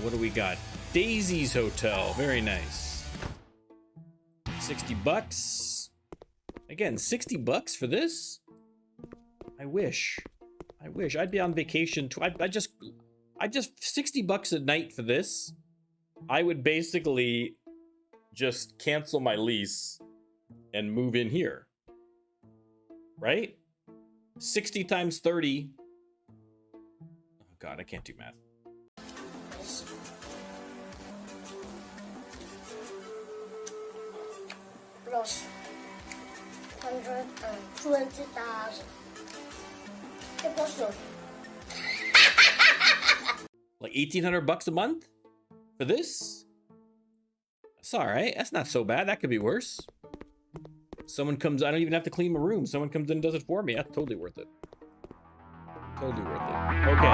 what do we got? Daisy's Hotel. Very nice. 60 bucks. Again, 60 bucks for this? I wish. I'd be on vacation. I just 60 bucks a night for this. I would basically just cancel my lease and move in here. Right? 60 times 30. Oh God, I can't do math. Plus 120,000 equals to like 1,800 bucks a month for this? That's all right. That's not so bad. That could be worse. Someone comes, I don't even have to clean my room. Someone comes in and does it for me. That's totally worth it. Totally worth it. Okay.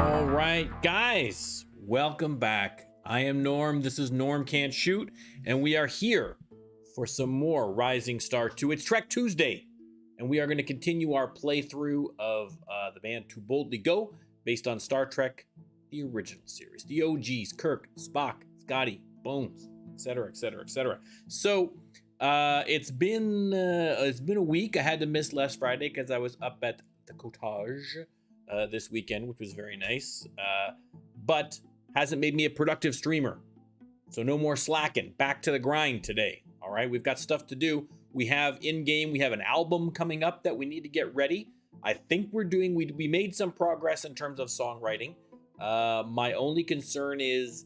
All right, guys, welcome back. I am Norm. This is Norm Can't Shoot, and we are here for some more Rising Star 2. It's Trek Tuesday, and we are going to continue our playthrough of the band To Boldly Go, based on Star Trek, the original series. The OGs, Kirk, Spock, Scotty, Bones, etc., etc., etc. So, it's been a week. I had to miss last Friday because I was up at the Cottage this weekend, which was very nice. But hasn't made me a productive streamer. So no more slacking. Back to the grind today. All right, we've got stuff to do. We have in-game, we have an album coming up that we need to get ready. I think we made some progress in terms of songwriting. My only concern is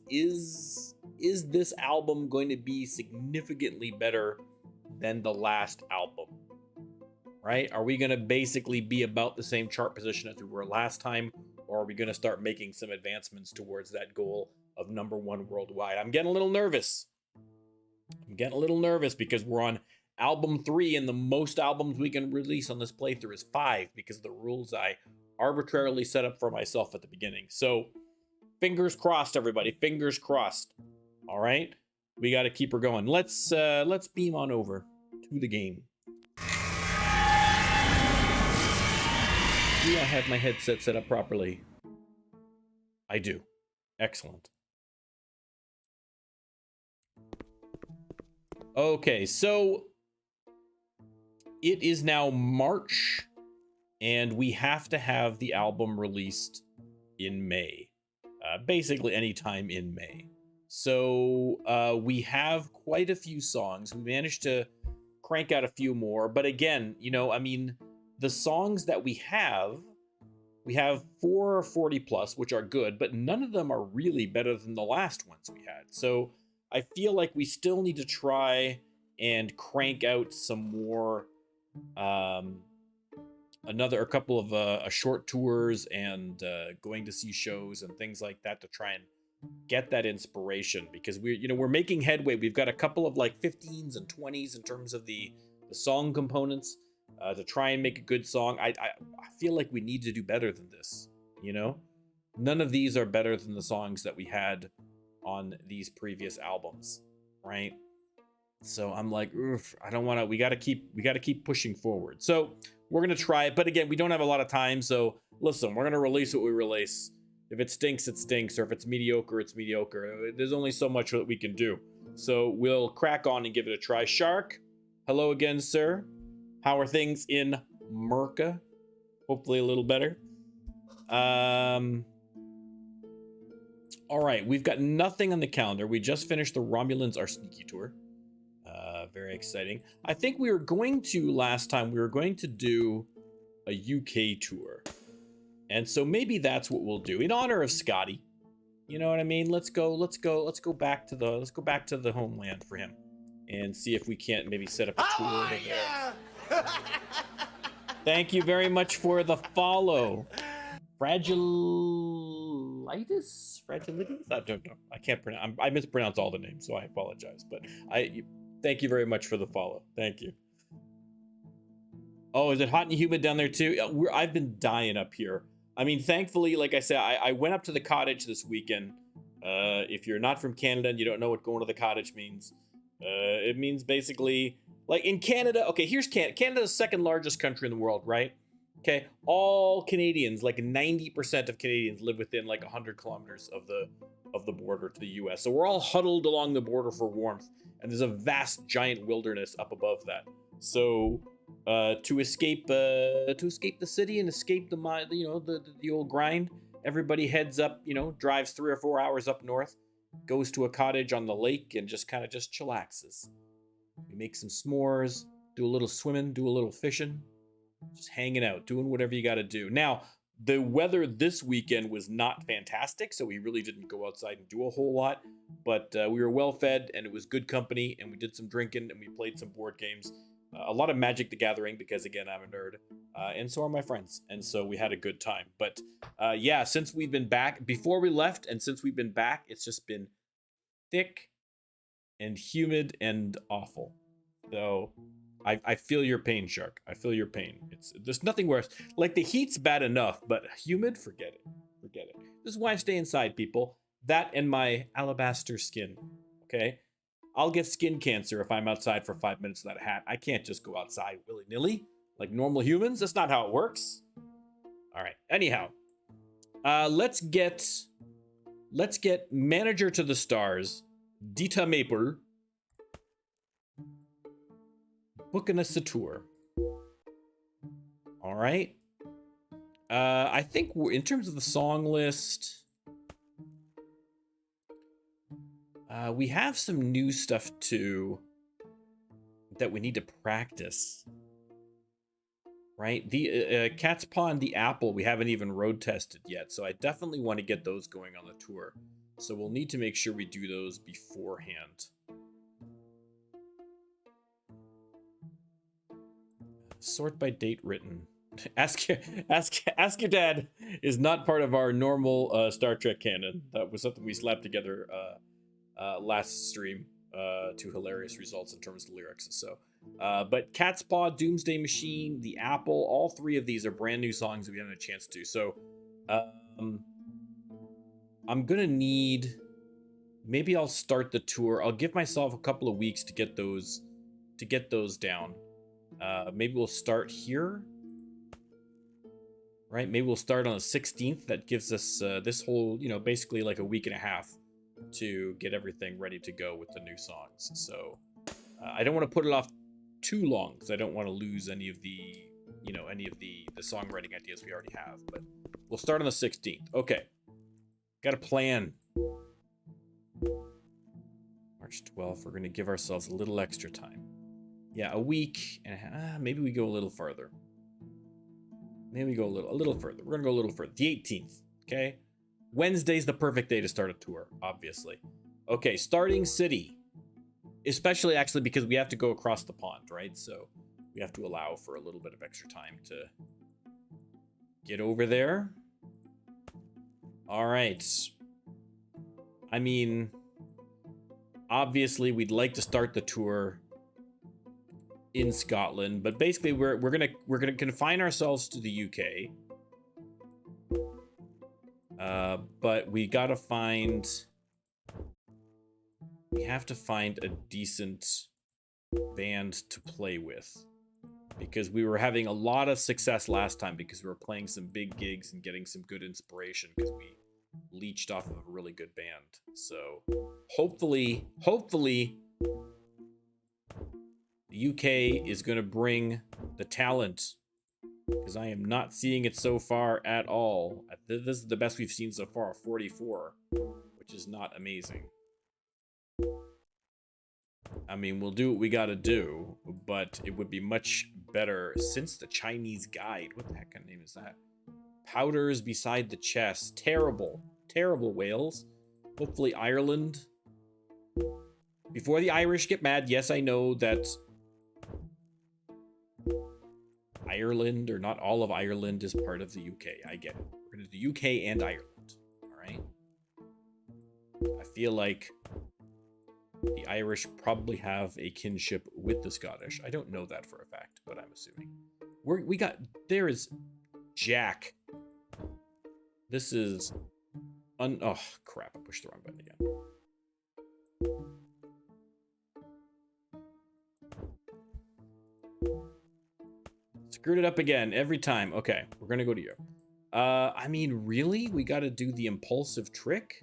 this album going to be significantly better than the last album? Right? Are we going to basically be about the same chart position as we were last time? Or are we going to start making some advancements towards that goal of #1 worldwide? I'm getting a little nervous. Because we're on album 3, and the most albums we can release on this playthrough is 5 because of the rules I arbitrarily set up for myself at the beginning. So fingers crossed, everybody. Fingers crossed. All right, we got to keep her going. Let's beam on over to the game. Do I have my headset set up properly? I do. Excellent. Okay, so it is now March, and we have to have the album released in May. Basically anytime in May. So we have quite a few songs. We managed to crank out a few more, but again, the songs that we have 440 plus, which are good, but none of them are really better than the last ones we had. So I feel like we still need to try and crank out some more, a couple of short tours and going to see shows and things like that to try and get that inspiration, because we're making headway. We've got a couple of like 15s and 20s in terms of the song components. To try and make a good song. I feel like we need to do better than this, None of these are better than the songs that we had on these previous albums, right? So I'm like, I don't want to, we got to keep pushing forward. So we're going to try it. But again, we don't have a lot of time. So listen, we're going to release what we release. If it stinks, it stinks. Or if it's mediocre, it's mediocre. There's only so much that we can do. So we'll crack on and give it a try. Shark, hello again, sir. How are things in Merca? Hopefully a little better. All right, we've got nothing on the calendar. We just finished the Romulans Are Sneaky tour. Very exciting. I think we were going to, last time, we were going to do a UK tour. And so maybe that's what we'll do in honor of Scotty. You know what I mean? Let's go back to the homeland for him and see if we can't maybe set up a tour over there. Thank you very much for the follow. Fragilitis? I don't know. I can't pronounce. I mispronounce all the names, so I apologize. But thank you very much for the follow. Thank you. Oh, is it hot and humid down there too? I've been dying up here. I mean, thankfully, like I said, I went up to the cottage this weekend If you're not from Canada and you don't know what going to the cottage means, it means basically like in Canada. Okay, here's Canada. Canada's the second largest country in the world, right? Okay, all Canadians, like 90% of Canadians, live within like 100 kilometers of the border to the U.S. So we're all huddled along the border for warmth, and there's a vast, giant wilderness up above that. So to escape the city and escape the old grind, everybody heads up, drives 3 or 4 hours up north, goes to a cottage on the lake, and just kind of just chillaxes. We make some s'mores, do a little swimming, do a little fishing, just hanging out, doing whatever you got to do. Now, the weather this weekend was not fantastic, so we really didn't go outside and do a whole lot, but we were well fed and it was good company, and we did some drinking and we played some board games. A lot of Magic the Gathering because, again, I'm a nerd, and so are my friends, and so we had a good time. But yeah, since we've been back, before we left and since we've been back, it's just been thick and humid and awful. So I feel your pain, Shark. I feel your pain. There's nothing worse. Like, the heat's bad enough, but humid, forget it. Forget it. This is why I stay inside, people. That and my alabaster skin. Okay? I'll get skin cancer if I'm outside for 5 minutes in that hat. I can't just go outside willy-nilly like normal humans. That's not how it works. All right. Anyhow, let's get Manager to the Stars, Dita Maple, booking us a tour. All right. I think in terms of the song list, we have some new stuff too that we need to practice. Right? The Cat's Paw and the Apple, we haven't even road tested yet, so I definitely want to get those going on the tour. So we'll need to make sure we do those beforehand. Sort by date written. Ask your dad is not part of our normal Star Trek canon. That was something we slapped together last stream to hilarious results in terms of lyrics. So, but Cat's Paw, Doomsday Machine, The Apple, all three of these are brand new songs that we haven't had a chance to. So, I'm gonna need. Maybe I'll start the tour. I'll give myself a couple of weeks to get those down. Maybe we'll start here. Right, maybe we'll start on the 16th. That gives us this whole, basically like a week and a half to get everything ready to go with the new songs. So I don't want to put it off too long because I don't want to lose any of the songwriting ideas we already have. But we'll start on the 16th. Okay, got a plan. March 12th. We're gonna give ourselves a little extra time. Yeah, a week and maybe we go a little further. Maybe we go a little further. We're gonna go a little further. The 18th. Okay. Wednesday's the perfect day to start a tour, obviously. Okay, starting city. Especially actually because we have to go across the pond, right? So we have to allow for a little bit of extra time to get over there. All right. I mean, obviously we'd like to start the tour in Scotland, but basically we're gonna confine ourselves to the UK. But we have to find a decent band to play with, because we were having a lot of success last time because we were playing some big gigs and getting some good inspiration because we leached off of a really good band. So hopefully the UK is going to bring the talent, because I am not seeing it so far at all. This is the best we've seen so far, 44, which is not amazing. I mean, we'll do what we got to do, but it would be much better since the Chinese guide. What the heck kind of name is that? Powders beside the chest. Terrible, terrible Wales. Hopefully Ireland. Before the Irish get mad, yes, I know that Ireland, or not all of Ireland, is part of the UK. I get it. We're going to do UK and Ireland. All right. I feel like the Irish probably have a kinship with the Scottish. I don't know that for a fact, but I'm assuming. There is Jack. This is Oh, crap. I pushed the wrong button again. Screwed it up again every time. Okay, we're gonna go to Europe. I mean, really? We gotta do the impulsive trick?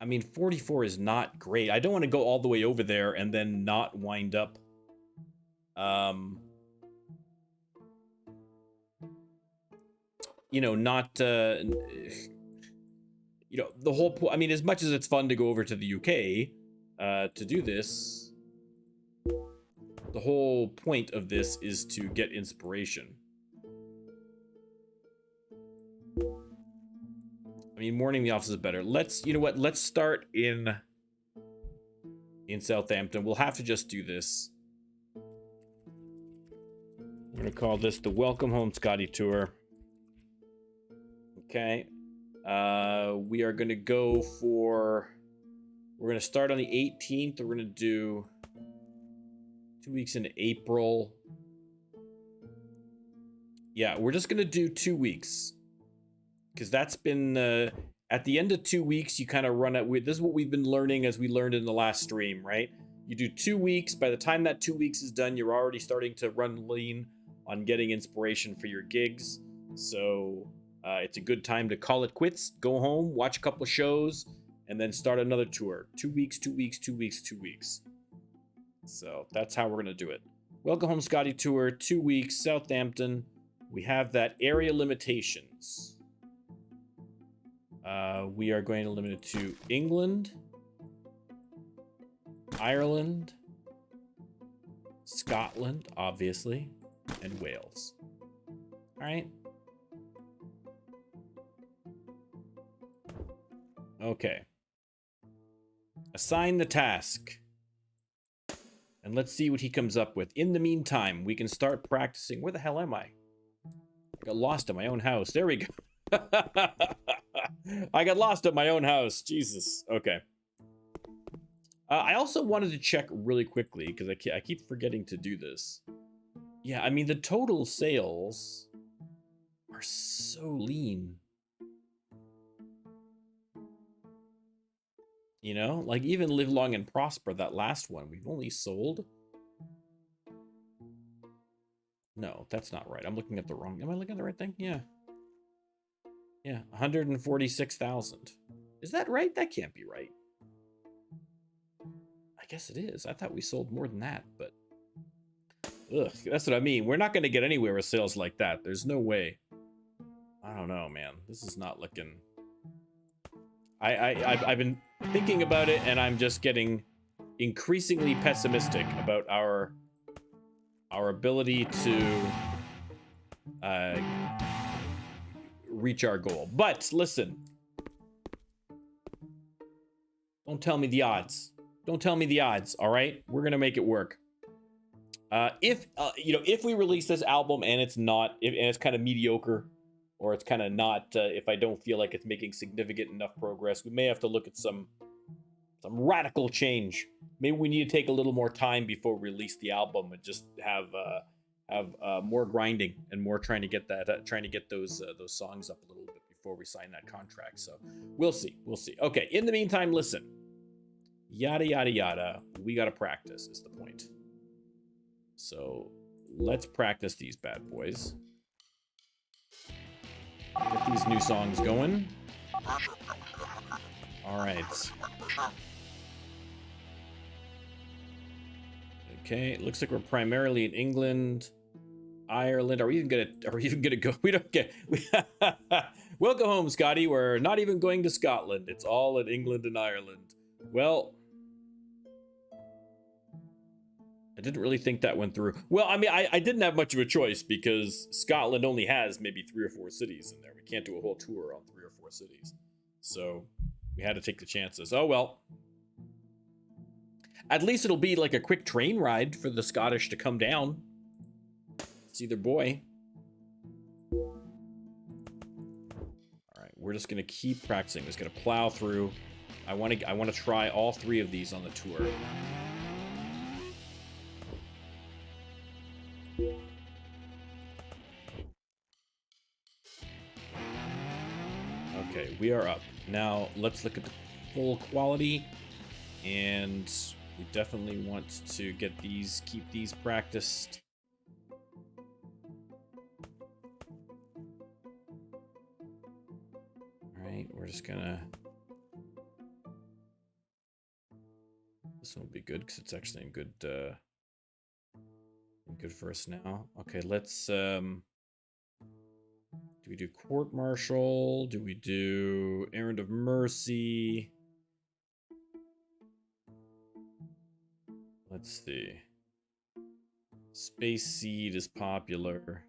I mean, 44 is not great. I don't want to go all the way over there and then not wind up you know, not you know, the whole point. I mean, as much as it's fun to go over to the UK to do this, the whole point of this is to get inspiration. I mean, morning in the office is better. You know what? Let's start in Southampton. We'll have to just do this. We're gonna call this the Welcome Home Scotty Tour. Okay. We are gonna go for. We're gonna start on the 18th. We're gonna do 2 weeks in April. Yeah, we're just gonna do 2 weeks. Because that's been at the end of 2 weeks, you kind of run it. This is what we've been learning as we learned in the last stream, right? You do 2 weeks. By the time that 2 weeks is done, you're already starting to run lean on getting inspiration for your gigs. So it's a good time to call it quits, go home, watch a couple of shows, and then start another tour. 2 weeks, 2 weeks, 2 weeks, 2 weeks. So that's how we're gonna do it. Welcome Home Scotty Tour, 2 weeks, Southampton. We have that area limitations. We are going to limit it to England, Ireland, Scotland, obviously, and Wales. All right. Okay. Assign the task. And let's see what he comes up with. In the meantime, we can start practicing. Where the hell am I? I got lost in my own house. There we go. I got lost at my own house. Jesus. Okay. I also wanted to check really quickly because I keep forgetting to do this. Yeah, I mean, the total sales are so lean. You know, like even Live Long and Prosper, that last one, we've only sold. No, that's not right. I'm looking at the wrong. Am I looking at the right thing? Yeah. Yeah, 146,000. Is that right? That can't be right. I guess it is. I thought we sold more than that, but ugh, that's what I mean. We're not going to get anywhere with sales like that. There's no way. I don't know, man. This is not looking. I've been thinking about it, and I'm just getting increasingly pessimistic about our ability to reach our goal. But listen, don't tell me the odds. Don't tell me the odds. All right, we're gonna make it work. If we release this album and it's not, and it's kind of mediocre, or it's kind of not, if I don't feel like it's making significant enough progress, we may have to look at some radical change. Maybe we need to take a little more time before we release the album and just have more grinding and more trying to get those songs up a little bit before we sign that contract. So we'll see. Okay. In the meantime, listen. Yada yada yada. We gotta practice is the point. So let's practice these bad boys. Get these new songs going. All right. Okay, it looks like we're primarily in England, Ireland. Are we even gonna go? We don't get. Welcome home, Scotty. We're not even going to Scotland. It's all in England and Ireland. Well, I didn't really think that went through. Well, I mean, I didn't have much of a choice because Scotland only has maybe 3 or 4 cities in there. We can't do a whole tour on 3 or 4 cities. So we had to take the chances. Oh, well. At least it'll be like a quick train ride for the Scottish to come down. See their boy. All right, we're just gonna keep practicing. We're just gonna plow through. I want to try all 3 of these on the tour. Okay, we are up. Now let's look at the full quality, and we definitely want to get these, keep these practiced. All right, we're just gonna. This one will be good because it's actually in good, good for us now. Okay, let's. Do we do court martial? Do we do errand of mercy? Let's see. Space Seed is popular.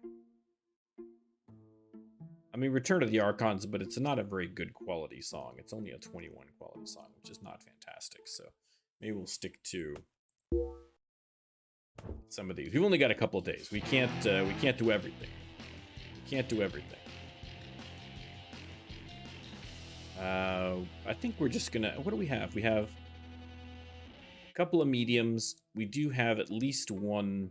I mean, Return of the Archons, but it's not a very good quality song. It's only a 21 quality song, which is not fantastic. So maybe we'll stick to some of these. We've only got a couple of days. We can't do everything. We can't do everything. I think we're just gonna. What do we have? We have a couple of mediums. We do have at least one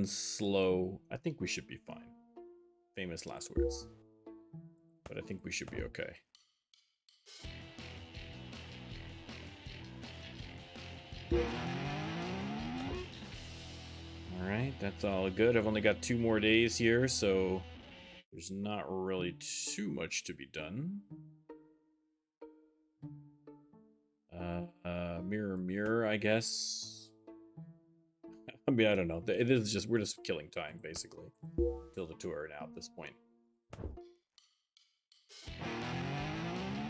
slow. I think we should be fine. Famous last words. But I think we should be okay. All right, that's all good. I've only got 2 more days here, so there's not really too much to be done. Mirror, mirror, I guess. I mean, I don't know. It is just, we're just killing time, basically. Till the 2 are out at this point.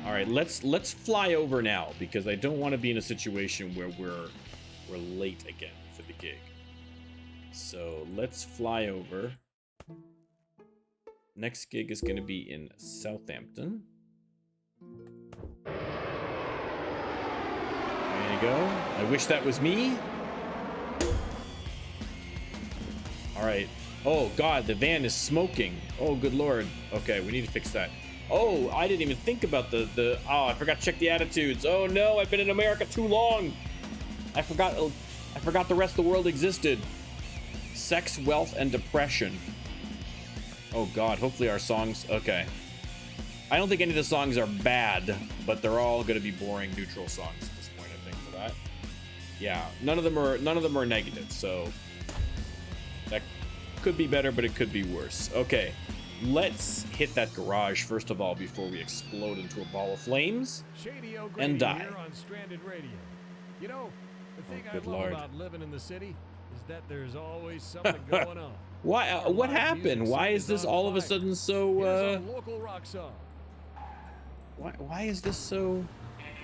All right, let's fly over now, because I don't want to be in a situation where we're late again for the gig. So let's fly over. Next gig is going to be in Southampton. There you go. I wish that was me. All right. Oh, God, the van is smoking. Oh, good Lord. Okay, we need to fix that. Oh, I didn't even think about the oh, I forgot to check the attitudes. Oh, no, I've been in America too long. I forgot the rest of the world existed. Sex, wealth, and depression. Oh, God, hopefully our songs... Okay. I don't think any of the songs are bad, but they're all going to be boring, neutral songs at this point, I think, for that. Yeah, none of them are negative, so... That could be better, but it could be worse. Okay, let's hit that garage first of all before we explode into a ball of flames and die. Here on Stranded Radio. You know, the thing I love Lord. about living in the city is that there's always something going on. Why? What happened? Why is this all of a sudden so? Here's a local rock song. Why is this so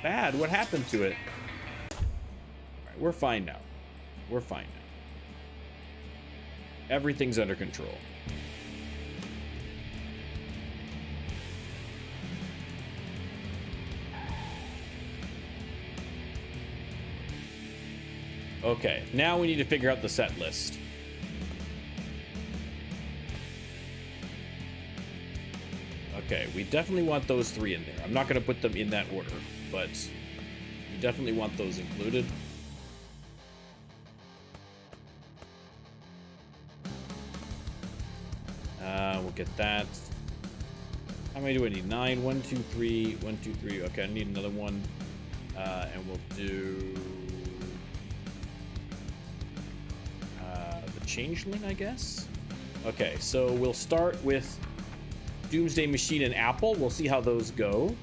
bad? What happened to it? All right, we're fine now. We're fine now. Everything's under control. Okay, now we need to figure out the set list. Okay, we definitely want those 3 in there. I'm not going to put them in that order, but we definitely want those included. We'll get that. How many do I need? 9. 1, 2, 3. 1, 2, 3. Okay, I need another one. And we'll do the Changeling, I guess. Okay, so we'll start with Doomsday Machine and Apple. We'll see how those go.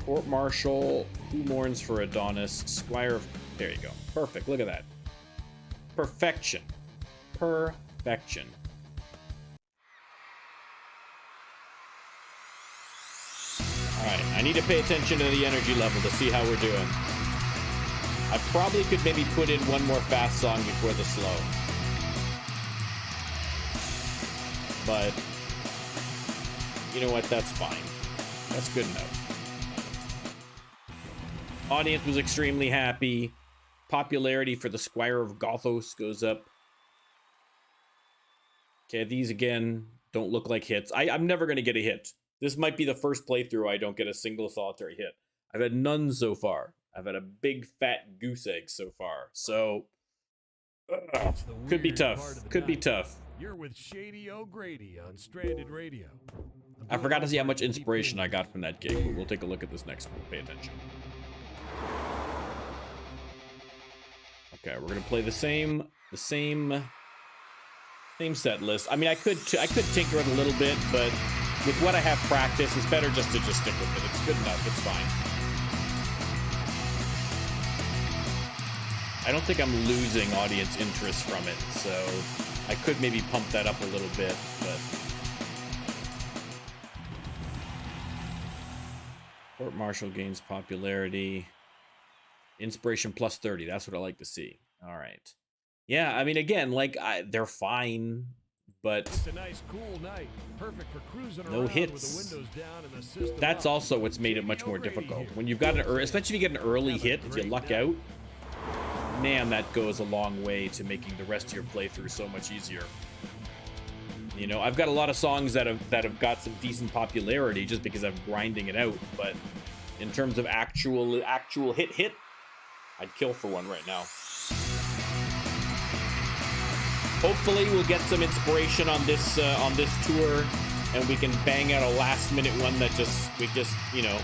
Court Martial, Who Mourns for Adonis, Squire of... There you go. Perfect. Look at that. Perfection. Perfection. Alright, I need to pay attention to the energy level to see how we're doing. I probably could maybe put in one more fast song before the slow. But, you know what, that's fine. That's good enough. Audience was extremely happy. Popularity for the Squire of Gothos goes up. Okay, these again don't look like hits. I'm never going to get a hit. This might be the first playthrough I don't get a single solitary hit. I've had none so far. I've had a big fat goose egg so far. So, could be tough. Could be tough. You're with Shady O'Grady on Stranded Radio. I forgot to see how much inspiration I got from that gig, but we'll take a look at this next one. Pay attention. Okay, we're gonna play the same set list. I mean, I could tinker it a little bit, but with what I have practiced, it's better just to stick with it. It's good enough. It's fine. I don't think I'm losing audience interest from it, so I could maybe pump that up a little bit, but Court Martial gains popularity. Inspiration plus 30. That's what I like to see. All right. Yeah, I mean, again, like, they're fine, but It's a nice, cool night. Perfect for cruising no around hits. with the windows down and the system That's up. also what's made it much more Shady O'Grady difficult. here. When you've got especially if you get an early Have a hit, if you great luck night. out, man, that goes a long way to making the rest of your playthrough so much easier. You know, I've got a lot of songs that have got some decent popularity just because I'm grinding it out, but in terms of actual hit, I'd kill for one right now. Hopefully we'll get some inspiration on this tour, and we can bang out a last minute one that we just, you know,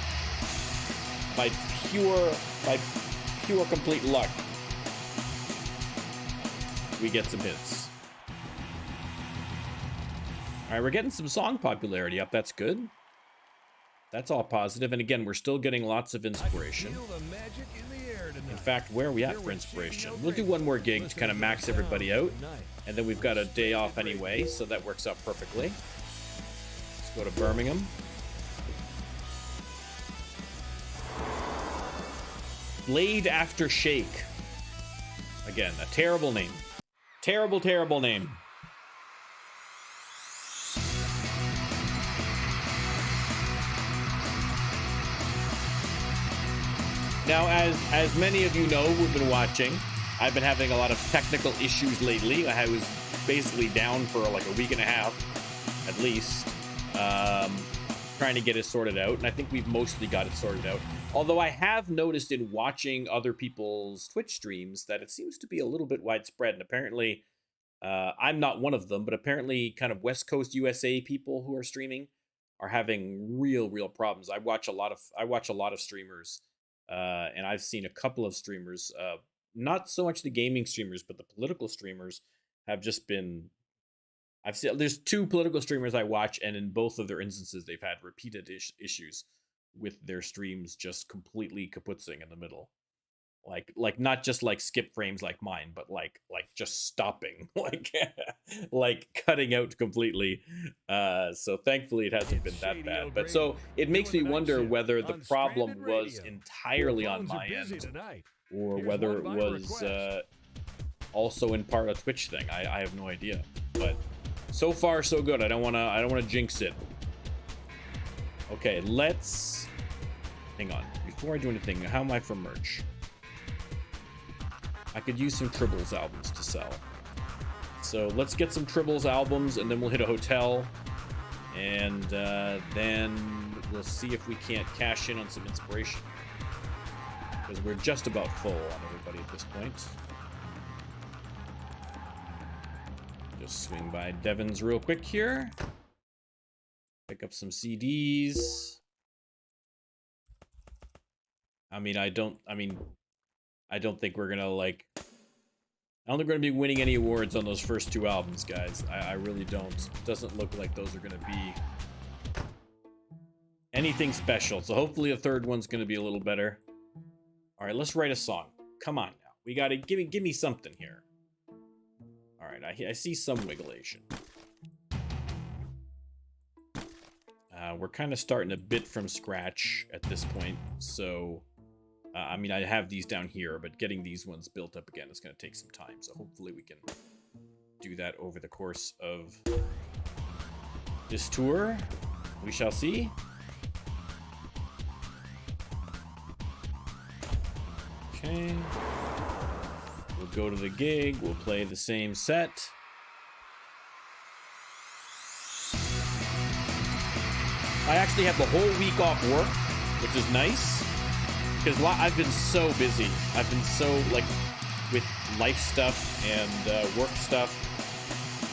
by pure complete luck, we get some hits. All right, we're getting some song popularity up. That's good. That's all positive. And again, we're still getting lots of inspiration. Feel the magic in the air tonight. In fact, where are we at for inspiration? We'll do one more gig to kind of max everybody out. And then we've got a day off anyway, so that works out perfectly. Let's go to Birmingham. Blade After Shake. Again, a terrible name. Terrible, terrible name. Now, as many of you know who've been watching, I've been having a lot of technical issues lately. I was basically down for like a week and a half, at least, trying to get it sorted out. And I think we've mostly got it sorted out. Although I have noticed in watching other people's Twitch streams that it seems to be a little bit widespread. And apparently, I'm not one of them, but apparently kind of West Coast USA people who are streaming are having real problems. I watch a lot of streamers. And I've seen a couple of streamers, not so much the gaming streamers, but the political streamers have just been. I've seen there's two political streamers I watch, and in both of their instances, they've had repeated issues with their streams just completely kaputzing in the middle, like not just like skip frames like mine, but like just stopping, like cutting out completely. So thankfully it hasn't been that bad, but so it makes me wonder whether the problem was entirely on my end or whether it was also in part a Twitch thing. I have no idea, but so far so good. I don't want to jinx it. Okay, let's hang on before I do anything. How am I for merch? I could use some Tribbles albums to sell. So let's get some Tribbles albums, and then we'll hit a hotel, and then we'll see if we can't cash in on some inspiration, because we're just about full on everybody at this point. Just swing by Devon's real quick here. Pick up some CDs. I don't think we're gonna I don't think we're gonna be winning any awards on those first two albums, guys. I really don't. It doesn't look like those are gonna be anything special. So hopefully the third one's gonna be a little better. All right, let's write a song. Come on now. We gotta give me something here. All right, I see some wigglation. We're kind of starting a bit from scratch at this point, so I have these down here, but getting these ones built up again is going to take some time. So hopefully we can do that over the course of this tour. We shall see. Okay. We'll go to the gig. We'll play the same set. I actually have the whole week off work, which is nice. Because I've been so busy. I've been so, with life stuff and work stuff.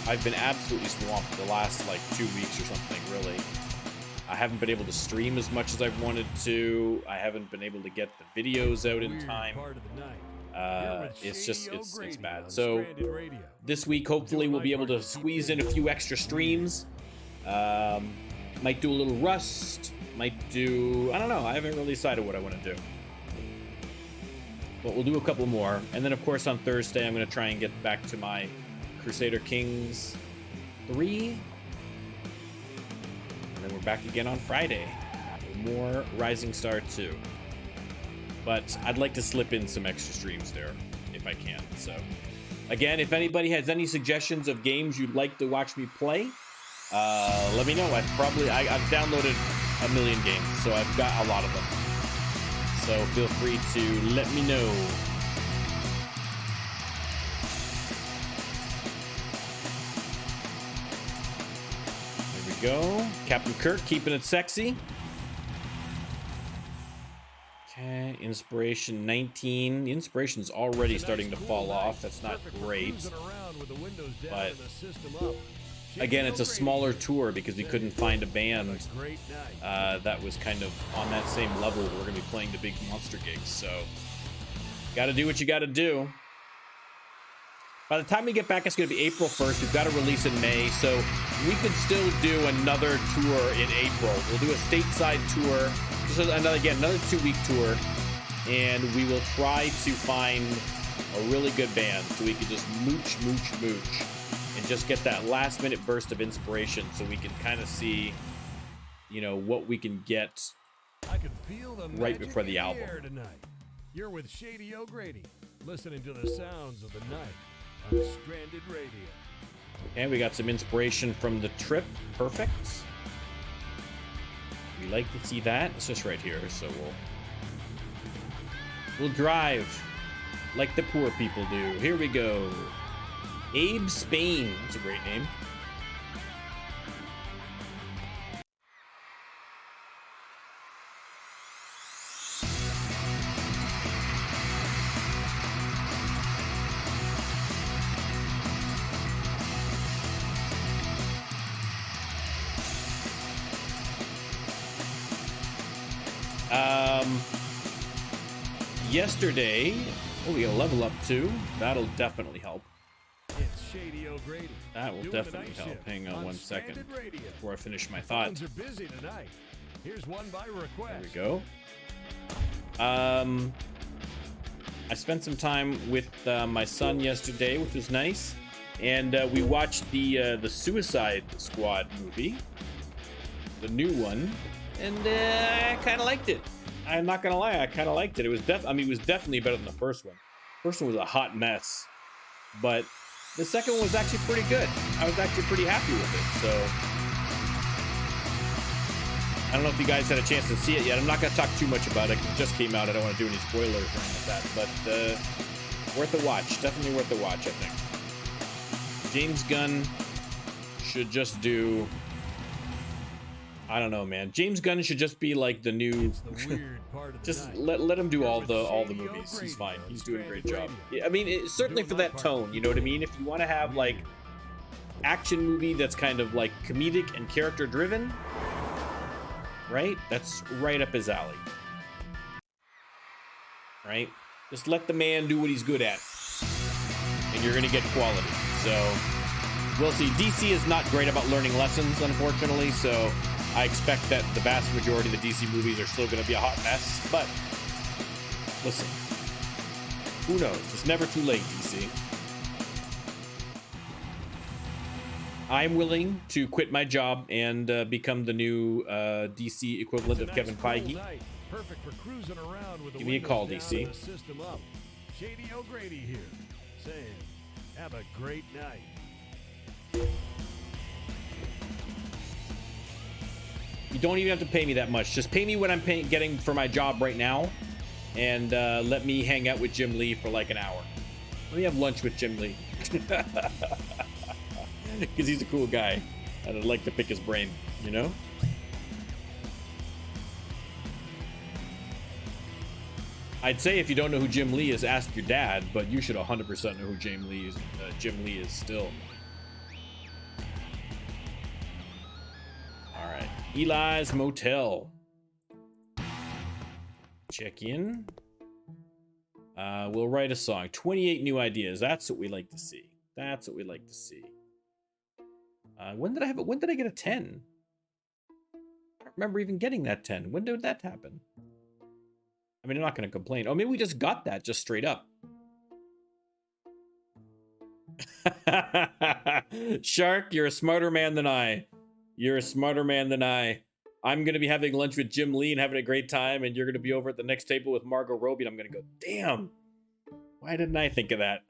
I've been absolutely swamped the last like 2 weeks or something, really. I haven't been able to stream as much as I've wanted to. I haven't been able to get the videos out in time. It's bad. So this week, hopefully, we'll be able to squeeze in a few extra streams. Might do a little Rust. Might do, I don't know. I haven't really decided what I want to do. But we'll do a couple more. And then, of course, on Thursday, I'm going to try and get back to my Crusader Kings 3. And then we're back again on Friday. More Rising Star 2. But I'd like to slip in some extra streams there if I can. So, again, if anybody has any suggestions of games you'd like to watch me play, let me know. I've downloaded a million games, so I've got a lot of them. So feel free to let me know. There we go. Captain Kirk keeping it sexy. Okay, inspiration 19. The inspiration's already starting to fall off. That's not great. But again, it's a smaller tour because we couldn't find a band that was kind of on that same level. We're going to be playing the big monster gigs, so got to do what you got to do. By the time we get back, it's going to be April 1st. We've got to release in May, so we could still do another tour in April. We'll do a stateside tour, just another 2-week tour, and we will try to find a really good band so we can just mooch and just get that last minute burst of inspiration so we can kind of see, what we can get right before the album. Tonight. You're with Shady O'Grady, listening to the sounds of the night on Stranded Radio. And we got some inspiration from the trip. Perfect. We like to see that. It's just right here, so we'll drive like the poor people do. Here we go. Abe Spain. That's a great name. Yesterday, we got a level up too. That'll definitely help. It's Shady O'Grady. That will definitely help. Hang on 1 second before I finish my thought. Are busy tonight. Here's one by request. There we go. I spent some time with my son yesterday, which was nice, and we watched the Suicide Squad movie, the new one, and I kind of liked it. I'm not gonna lie, I kind of liked it. It was it was definitely better than the first one. First one was a hot mess, but the second one was actually pretty good. I was actually pretty happy with it. So I don't know if you guys had a chance to see it yet. I'm not gonna talk too much about it because it just came out. I don't want to do any spoilers or anything like that, but worth a watch. Definitely worth a watch, I think. James Gunn should just do, I don't know, man. James Gunn should just be like the new. Just let him do all the movies. He's fine. He's doing a great job. I mean, certainly for that tone. You know what I mean? If you want to have like action movie that's kind of like comedic and character driven, right? That's right up his alley. Right? Just let the man do what he's good at, and you're gonna get quality. So we'll see. DC is not great about learning lessons, unfortunately. So I expect that the vast majority of the DC movies are still going to be a hot mess. But listen, who knows? It's never too late, DC. I'm willing to quit my job and become the new DC equivalent of Kevin Feige. Perfect for cruising around with Give me a call, DC. Shady O'Grady here, saying, have a great night. You don't even have to pay me that much. Just pay me what I'm getting for my job right now, and let me hang out with Jim Lee for like an hour. Let me have lunch with Jim Lee. Because he's a cool guy, and I'd like to pick his brain, you know? I'd say if you don't know who Jim Lee is, ask your dad, but you should 100% know who Jim Lee is still. Eli's Motel. Check in. We'll write a song. 28 new ideas. That's what we like to see. That's what we like to see. When did I have it? When did I get a 10? I don't remember even getting that 10. When did that happen? I mean, I'm not going to complain. Oh, maybe we just got that just straight up. Shark, you're a smarter man than I. You're a smarter man than I. I'm going to be having lunch with Jim Lee and having a great time, and you're going to be over at the next table with Margot Robbie, and I'm going to go, damn, why didn't I think of that?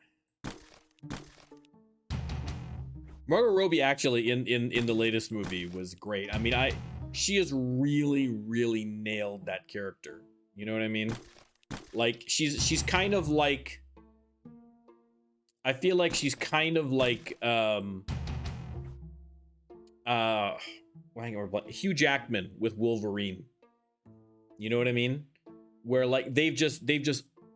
Margot Robbie actually in the latest movie was great. I mean, she has really, really nailed that character. You know what I mean? Like, she's kind of like, I feel like she's kind of like, Hugh Jackman with Wolverine. You know what I mean? Where like they've just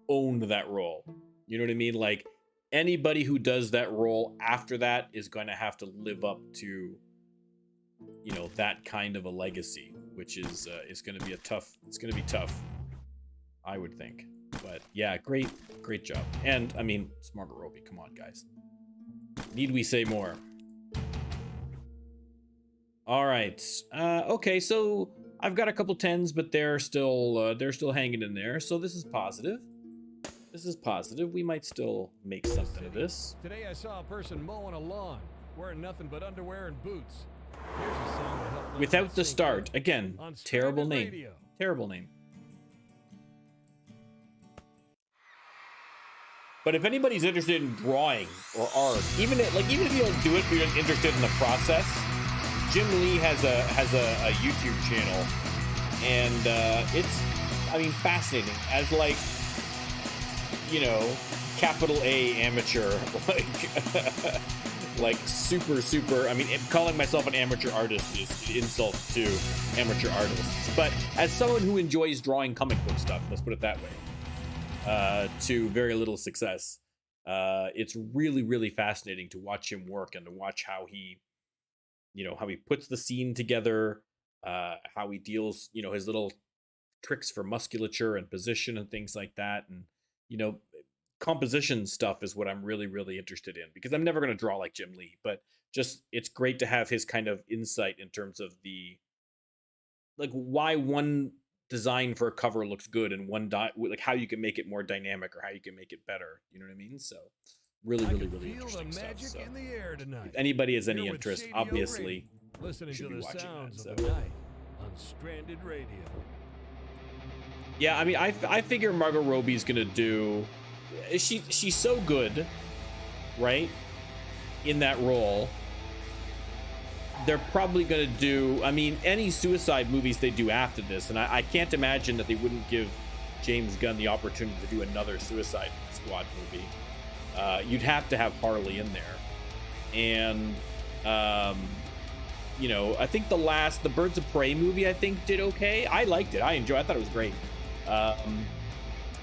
owned that role. You know what I mean? Like anybody who does that role after that is going to have to live up to, you know, that kind of a legacy, which is going to be it's going to be tough, I would think. But yeah, great job. And I mean, it's Margot Robbie. Come on, guys. Need we say more? All right. Okay, so I've got a couple 10s, but they're still hanging in there. So this is positive. This is positive. We might still make something of this. Today I saw a person mowing a lawn, wearing nothing but underwear and boots. Here's a song to help Without the start. Again, terrible name. Radio. Terrible name. But if anybody's interested in drawing or art, even if you don't do it, but you're interested in the process, Jim Lee has a YouTube channel, and it's, I mean, fascinating. As like, you know, capital A amateur, like super. I mean, calling myself an amateur artist is an insult to amateur artists. But as someone who enjoys drawing comic book stuff, let's put it that way, to very little success, it's really, really fascinating to watch him work and to watch how he, you know, how he puts the scene together, how he deals, you know, his little tricks for musculature and position and things like that. And, you know, composition stuff is what I'm really, really interested in, because I'm never going to draw like Jim Lee, but just, it's great to have his kind of insight in terms of the, like, why one design for a cover looks good and one like how you can make it more dynamic or how you can make it better. You know what I mean? So really interesting stuff. So if anybody has any interest, obviously, listening should to be the watching sounds that, of the night on Stranded Radio. Yeah, I mean, I figure Margot Robbie's gonna do. She's so good, right? In that role, they're probably gonna do. I mean, any suicide movies they do after this, and I can't imagine that they wouldn't give James Gunn the opportunity to do another Suicide Squad movie. You'd have to have Harley in there, and you know, I think the Birds of Prey movie, I think, did okay. I liked it. I thought it was great.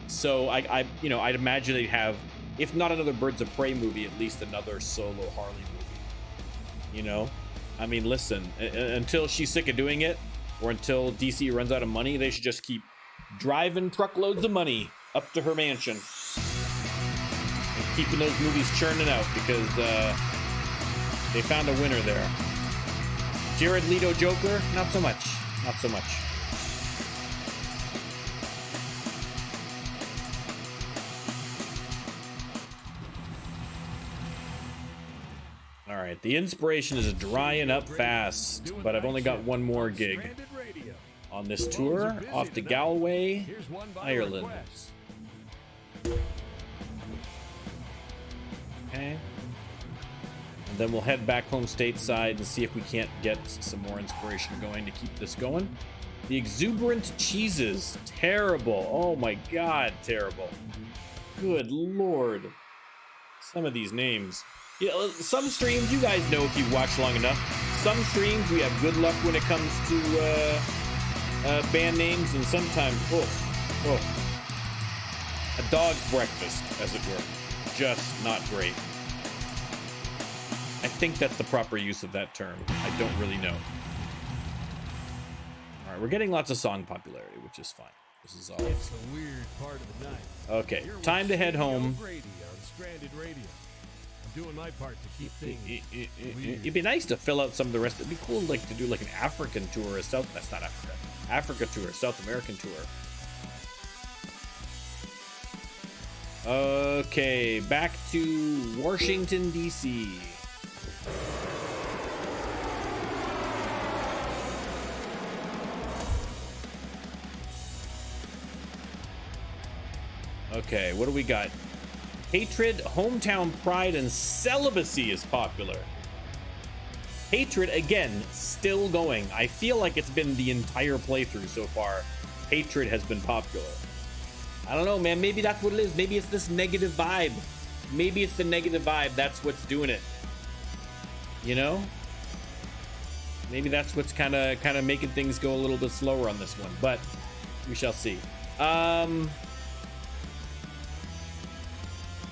So I you know, I'd imagine they'd have, if not another Birds of Prey movie, at least another solo Harley movie. You know, I mean, listen, until she's sick of doing it, or until DC runs out of money, they should just keep driving truckloads of money up to her mansion and keeping those movies churning out, because they found a winner there. Jared Leto Joker, not so much. All right, the inspiration is drying up fast, but I've only got one more gig on this tour off to Galway, Ireland. Okay. And then we'll head back home stateside and see if we can't get some more inspiration going to keep this going. The Exuberant Cheeses. Terrible. Oh my God, terrible. Good Lord. Some of these names. Yeah, some streams, you guys know if you've watched long enough, some streams we have good luck when it comes to band names, and sometimes, a dog's breakfast, as it were. Just not great. I think that's the proper use of that term. I don't really know. right, we're getting lots of song popularity, which is fine. This is all. It's the weird part of the night. Okay, You're with time to head Shady home. O'Grady on Stranded Radio. I'm doing my part to keep things weird. It'd be nice to fill out some of the rest. It'd be cool, like to do like an African tour, a South. That's not Africa. Africa tour, South American tour. Okay, back to Washington D.C. Okay, what do we got? Hatred, hometown pride, and celibacy is popular. Hatred, again, still going. I feel like it's been the entire playthrough so far. Hatred has been popular. I don't know, man. Maybe that's what it is. Maybe it's this negative vibe. Maybe it's the negative vibe. That's what's doing it. You know? Maybe that's what's kind of making things go a little bit slower on this one. But we shall see.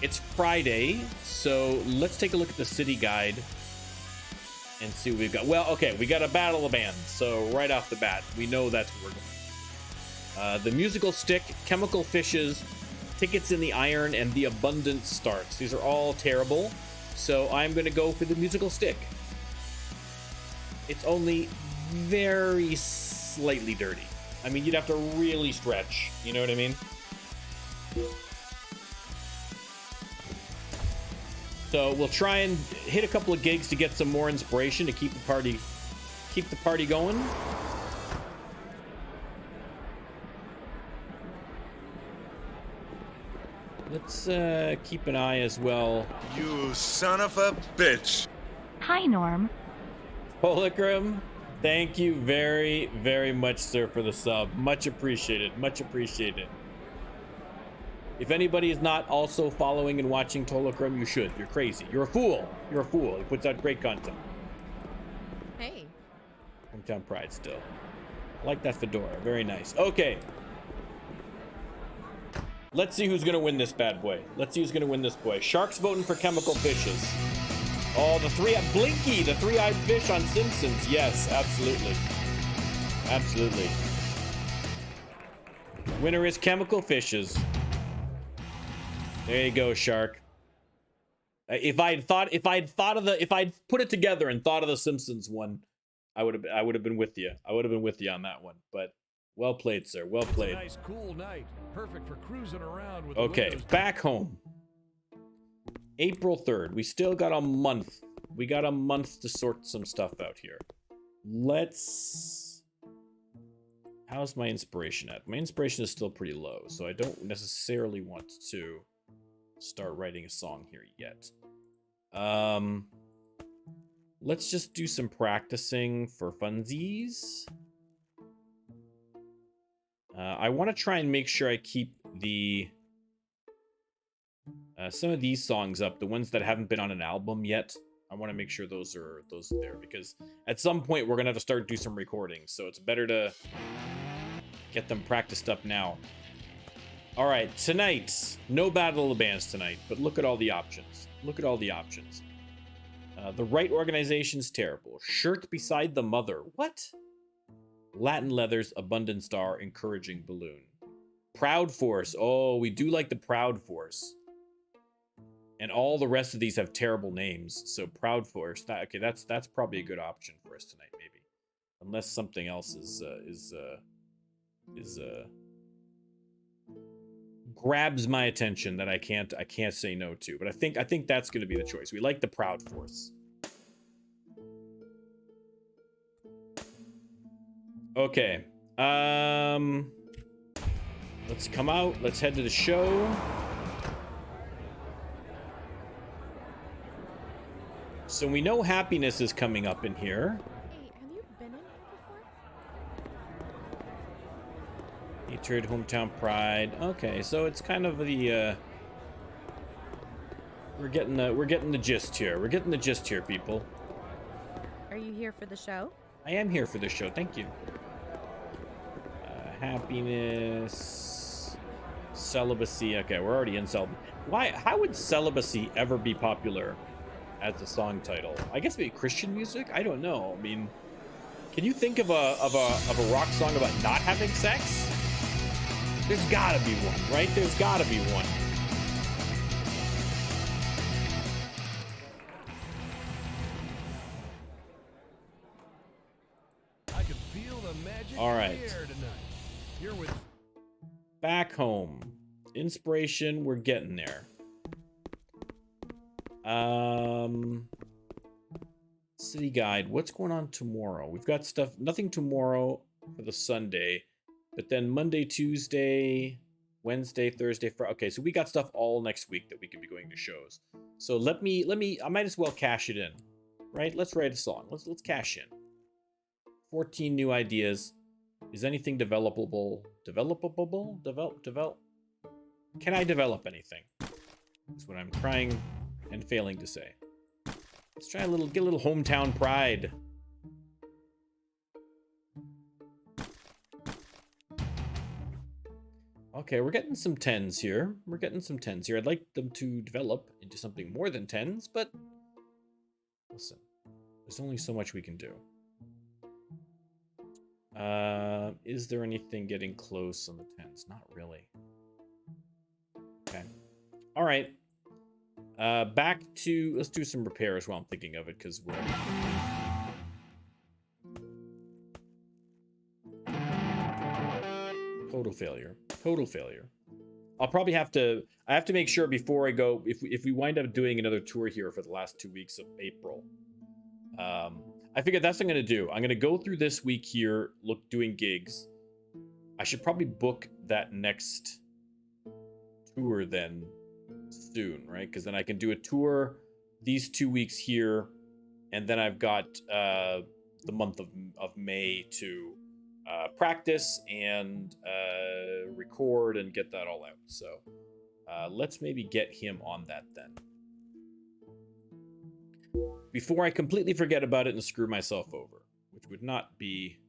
It's Friday, so let's take a look at the city guide and see what we've got. Well, okay, we got a battle of bands, so right off the bat, we know that's where we're going. The musical stick, chemical fishes, tickets in the iron, and the abundant starts. These are all terrible, so I'm going to go for the musical stick. It's only very slightly dirty. I mean, you'd have to really stretch, you know what I mean? So we'll try and hit a couple of gigs to get some more inspiration to keep the party going. Let's keep an eye as well. You son of a bitch. Hi, Norm. Holocrum, thank you very, very much, sir, for the sub. Much appreciated. Much appreciated. If anybody is not also following and watching Holocrum, you should. You're crazy. You're a fool. You're a fool. He puts out great content. Hey. Hometown pride still. I like that fedora. Very nice. Okay. Let's see who's going to win this bad boy. Let's see who's going to win this boy. Sharks voting for chemical fishes. Oh, Blinky, the three-eyed fish on Simpsons. Yes, absolutely. Absolutely. Winner is chemical fishes. There you go, Shark. If I'd put it together and thought of the Simpsons one, I would have been with you. I would have been with you on that one. But well played, sir. Well played. Nice, cool night. Perfect for cruising around with Okay, back home. April 3rd. We still got a month. We got a month to sort some stuff out here. How's my inspiration at? My inspiration is still pretty low, so I don't necessarily want to start writing a song here yet. Let's just do some practicing for funsies. I want to try and make sure I keep the some of these songs up, the ones that haven't been on an album yet. I want to make sure those are there, because at some point we're gonna have to start do some recordings, so it's better to get them practiced up now. All right, tonight, no battle of the bands tonight, but look at all the options. Look at all the options. The right organization's terrible. Shirt beside the mother. What? Latin leathers, abundant star, encouraging balloon. Proud force. Oh, we do like the proud force. And all the rest of these have terrible names. So proud force. Okay, that's probably a good option for us tonight, maybe, unless something else is grabs my attention that I can't say no to. But I think that's going to be the choice. We like the proud force. Okay. Let's come out. Let's head to the show. So we know happiness is coming up in here. Hey, have you been in here before? Hatred, hometown pride. Okay, so it's kind of the we're getting the gist here. We're getting the gist here, people. Are you here for the show? I am here for this show. Thank you. Happiness, celibacy. Okay, we're already in celibacy. Why? How would celibacy ever be popular as a song title? I guess maybe Christian music. I don't know. I mean, Can you think of a rock song about not having sex? There's gotta be one, right? There's gotta be one. I can feel the magic All right. in the air tonight. Here with Back home. Inspiration, we're getting there. City guide, what's going on tomorrow? We've got stuff, nothing tomorrow for the Sunday, but then Monday, Tuesday, Wednesday, Thursday, Friday. Okay, so we got stuff all next week that we can be going to shows. So let me, I might as well cash it in, right? Let's write a song. Let's cash in. 14 new ideas. Is anything developable? Develop? Can I develop anything? That's what I'm trying and failing to say. Let's try get a little hometown pride. Okay, we're getting some 10s here. I'd like them to develop into something more than 10s, but listen, there's only so much we can do. Is there anything getting close on the 10s? Not really. Okay. All right. Back to, let's do some repairs while I'm thinking of it, because we're... Total failure. I'll probably have to, I have to make sure before I go, if we wind up doing another tour here for the last 2 weeks of April, I figured that's what I'm going to do. I'm going to go through this week here, doing gigs. I should probably book that next tour then soon, right? Because then I can do a tour these 2 weeks here, and then I've got the month of May to practice and record and get that all out. So let's maybe get him on that then, before I completely forget about it and screw myself over, which would not be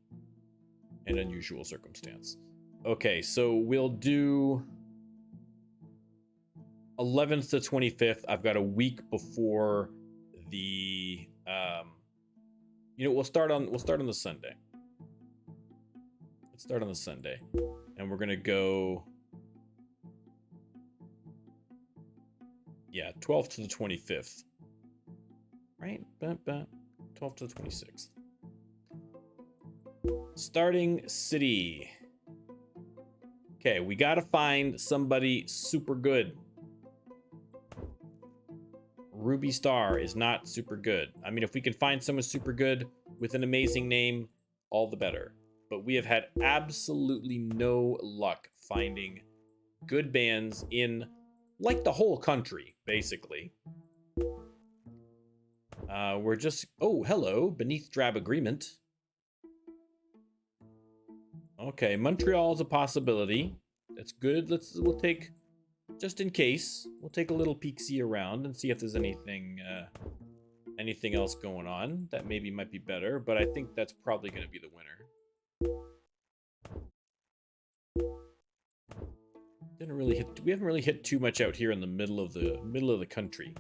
an unusual circumstance. Okay, so we'll do 11th to 25th. I've got a week before the we'll start on the Sunday. Let's start on the Sunday, and we're gonna go 12th to the 25th, right? 12th to the 26th. Starting city. Okay, we gotta find somebody super good. Ruby Star is not super good. I mean, if we can find someone super good with an amazing name, all the better. But we have had absolutely no luck finding good bands in, like, the whole country, basically. We're just... Oh, hello. Beneath Drab Agreement. Okay, Montreal is a possibility. That's good. We'll take... Just in case, we'll take a little peek-see around and see if there's anything else going on that maybe might be better, but I think that's probably going to be the winner. We haven't really hit too much out here in the middle of the country.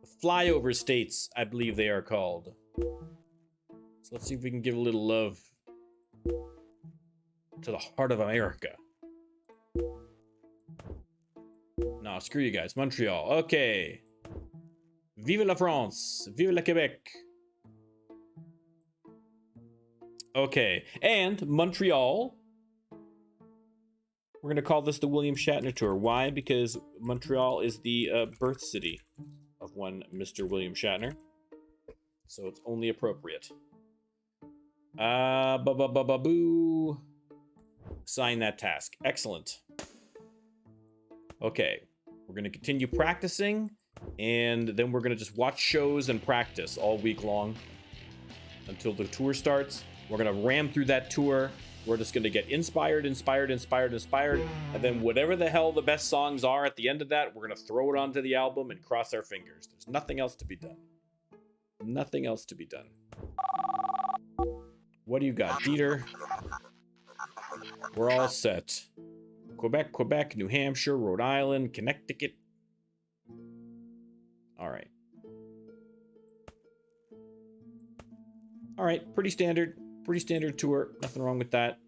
The flyover states, I believe they are called. So let's see if we can give a little love to the heart of America. No, screw you guys. Montreal. Okay. Vive la France. Vive la Quebec. Okay. And Montreal. We're going to call this the William Shatner Tour. Why? Because Montreal is the birth city of one Mr. William Shatner. So it's only appropriate. Boo. Sign that task. Excellent. Okay. We're going to continue practicing, and then we're going to just watch shows and practice all week long until the tour starts. We're going to ram through that tour. We're just going to get inspired, and then whatever the hell the best songs are at the end of that, we're going to throw it onto the album and cross our fingers. There's nothing else to be done. Nothing else to be done. What do you got, Dieter? We're all set. Quebec, New Hampshire, Rhode Island, Connecticut. All right. All right, pretty standard. Pretty standard tour. Nothing wrong with that.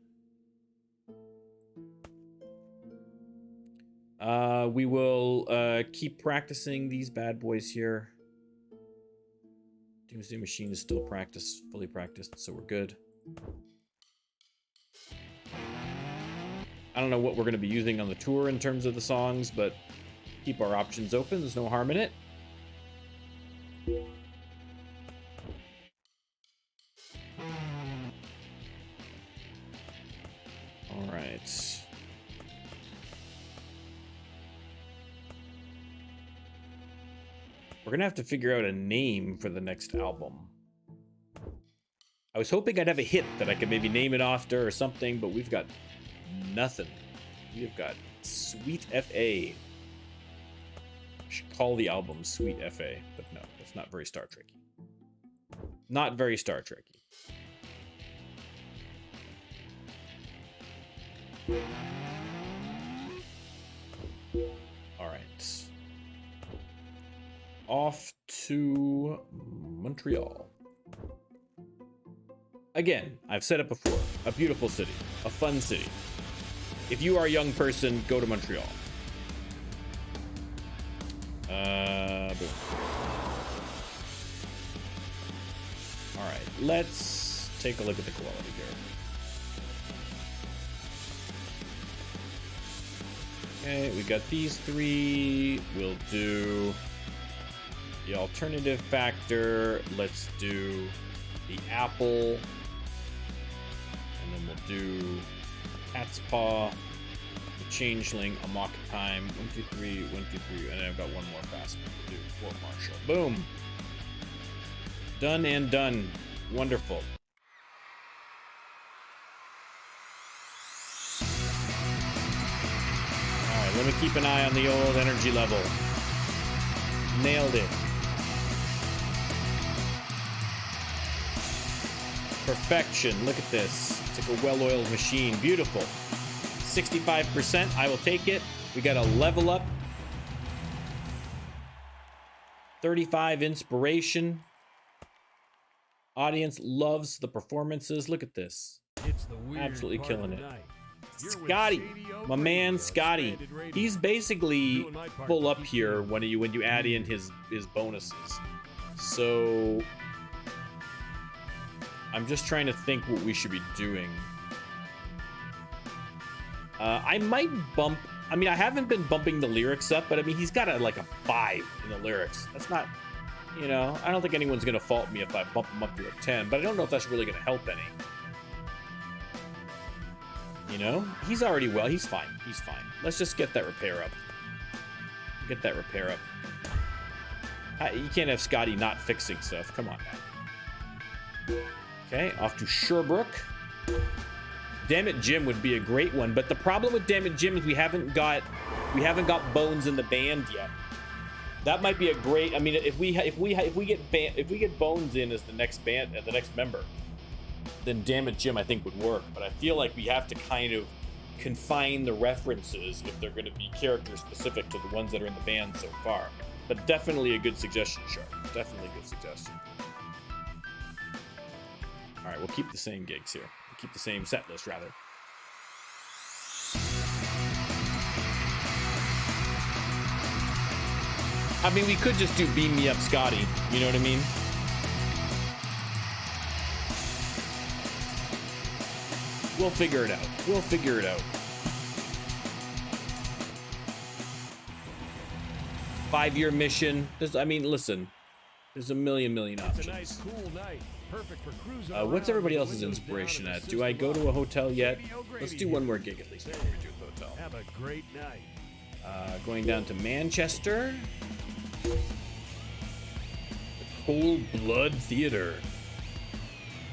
We will keep practicing these bad boys here. Doomsday Machine is still fully practiced, so we're good. I don't know what we're going to be using on the tour in terms of the songs, but keep our options open. There's no harm in it. All right. We're going to have to figure out a name for the next album. I was hoping I'd have a hit that I could maybe name it after or something, but we've got nothing. We've got Sweet FA. Should call the album Sweet FA, but no, it's not very Star Trekky. Not very Star Trekky. All right. Off to Montreal. Again, I've said it before. A beautiful city. A fun city. If you are a young person, go to Montreal. Boom. All right, let's take a look at the quality here. Okay, we got these three. We'll do the alternative factor. Let's do the apple. And then we'll do cat's paw, the changeling, amok time. 1, 2, 3, 1, 2, 3. And then I've got one more fast one. We'll do Fort Marshall. Boom. Done and done. Wonderful. Alright, let me keep an eye on the old energy level. Nailed it. Perfection. Look at this. It's like a well-oiled machine. Beautiful. 65%. I will take it. We got a level up. 35 inspiration. Audience loves the performances. Look at this. It's the weird Absolutely part killing of it. the night. You're with Scotty, Shady O my Radio, man Scotty. Stranded Radio. He's basically Doing my part full to up keep here you when you add in his bonuses. So I'm just trying to think what we should be doing. I might bump. I mean, I haven't been bumping the lyrics up, but I mean, he's got like a 5 in the lyrics. That's not, you know, I don't think anyone's gonna fault me if I bump him up to a 10, but I don't know if that's really gonna help any. You know, he's already well. He's fine. He's fine. Let's just get that repair up. Get that repair up. You can't have Scotty not fixing stuff. Come on now. Okay, off to Sherbrooke. Damn It Jim would be a great one, but the problem with Damn It Jim is we haven't got Bones in the band yet. That might be a great. I mean, if we get Bones in as the next member, then Damn It Jim I think would work. But I feel like we have to kind of confine the references if they're going to be character specific to the ones that are in the band so far. But definitely a good suggestion, Sharp. Definitely a good suggestion. All right, we'll keep the same gigs here. We'll keep the same set list, rather. I mean, we could just do Beam Me Up Scotty. You know what I mean? We'll figure it out. We'll figure it out. 5-year mission. I mean, listen. There's a million options. It's a nice, cool night. Perfect for cruising around What's everybody with else's windows down inspiration and at? the Do I go system to a on. hotel yet? Shady O'Grady Let's do here. one more gig at least before we do a hotel. Have a great night. Going down to Manchester. The Cold Blood Theater.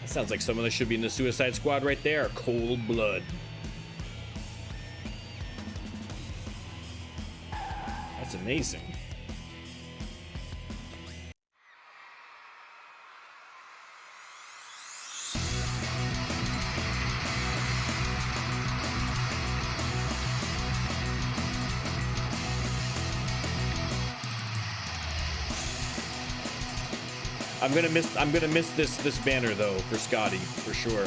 That sounds like someone that should be in the Suicide Squad right there. Cold Blood. That's amazing. I'm gonna miss this banner though for Scotty for sure.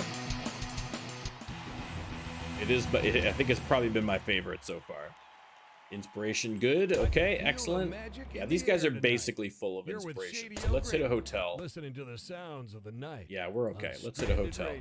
It is, but I think it's probably been my favorite so far. Inspiration, good. Okay, excellent. Yeah, these guys are basically full of inspiration. So let's hit a hotel. Listening to the sounds of the night. Yeah, we're okay. Let's hit a hotel.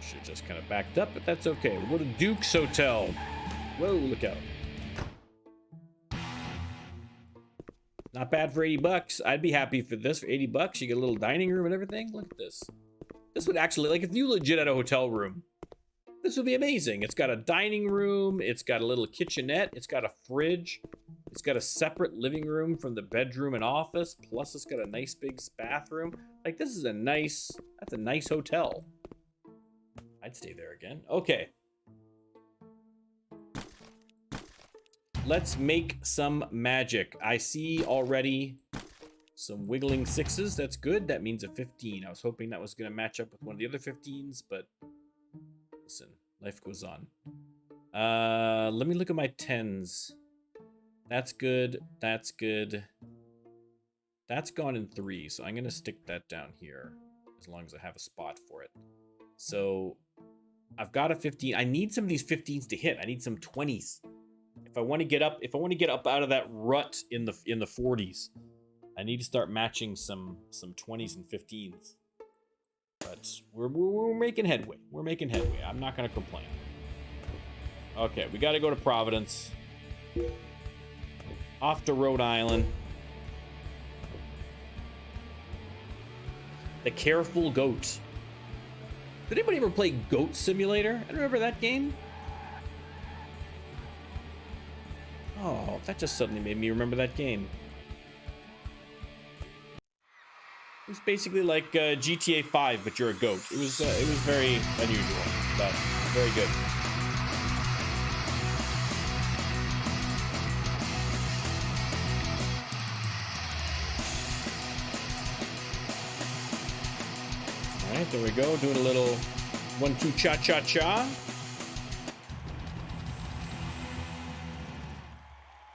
Should just kind of backed up, but that's okay. We'll go to Duke's Hotel. Whoa, look out. Not bad for 80 bucks. I'd be happy for this. For 80 bucks, you get a little dining room and everything. Look at this. This would actually, like, if you legit had a hotel room, this would be amazing. It's got a dining room. It's got a little kitchenette. It's got a fridge. It's got a separate living room from the bedroom and office. Plus, it's got a nice big bathroom. Like, this is a nice, that's a nice hotel. I'd stay there again. Okay. Let's make some magic. I see already some wiggling sixes. That's good. That means a 15. I was hoping that was going to match up with one of the other 15s, but listen, life goes on. Let me look at my 10s. That's good. That's good. That's gone in 3, so I'm going to stick that down here as long as I have a spot for it. So I've got a 15. I need some of these 15s to hit. I need some 20s. If I want to get up out of that rut in the 40s, I need to start matching some 20s and 15s. But we're making headway. We're making headway. I'm not going to complain. Okay, we got to go to Providence. Off to Rhode Island. The Careful Goat. Did anybody ever play Goat Simulator? I remember that game. Oh, that just suddenly made me remember that game. It was basically like GTA 5, but you're a goat. It was very unusual, but very good. All right, there we go. Doing a little 1-2 cha-cha-cha.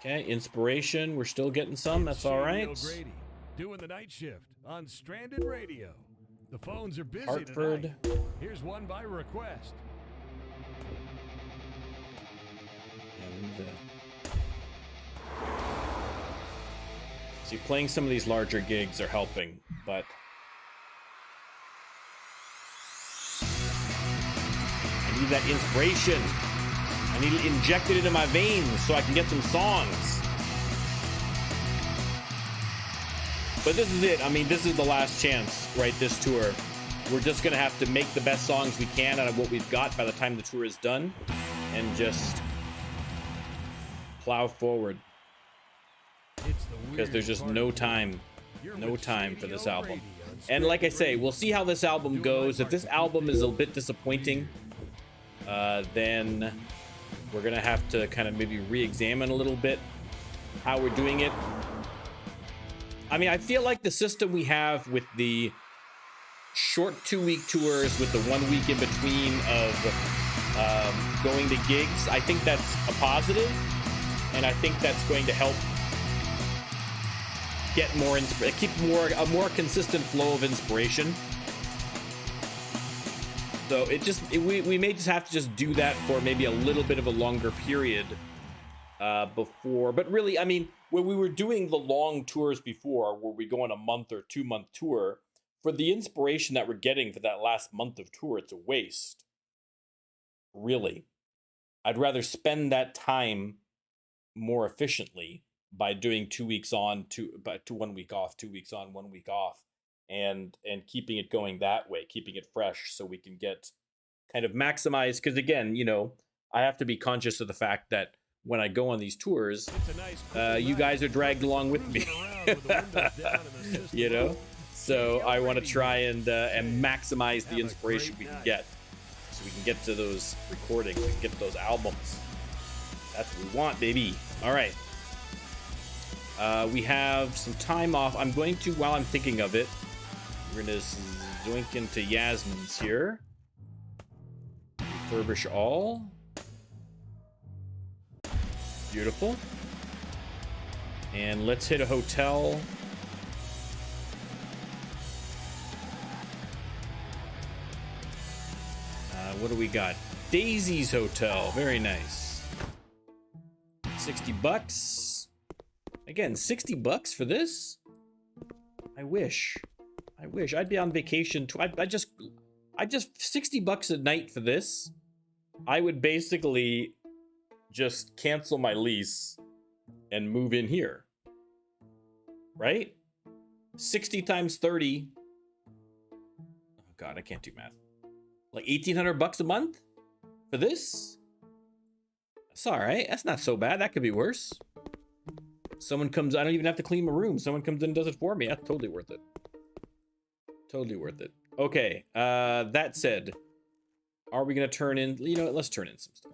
Okay, inspiration. We're still getting some. That's all right. O'Grady, doing the night shift on Stranded Radio. The phones are busy Hartford. tonight. Here's one by request. And, see, playing some of these larger gigs are helping, but I need that inspiration. I need to inject it into my veins so I can get some songs. But this is it. I mean, this is the last chance, right? This tour. We're just going to have to make the best songs we can out of what we've got by the time the tour is done and just plow forward. Because there's just no time for this album. And like I say, we'll see how this album goes. If this album is a bit disappointing, then we're gonna have to kind of maybe re-examine a little bit how we're doing it. I mean, I feel like the system we have with the short 2-week tours with the 1 week in between of going to gigs, I think that's a positive, and I think that's going to help get more keep a more consistent flow of inspiration. So we may just have to just do that for maybe a little bit of a longer period before. But really, I mean, when we were doing the long tours before, where we go on a month or 2-month tour, for the inspiration that we're getting for that last month of tour, it's a waste. Really. I'd rather spend that time more efficiently by doing 2 weeks on, 1 week off, 2 weeks on, 1 week off. And keeping it going that way, keeping it fresh so we can get kind of maximize. Because again, you know, I have to be conscious of the fact that when I go on these tours, you guys are dragged along with me, you know? So I want to try and maximize the inspiration we can get so we can get to those recordings and get those albums. That's what we want, baby. All right. We have some time off. I'm going to, while I'm thinking of it, we're going to Zoink into Yasmin's here. Refurbish all. Beautiful. And let's hit a hotel. What do we got? Daisy's Hotel. Very nice. 60 bucks. Again, 60 bucks for this? I wish. I'd be on vacation too. I just 60 bucks a night for this. I would basically just cancel my lease and move in here. Right? 60 times 30. Oh God, I can't do math. Like 1,800 bucks a month for this? That's all right. That's not so bad. That could be worse. Someone comes, I don't even have to clean my room. Someone comes in and does it for me. That's totally worth it. Totally worth it. Okay. That said, are we going to turn in, you know what? Let's turn in some stuff.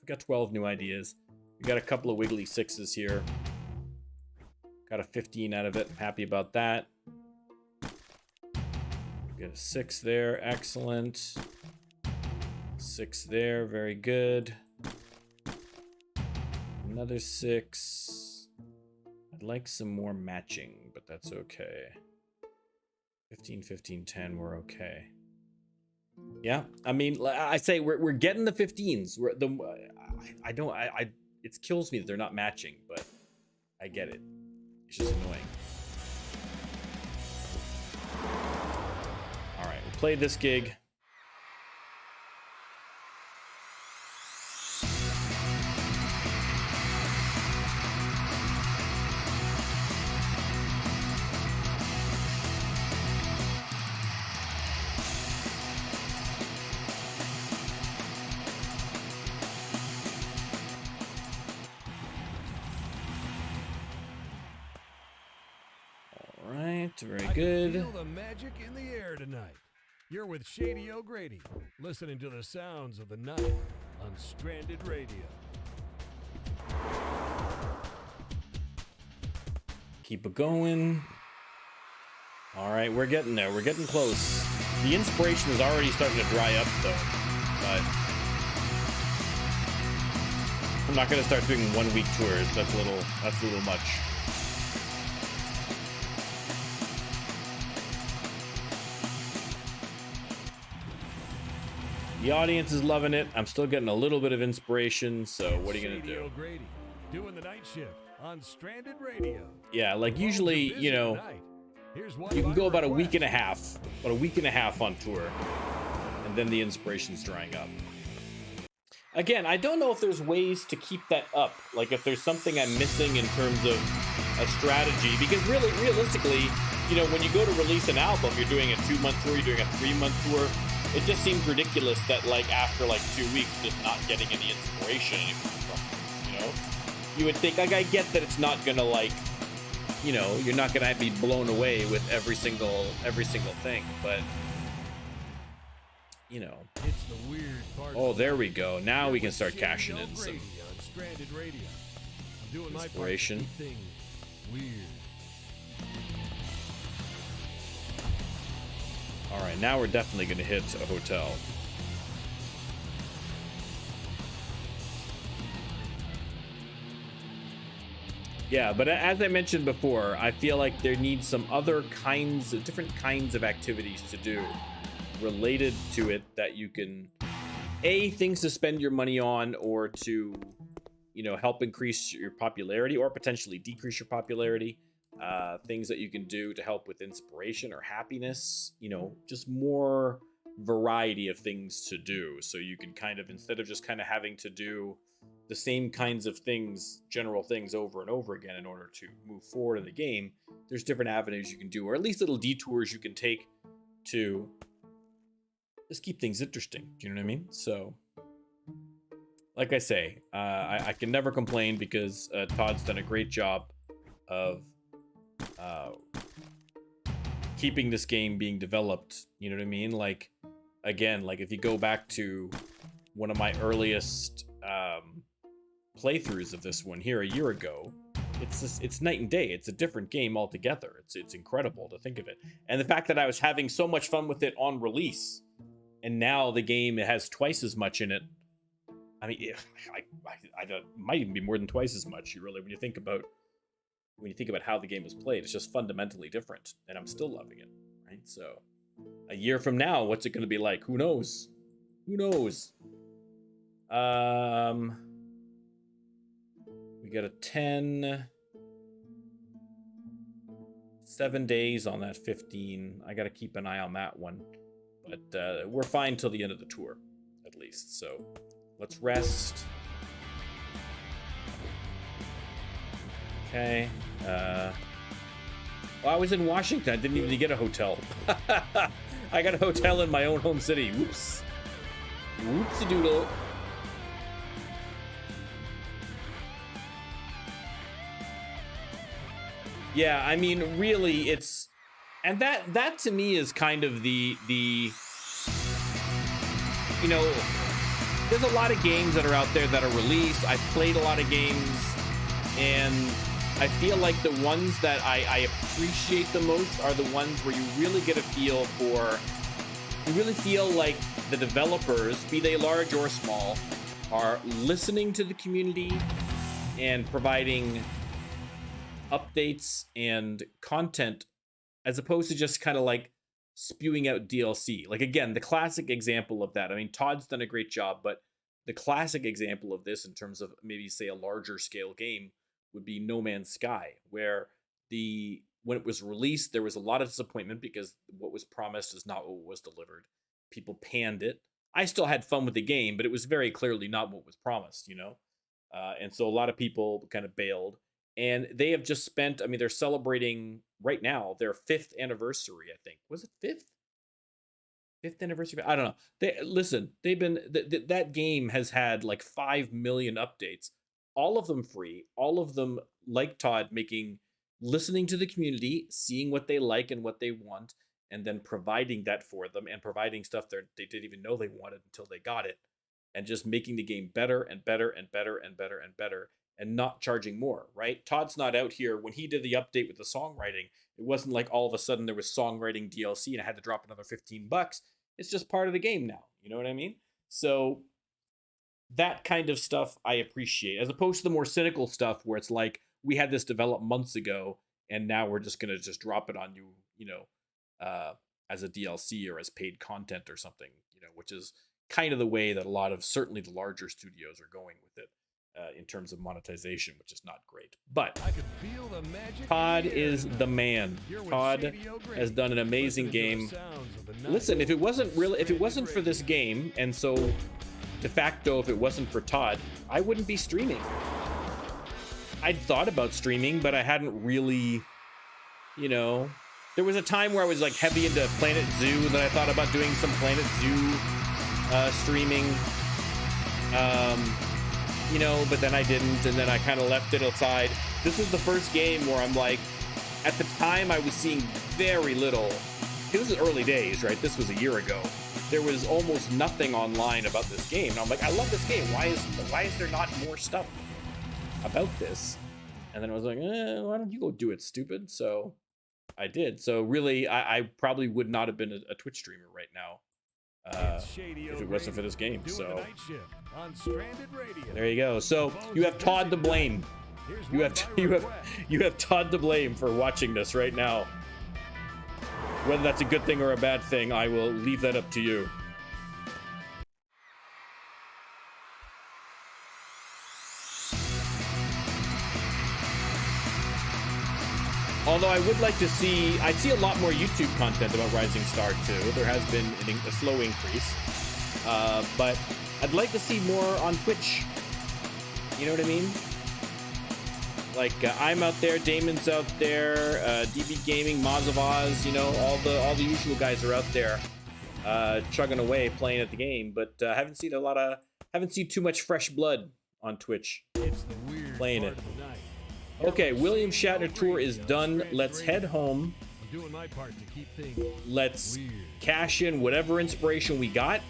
We got 12 new ideas. We got a couple of wiggly sixes here. Got a 15 out of it. I'm happy about that. Get a 6 there, excellent. 6 there, very good. Another 6. I'd like some more matching, but that's okay. 15, 15, 10, we're okay. Yeah, I mean, I say we're getting the 15s. It kills me that they're not matching, but I get it. It's just annoying. All right, we'll play this gig. All right, very good. Feel the magic in the air tonight. You're with Shady O'Grady, listening to the sounds of the night on Stranded Radio. Keep it going. All right, we're getting there. We're getting close. The inspiration is already starting to dry up, though. But I'm not going to start doing 1 week tours. That's a little much. The audience is loving it. I'm still getting a little bit of inspiration. So what are you going to do? O'Grady, doing the night shift on Stranded Radio. Yeah, like usually, you know, you can go about a week and a half on tour, and then the inspiration's drying up. Again, I don't know if there's ways to keep that up. Like if there's something I'm missing in terms of a strategy, because really, realistically, you know, when you go to release an album, you're doing a 2-month tour, you're doing a 3-month tour. It just seems ridiculous that like after like 2 weeks, just not getting any inspiration anymore from, you know? You would think, like, I get that it's not gonna like, you know, you're not gonna be blown away with every single thing, but you know. It's the weird part. Oh, there we go. Now we can start cashing in some Stranded Radio. I'm doing inspiration. My part to keep things weird. All right, now we're definitely gonna hit a hotel. Yeah, but as I mentioned before, I feel like there needs some other different kinds of activities to do related to it that you can, things to spend your money on, or to, you know, help increase your popularity or potentially decrease your popularity. Things that you can do to help with inspiration or happiness, you know, just more variety of things to do. So you can kind of, instead of just kind of having to do the same kinds of things, general things over and over again in order to move forward in the game, there's different avenues you can do, or at least little detours you can take to just keep things interesting. Do you know what I mean? So, like I say, I can never complain because Todd's done a great job of keeping this game being developed. You know what I mean? Like, again, like if you go back to one of my earliest playthroughs of this one here a year ago, it's night and day. It's a different game altogether. It's incredible to think of it. And the fact that I was having so much fun with it on release, and now the game has twice as much in it. I mean, I don't, might even be more than twice as much. You really, when you think about how the game was played, it's just fundamentally different, and I'm still loving it. Right? So, a year from now, what's it going to be like? Who knows? Who knows? We got a 7 days on that 15. I got to keep an eye on that one. But we're fine till the end of the tour, at least. So let's rest. Okay. Well, I was in Washington. I didn't even get a hotel. I got a hotel in my own home city. Whoops. Whoopsie doodle. Yeah, I mean, really, it's, and that to me is kind of the you know, there's a lot of games that are out there that are released. I've played a lot of games, and I feel like the ones that I appreciate the most are the ones where you really get a feel for, you really feel like the developers, be they large or small, are listening to the community and providing updates and content, as opposed to just kind of like spewing out DLC. Like, again, the classic example of that, I mean, Todd's done a great job, but the classic example of this in terms of maybe say a larger scale game would be No Man's Sky, where when it was released, there was a lot of disappointment because what was promised is not what was delivered. People panned it. I still had fun with the game, but it was very clearly not what was promised, you know? And so a lot of people kind of bailed. And they have just spent, I mean, they're celebrating right now their 5th anniversary, I think. Was it 5th? 5th anniversary? I don't know. They've been, that game has had like 5 million updates, all of them free, all of them, like Todd, listening to the community, seeing what they like and what they want, and then providing that for them, and providing stuff they didn't even know they wanted until they got it, and just making the game better and better and better and better and better, and not charging more, right? Todd's not out here. When he did the update with the songwriting, it wasn't like all of a sudden there was songwriting DLC and I had to drop another $15. It's just part of the game now. You know what I mean? So that kind of stuff I appreciate, as opposed to the more cynical stuff where it's like, we had this developed months ago and now we're just going to just drop it on you, you know, as a DLC or as paid content or something, you know, which is kind of the way that a lot of, certainly the larger studios are going with it. In terms of monetization, which is not great. But Todd is the man. Todd has done an amazing game. Listen, if it wasn't for this game, and so de facto, if it wasn't for Todd, I wouldn't be streaming. I'd thought about streaming, but I hadn't really, you know, there was a time where I was like heavy into Planet Zoo, that I thought about doing some Planet Zoo streaming. You know, but then I didn't, and then I kind of left it aside. This was the first game where I'm like, at the time I was seeing very little. This was early days, right? This was a year ago. There was almost nothing online about this game. And I'm like, I love this game. Why is there not more stuff about this? And then I was like, why don't you go do it, stupid? So I did. So really, I probably would not have been a Twitch streamer right now if it wasn't for this game. So there you go. So you have Todd to blame. You have Todd to blame for watching this right now. Whether that's a good thing or a bad thing, I will leave that up to you. Although I would like to see, I see a lot more YouTube content about Rising Star 2. There has been a slow increase. But I'd like to see more on Twitch. You know what I mean? Like, I'm out there, Damon's out there, DB Gaming, Maz of Oz, you know, all the usual guys are out there chugging away, playing at the game. But haven't seen too much fresh blood on Twitch playing it. Okay, William Shatner tour is done. Let's head home. Let's cash in whatever inspiration we got.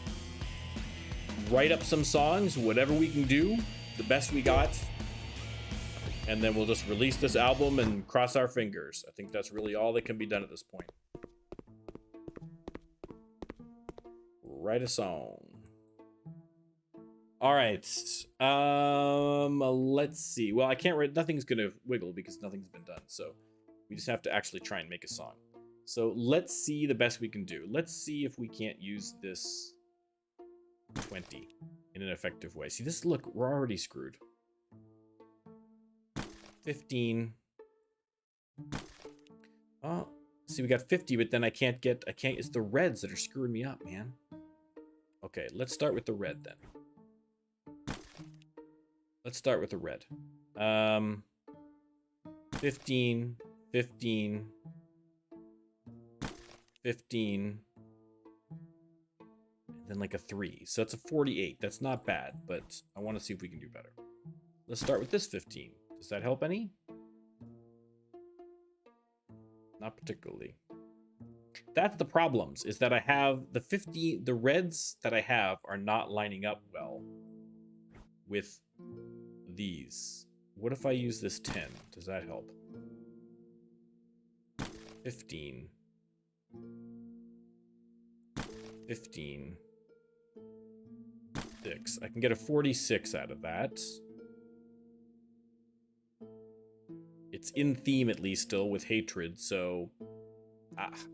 Write up some songs, whatever we can do, the best we got. And then we'll just release this album and cross our fingers. I think that's really all that can be done at this point. Write a song. All right. Let's see. Well, I can't write. Nothing's gonna wiggle because nothing's been done. So we just have to actually try and make a song. So let's see the best we can do. Let's see if we can't use this 20 in an effective way. See this? Look, we're already screwed. 15. Oh, see, we got 50, but then I can't. It's the reds that are screwing me up, man. Okay, let's start with the red then. Let's start with the red. 15, 15, 15, and then like a 3. So it's a 48. That's not bad, but I want to see if we can do better. Let's start with this 15. Does that help any? Not particularly. That's the problems, is that I have the reds that I have are not lining up well with these. What if I use this 10? Does that help? 15. 15. 6. I can get a 46 out of that. It's in theme at least still with hatred, so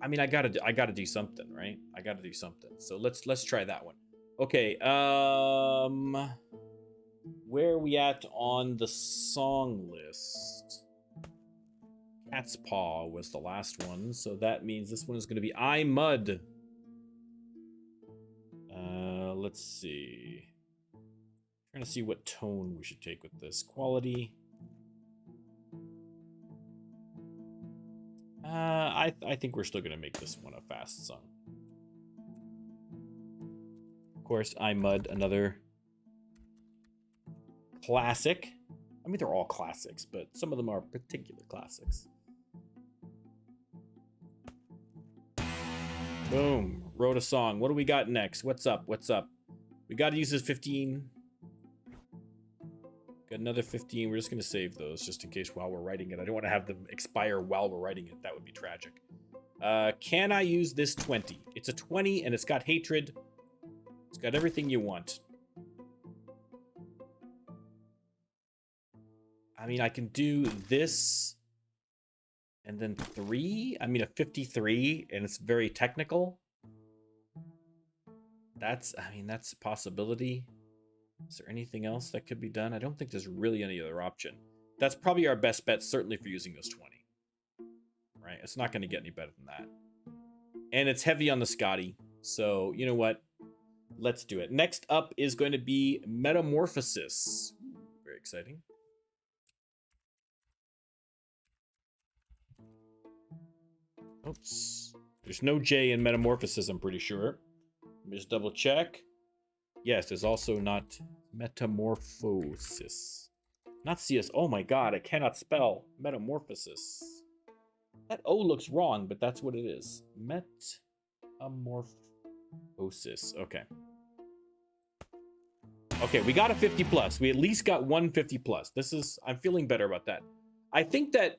I mean I gotta do something, right? I gotta do something. So let's try that one. Okay, where are we at on the song list? Cat's Paw was the last one, so that means this one is gonna be I Mud. Let's see. Trying to see what tone we should take with this. Quality. I think we're still gonna make this one a fast song. Of course, I Mud, another classic. I mean, they're all classics, but some of them are particular classics. Boom, wrote a song. What do we got next? What's up? What's up? We got to use this 15. Got another 15. We're just going to save those just in case while we're writing it. I don't want to have them expire while we're writing it. That would be tragic. Can I use this 20? It's a 20 and it's got hatred. It's got everything you want. I mean, I can do this and then 3. I mean, a 53 and it's very technical. That's a possibility. Is there anything else that could be done? I don't think there's really any other option. That's probably our best bet, certainly for using those 20. Right? It's not going to get any better than that. And it's heavy on the Scotty. So, you know what? Let's do it. Next up is going to be Metamorphosis. Very exciting. Oops. There's no J in Metamorphosis, I'm pretty sure. Let me just double check. Yes, there's also not Metamorphosis. Not CS. Oh my god, I cannot spell Metamorphosis. That O looks wrong, but that's what it is. Metamorphosis. Okay. Okay, we got a 50 plus. We at least got 150 plus. I'm feeling better about that. I think that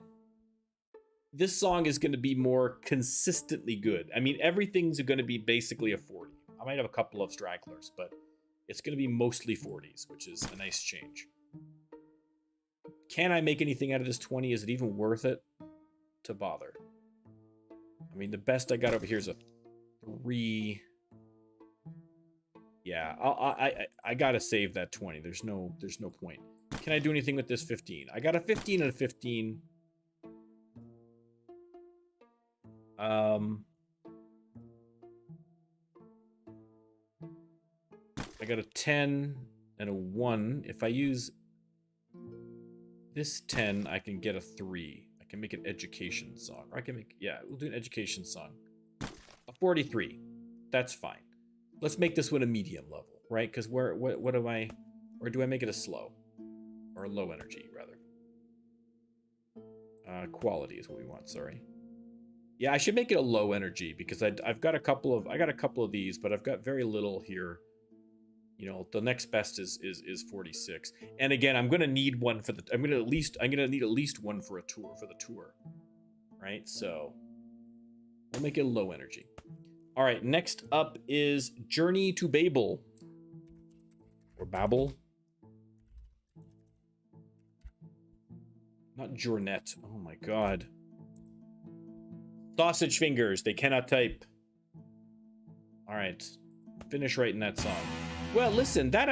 this song is going to be more consistently good. I mean, everything's going to be basically a 40. I might have a couple of stragglers, but it's going to be mostly 40s, which is a nice change. Can I make anything out of this 20? Is it even worth it to bother? I mean, the best I got over here is a 3. Yeah, I gotta save that 20. There's no point. Can I do anything with this 15? I got a 15 and a 15. I got a 10 and a 1. If I use this 10, I can get a 3. I can make an education song. Or I can make, yeah, we'll do an education song. A 43. That's fine. Let's make this one a medium level, right? Because what do I, or do I make it a slow? Or a low energy, rather. Quality is what we want, sorry. Yeah, I should make it a low energy because I've got a couple of, I got a couple of these, but I've got very little here You know, the next best is 46. And again, I'm gonna need one for the. I'm gonna need at least one for a tour for the tour, right? So we'll make it low energy. All right. Next up is Journey to Babel or Babel. Not Journet. Oh my god. Sausage fingers. They cannot type. All right. Finish writing that song. Well, listen, that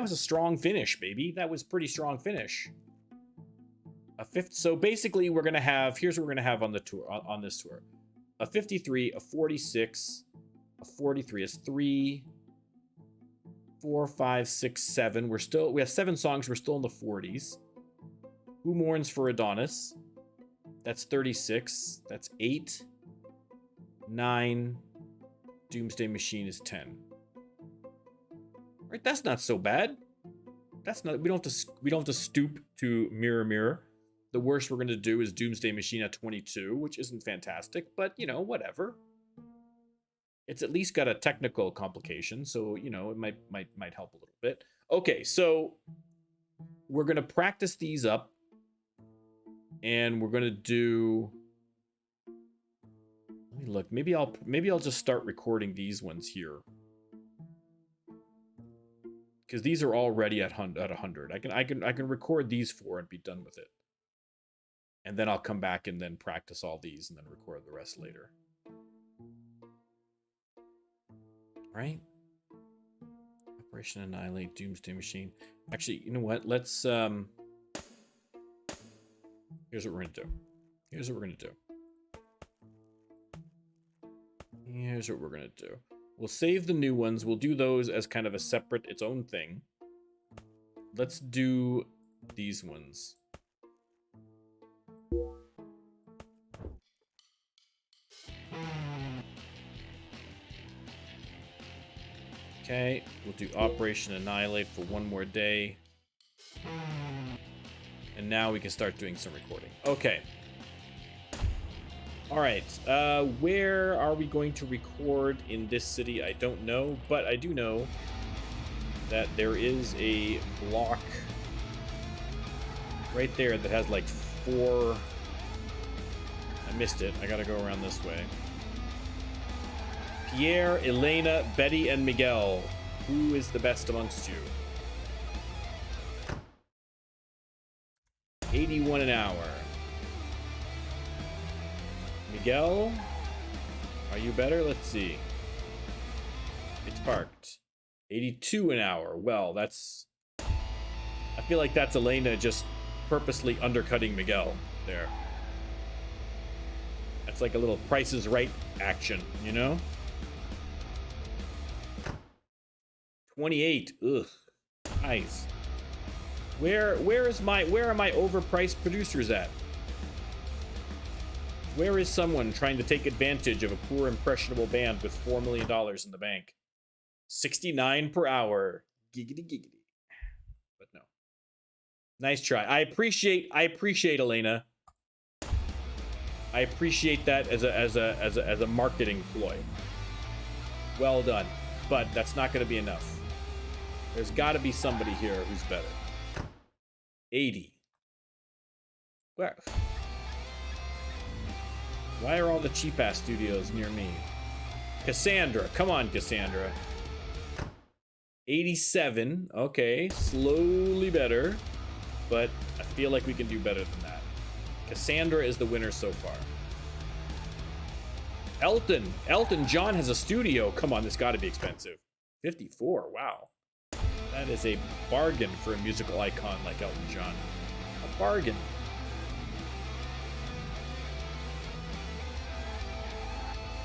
was a strong finish, baby. That was pretty strong finish. A fifth. So basically, here's what we're gonna have on the tour, on this tour. A 53, a 46, a 43 is 3, 4, 5, 6, 7. We have 7 songs. We're still in the 40s. Who Mourns for Adonis? That's 36. That's 8. 9. Doomsday Machine is 10. Right, that's not so bad. That's not. We don't have to stoop to Mirror Mirror. The worst we're gonna do is Doomsday Machine at 22, which isn't fantastic, but you know, whatever. It's at least got a technical complication, so you know, it might help a little bit. Okay, so we're gonna practice these up, and we're gonna do. Let me look. Maybe I'll just start recording these ones here, because these are already at 100. I can record these 4 and be done with it. And then I'll come back and then practice all these and then record the rest later. Right? Operation Annihilate, Doomsday Machine. Actually, you know what? Let's here's what we're gonna do. Here's what we're gonna do. We'll save the new ones. We'll do those as kind of a separate, its own thing. Let's do these ones. Okay, we'll do Operation Annihilate for one more day. And now we can start doing some recording. Okay. All right, where are we going to record in this city? I don't know, but I do know that there is a block right there that has like 4... I missed it. I gotta go around this way. Pierre, Elena, Betty, and Miguel. Who is the best amongst you? 81 an hour. Miguel, are you better? Let's see. It's parked. 82 an hour. Well, that's... I feel like that's Elena just purposely undercutting Miguel there. That's like a little Price is Right action, you know? 28. Ugh. Nice. Where are my overpriced producers at? Where is someone trying to take advantage of a poor, impressionable band with $4 million in the bank? 69 per hour. Giggity giggity. But no. Nice try. I appreciate Elena. I appreciate that as a marketing ploy. Well done. But that's not going to be enough. There's got to be somebody here who's better. 80. Where? Why are all the cheap-ass studios near me? Cassandra. Come on, Cassandra. 87. Okay. Slowly better. But I feel like we can do better than that. Cassandra is the winner so far. Elton John has a studio. Come on, this got to be expensive. 54. Wow. That is a bargain for a musical icon like Elton John. A bargain.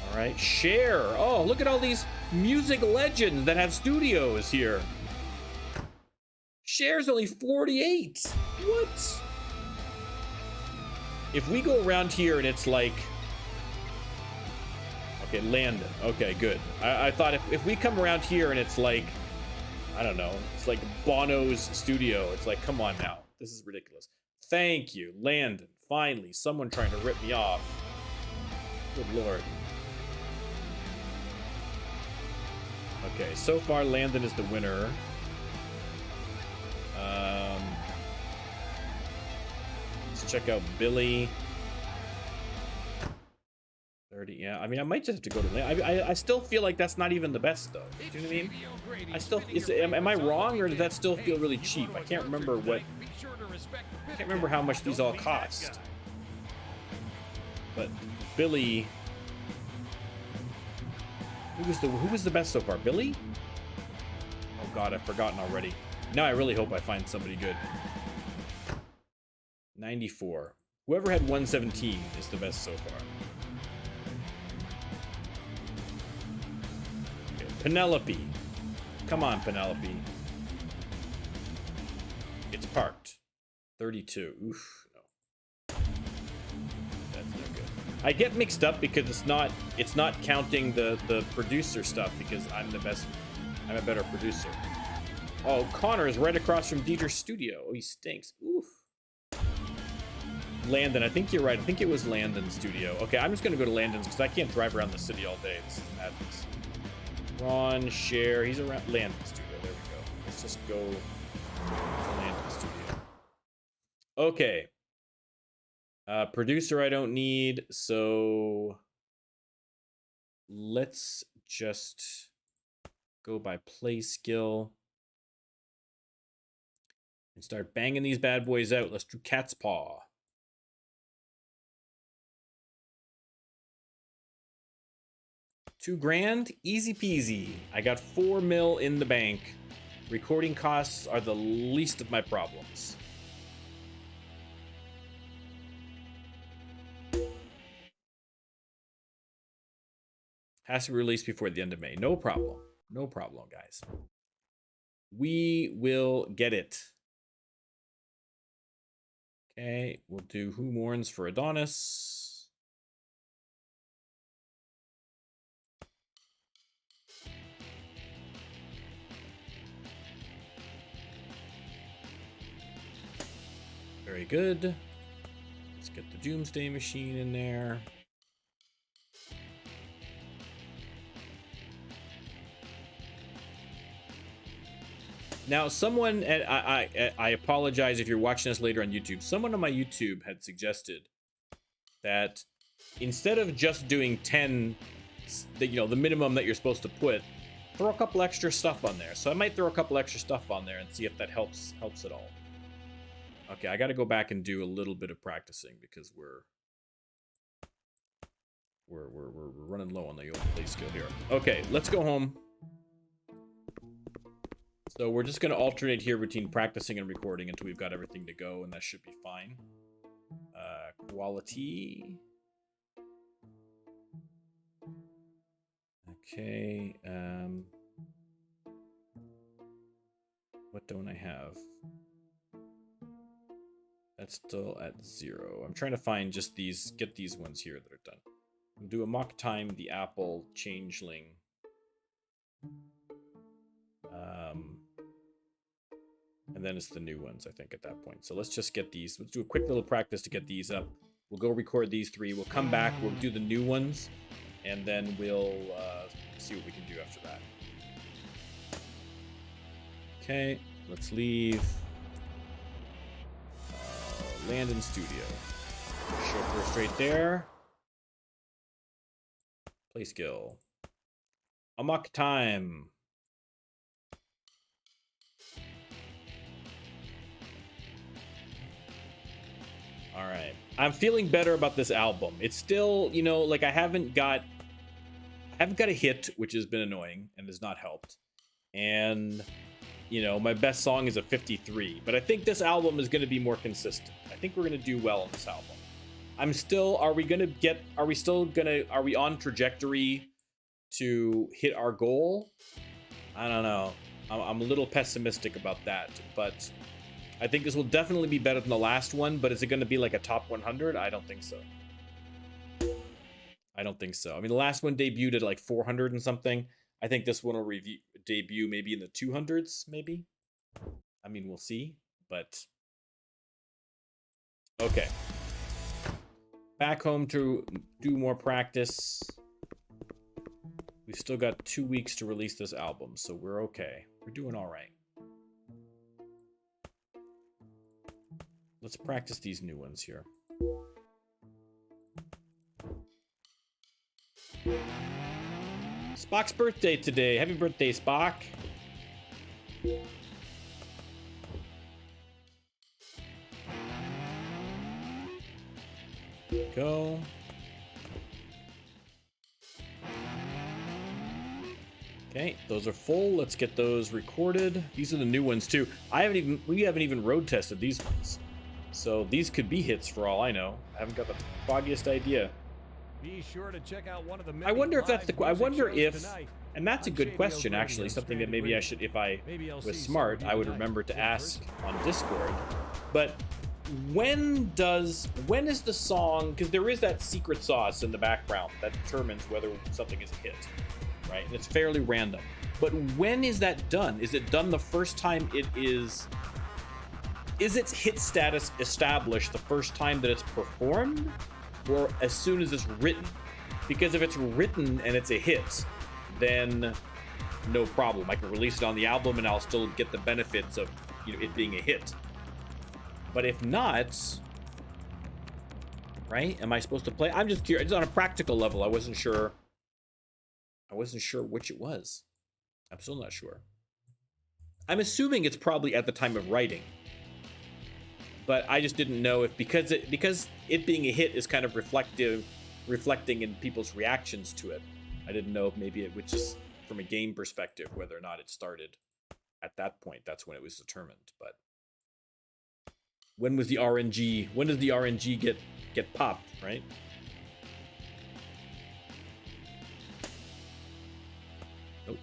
All right, Cher. Oh, look at all these music legends that have studios here. Cher's only 48. What? If we go around here and it's like... Okay, Landon. Okay, good. I thought if we come around here and it's like... I don't know. It's like Bono's studio. It's like, come on now. This is ridiculous. Thank you, Landon. Finally, someone trying to rip me off. Good lord. Okay, so far Landon is the winner. Let's check out Billy. 30, yeah. I mean, I might just have to go to Landon. I still feel like that's not even the best, though. Do you know what I mean? I still... am I wrong, or does that still feel really cheap? I can't remember what... I can't remember how much these all cost. But Billy... Who was the best so far? Billy? Oh god, I've forgotten already. Now I really hope I find somebody good. 94. Whoever had 117 is the best so far. Okay, Penelope. Come on, Penelope. It's parked. 32. Oof. No. That's no good. I get mixed up because it's not counting the producer stuff because I'm the best. I'm a better producer. Oh, Connor is right across from Dieter's studio. Oh, he stinks. Oof. Landon, I think you're right. I think it was Landon's studio. Okay, I'm just gonna go to Landon's because I can't drive around the city all day. This is madness. Ron, Cher, he's around Landon's studio. There we go. Let's just go to Landon's studio. Okay. Producer I don't need, so let's just go by play skill and start banging these bad boys out. Let's do Cat's Paw. $2,000, easy peasy. I got 4 mil in the bank. Recording costs are the least of my problems. Has to be released before the end of May. No problem. No problem, guys. We will get it. Okay, we'll do Who Mourns for Adonis. Very good. Let's get the Doomsday Machine in there. Now, someone, and I apologize if you're watching this later on YouTube, someone on my YouTube had suggested that instead of just doing 10, the minimum that you're supposed to put, throw a couple extra stuff on there. So I might throw a couple extra stuff on there and see if that helps at all. Okay, I got to go back and do a little bit of practicing because we're running low on the old play skill here. Okay, let's go home. So we're just going to alternate here between practicing and recording until we've got everything to go, and that should be fine. Quality. Okay. What don't I have? That's still at 0. I'm trying to find just these, get these ones here that are done. We'll do a mock time, the Apple, Changeling. And then it's the new ones, I think, at that point. So let's just get these. Let's do a quick little practice to get these up. We'll go record these 3. We'll come back. We'll do the new ones. And then we'll see what we can do after that. Okay, let's leave. Landon Studio. Chauffeur straight there. Play skill. Amok time. All right. I'm feeling better about this album. It's still, like I haven't got a hit, which has been annoying and has not helped. And, my best song is a 53. But I think this album is going to be more consistent. I think we're going to do well on this album. are we on trajectory to hit our goal? I don't know. I'm a little pessimistic about that, but I think this will definitely be better than the last one, but is it going to be like a top 100? I don't think so. I mean, the last one debuted at like 400 and something. I think this one will debut maybe in the 200s, maybe. I mean, we'll see, but okay. Back home to do more practice. We've still got 2 weeks to release this album, so we're okay. We're doing all right. Let's practice these new ones here. Spock's birthday today. Happy birthday, Spock. Go. Okay, those are full. Let's get those recorded. These are the new ones too. We haven't even road tested these ones. So these could be hits for all I know. I haven't got the foggiest idea. Be sure to check out one of the I wonder if that's I wonder if, and that's a good question actually, something that maybe I should, if I was smart, I would remember to ask on Discord. But when is the song, because there is that secret sauce in the background that determines whether something is a hit, right? And it's fairly random. But when is that done? Is it done the first time it is its hit status established the first time that it's performed, or as soon as it's written? Because if it's written and it's a hit, then no problem. I can release it on the album and I'll still get the benefits of, you know, it being a hit. But if not, right? Am I supposed to play? I'm just curious. It's on a practical level. I wasn't sure which it was. I'm still not sure. I'm assuming it's probably at the time of writing. But I just didn't know if because it being a hit is kind of reflecting in people's reactions to it. I didn't know if maybe it would just, from a game perspective, whether or not it started at that point. That's when it was determined. But when was the RNG? When does the RNG get popped, right?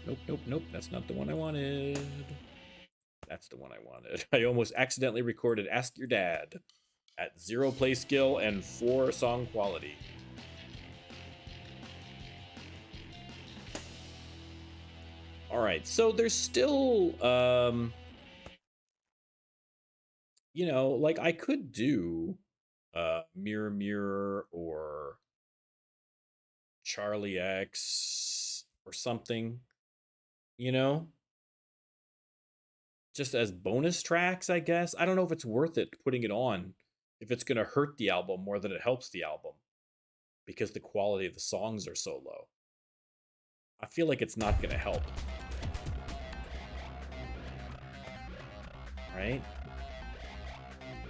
Nope. That's not the one I wanted. That's the one I wanted. I almost accidentally recorded Ask Your Dad at 0 play skill and 4 song quality. All right, so there's still, you know, like I could do Mirror Mirror or Charlie X or something, you know? Just as bonus tracks, I guess. I don't know if it's worth it putting it on if it's going to hurt the album more than it helps the album because the quality of the songs are so low. I feel like it's not going to help. Right?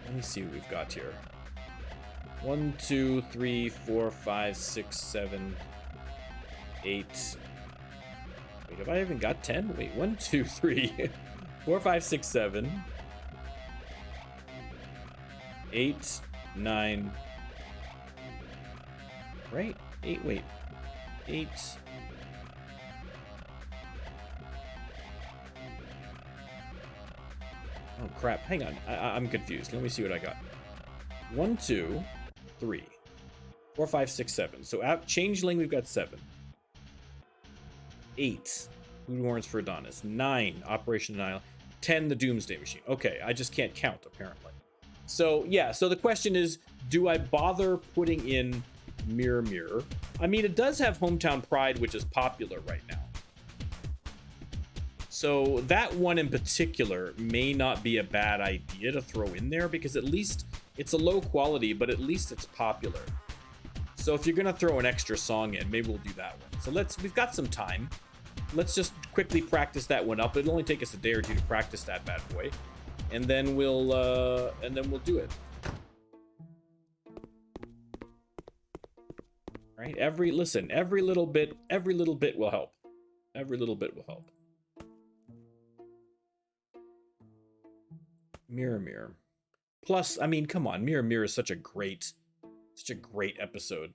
Let me see what we've got here. 1, 2, 3, 4, 5, 6, 7, 8. Wait, have I even got 10? Wait, 1, 2, 3, 4, 5, 6, 7, 8, 9. Right? 8, wait. 8. Oh crap, hang on. I'm confused. Let me see what I got. 1, 2, 3, 4, 5, 6, 7. So at Changeling, we've got 7. 8. Food Warrants for Adonis. 9. Operation Denial. 10. The Doomsday Machine. Okay, I just can't count, apparently. So, yeah, so the question is, do I bother putting in Mirror Mirror? I mean, it does have Hometown Pride, which is popular right now. So that one in particular may not be a bad idea to throw in there because at least it's a low quality, but at least it's popular. So if you're gonna throw an extra song in, maybe we'll do that one. So we've got some time. Let's just quickly practice that one up. It'll only take us a day or two to practice that bad boy, and then we'll do it. Right? Every little bit will help. Every little bit will help. Mirror Mirror. Plus, I mean, come on, Mirror Mirror is such a great episode.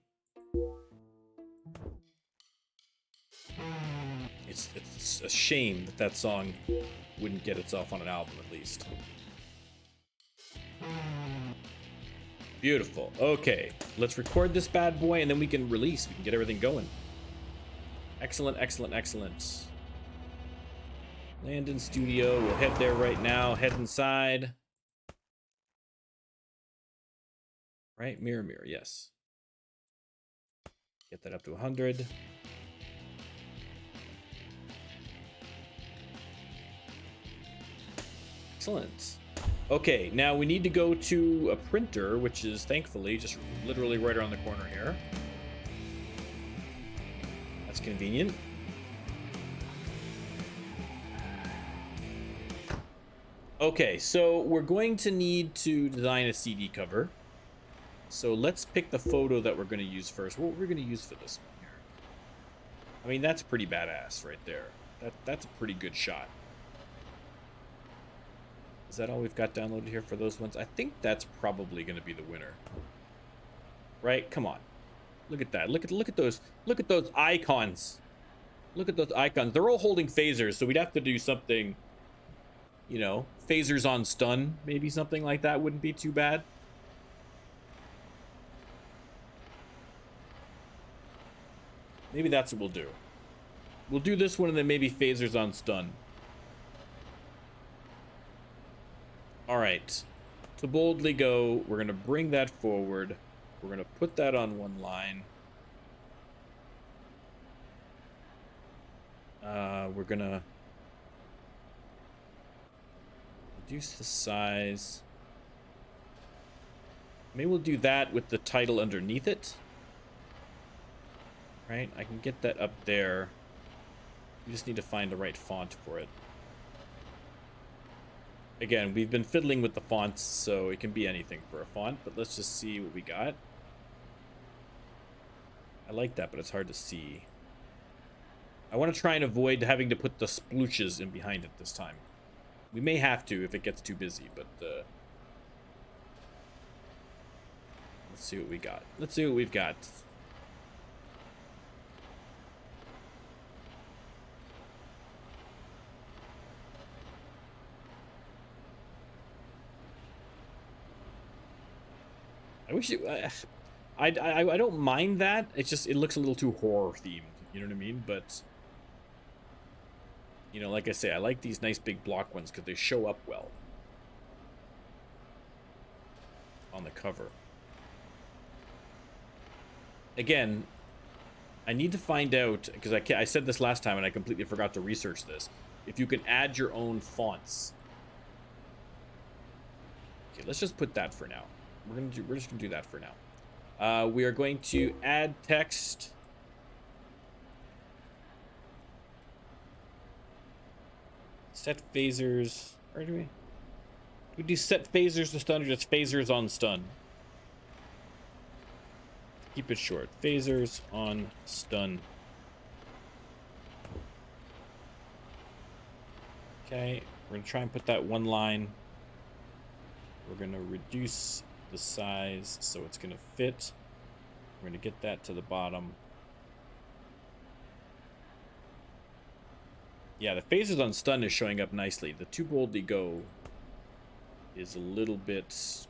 It's a shame that song wouldn't get itself on an album at least. Beautiful. Okay, let's record this bad boy and then we can release. We can get everything going. Excellent. Land in studio. We'll head there right now. Head inside. Right? Mirror Mirror, yes. Get that up to 100. Excellent. Okay, now we need to go to a printer, which is thankfully just literally right around the corner here. That's convenient. Okay, so we're going to need to design a CD cover. So let's pick the photo that we're going to use first. What we're going to use for this one here. I mean, that's pretty badass right there. That's a pretty good shot. Is that all we've got downloaded here for those ones? I think that's probably going to be the winner. Right? Come on. Look at that. Look at those icons. Look at those icons. They're all holding phasers, so we'd have to do something, you know, phasers on stun, maybe something like that wouldn't be too bad. Maybe that's what we'll do. We'll do this one and then maybe phasers on stun. All right. To boldly go, we're going to bring that forward. We're going to put that on one line. We're going to reduce the size. Maybe we'll do that with the title underneath it. Right? I can get that up there. We just need to find the right font for it. Again, we've been fiddling with the fonts, so it can be anything for a font, but let's just see what we got. I like that, but it's hard to see. I want to try and avoid having to put the splooches in behind it this time. We may have to if it gets too busy, but let's see what we got. Let's see what we've got. I wish it. I don't mind that. It's just it looks a little too horror themed. You know what I mean? But you know, like I say, I like these nice big block ones because they show up well on the cover. Again, I need to find out because I said this last time and I completely forgot to research this. If you can add your own fonts. Okay, let's just put that for now. We're just gonna do that for now. We are going to add text. Set phasers. Or do we do set phasers to stun or just phasers on stun? Keep it short. Phasers on stun. Okay, we're gonna try and put that one line. We're gonna reduce the size so it's gonna fit. We're gonna get that to the bottom. Yeah, the phasers on stun is showing up nicely. The too boldly go is a little bit. It's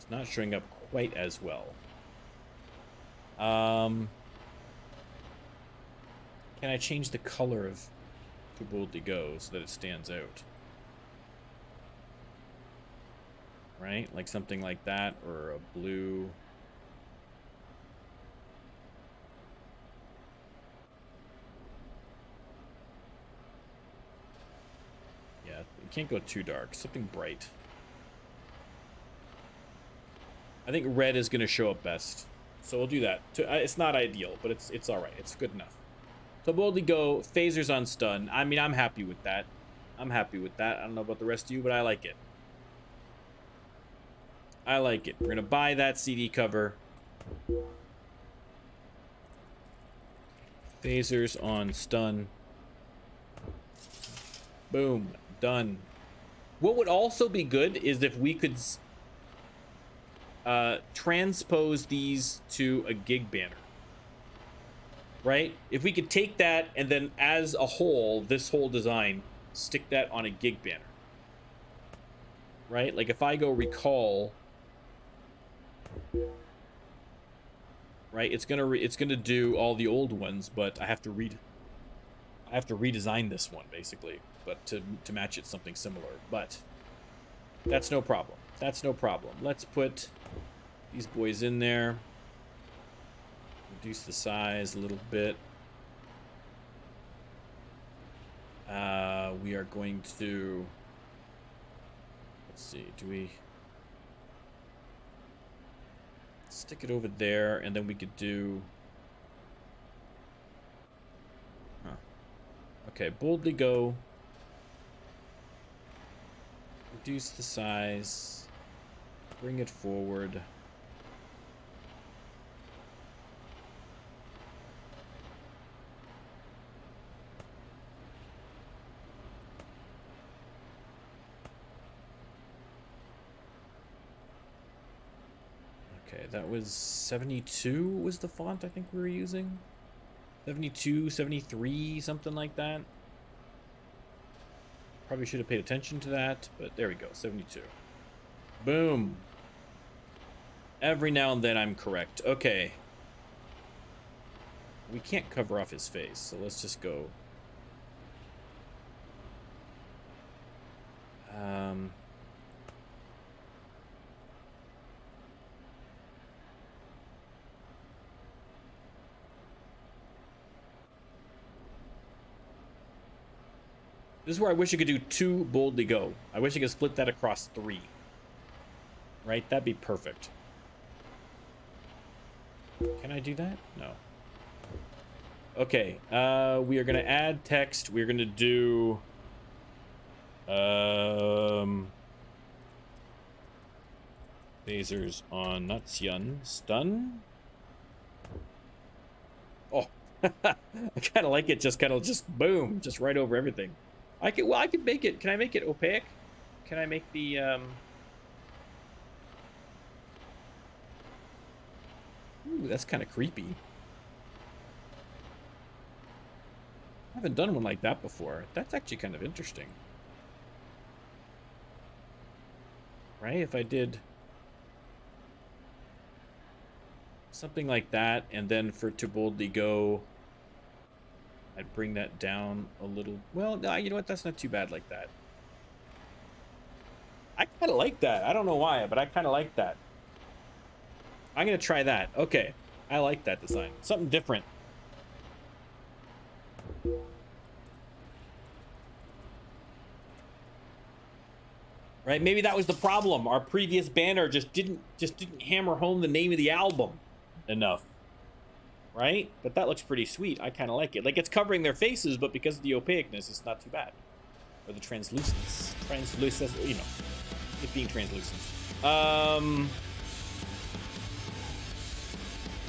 not showing up quite as well. Can I change the color of too boldly go so that it stands out? Right? Like something like that, or a blue. Yeah, you can't go too dark. Something bright. I think red is going to show up best. So we'll do that. It's not ideal, but it's all right. It's good enough. So boldly go, phasers on stun. I mean, I'm happy with that. I'm happy with that. I don't know about the rest of you, but I like it. I like it. We're going to buy that CD cover. Phasers on stun. Boom. Done. What would also be good is if we could transpose these to a gig banner. Right? If we could take that and then as a whole, this whole design, stick that on a gig banner. Right? Like if I go recall, right? It's gonna do all the old ones, but I have to redesign this one basically, but to match it something similar. But that's no problem. That's no problem. Let's put these boys in there. Reduce the size a little bit. We are going to, let's see, do we stick it over there, and then we could do, okay, boldly go, reduce the size, bring it forward. Okay, that was 72 was the font I think we were using. 72, 73, something like that. Probably should have paid attention to that, but there we go, 72. Boom. Every now and then I'm correct. Okay. We can't cover off his face, so let's just go. This is where I wish you could do 2 boldly go. I wish I could split that across 3. Right? That'd be perfect. Can I do that? No. Okay. We are going to add text. We're going to do... Phasers on, not Sion. Stun? Oh. I kind of like it. Just kind of just boom. Just right over everything. I could make it. Can I make it opaque? Can I make the Ooh, that's kind of creepy. I haven't done one like that before. That's actually kind of interesting. Right? If I did something like that, and then for to boldly go, I'd bring that down a little. Well, no, you know what? That's not too bad like that. I kind of like that. I don't know why, but I kind of like that. I'm going to try that. Okay. I like that design. Something different. Right? Maybe that was the problem. Our previous banner just didn't hammer home the name of the album enough. Right? But that looks pretty sweet. I kind of like it. Like, it's covering their faces, but because of the opaqueness, it's not too bad. Or the translucence. Translucence, you know, it being translucent.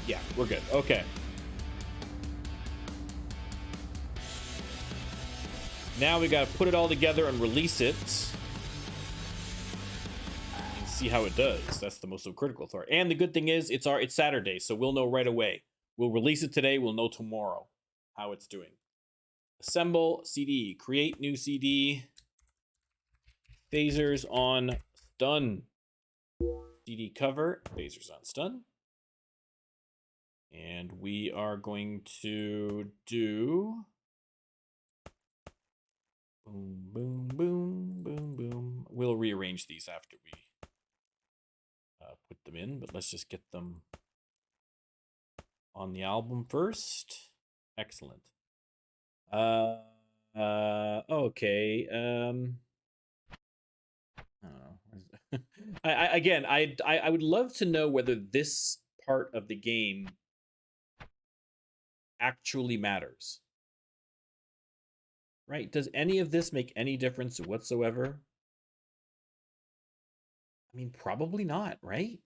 Yeah, we're good. Okay. Now we got to put it all together and release it. And see how it does. That's the most critical part. And the good thing is, it's Saturday, so we'll know right away. We'll release it today. We'll know tomorrow how it's doing. Assemble CD. Create new CD. Phasers on stun. CD cover. Phasers on stun. And we are going to do... Boom, boom, boom, boom, boom. We'll rearrange these after we put them in, but let's just get them on the album first. Excellent. Okay. I would love to know whether this part of the game actually matters. Right? Does any of this make any difference whatsoever? I mean, probably not, right?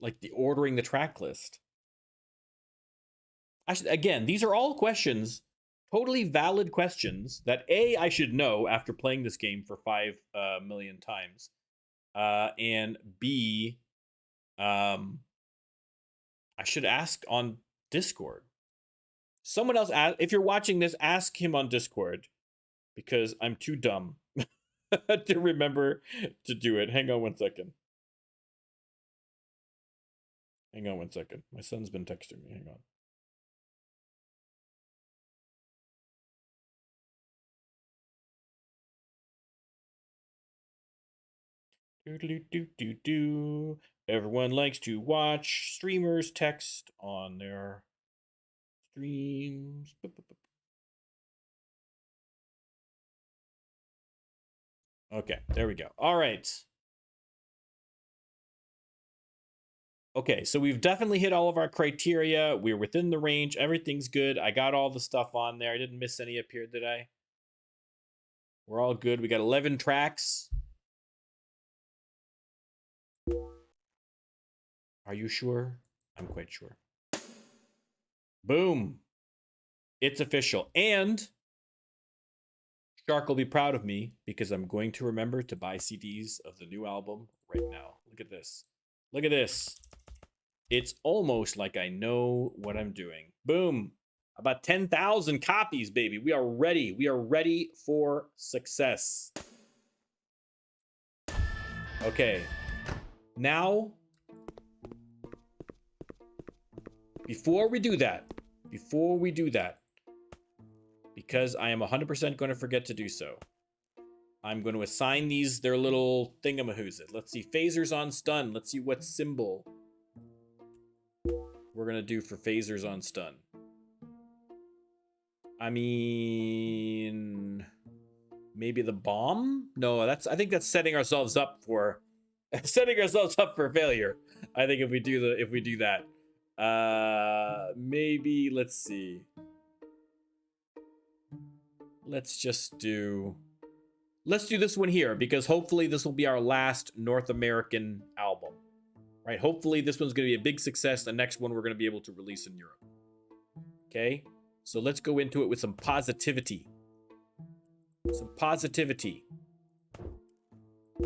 Like the ordering the track list. Again, these are all questions, totally valid questions that A, I should know after playing this game for 5 million times. And B, I should ask on Discord. Someone else, if you're watching this, ask him on Discord, because I'm too dumb to remember to do it. Hang on one second. Hang on one second. My son's been texting me. Hang on. Do. Everyone likes to watch streamers text on their streams. Okay, there we go. All right. Okay, so we've definitely hit all of our criteria. We're within the range. Everything's good. I got all the stuff on there. I didn't miss any up here, did I? We're all good. We got 11 tracks. Are you sure? I'm quite sure. Boom. It's official. And Shark will be proud of me because I'm going to remember to buy CDs of the new album right now. Look at this. Look at this. It's almost like I know what I'm doing. Boom. About 10,000 copies, baby. We are ready. We are ready for success. Okay. Now, before we do that, because I am 100% going to forget to do so, I'm going to assign these their little thingamahoozes. Let's see. Phasers on stun. Let's see what symbol we're going to do for phasers on stun. I mean, maybe the bomb? No, I think that's setting ourselves up for failure. I think if we do that. Maybe let's see. Let's do this one here because hopefully this will be our last North American album. Right? Hopefully this one's going to be a big success. The next one we're going to be able to release in Europe. Okay? So let's go into it with some positivity.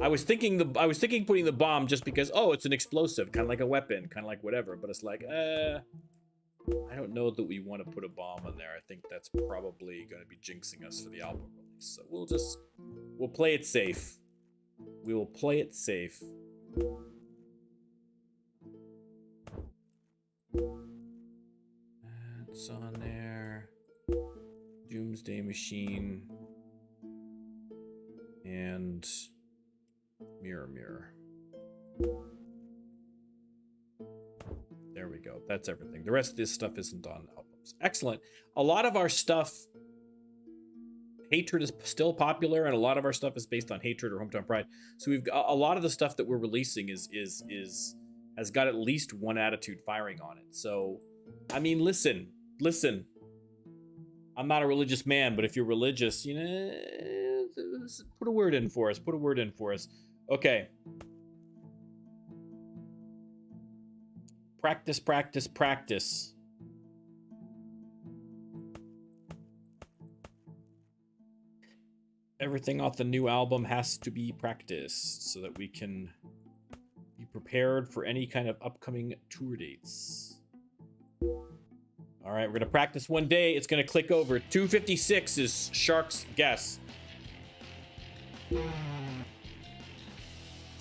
I was thinking putting the bomb just because, oh, it's an explosive, kind of like a weapon, kind of like whatever, but it's like, I don't know that we want to put a bomb on there. I think that's probably going to be jinxing us for the album release. So we'll play it safe. We will play it safe. That's on there. Doomsday Machine. And Mirror. There we go. That's everything. The rest of this stuff isn't on albums. Excellent. A lot of our stuff, Hatred is still popular, and a lot of our stuff is based on Hatred or Hometown Pride. So we've got a lot of the stuff that we're releasing has got at least one attitude firing on it. So, I mean, listen. I'm not a religious man, but if you're religious, put a word in for us. Okay. Practice. Everything off the new album has to be practiced so that we can be prepared for any kind of upcoming tour dates. All right, we're going to practice one day. It's going to click over. 256 is Shark's guess.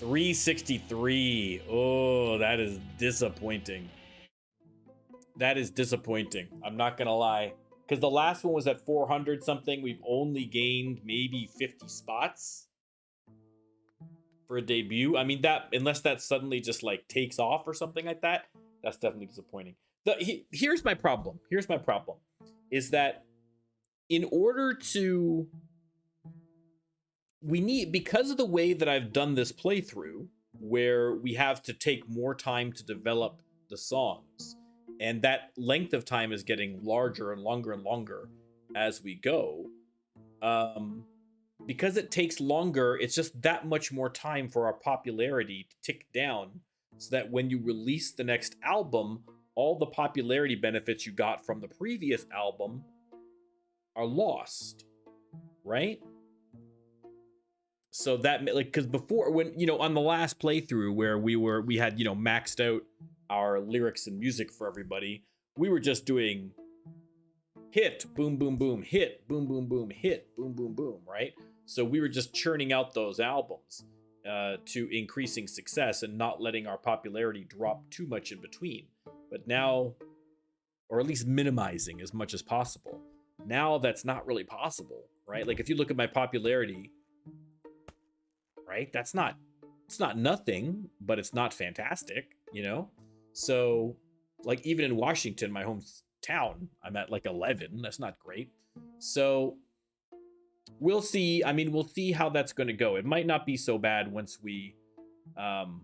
363. Oh, that is disappointing. I'm not going to lie. Because the last one was at 400 something. We've only gained maybe 50 spots for a debut. I mean, that unless that suddenly just like takes off or something like that, that's definitely disappointing. Here's my problem. Is that in order to... because of the way that I've done this playthrough, where we have to take more time to develop the songs, and that length of time is getting larger and longer as we go. Because it takes longer, it's just that much more time for our popularity to tick down, so that when you release the next album, all the popularity benefits you got from the previous album are lost, right? So that, like, because before, when, on the last playthrough where we had, maxed out our lyrics and music for everybody, we were just doing hit, boom, boom, boom, hit, boom, boom, boom, hit, boom, boom, boom, right? So we were just churning out those albums to increasing success and not letting our popularity drop too much in between. But now, or at least minimizing as much as possible. Now that's not really possible, right? Like if you look at my popularity, right? It's not nothing, but it's not fantastic, So, like, even in Washington, my hometown, I'm at like 11. That's not great. So we'll see. I mean, we'll see how that's going to go. It might not be so bad once we kind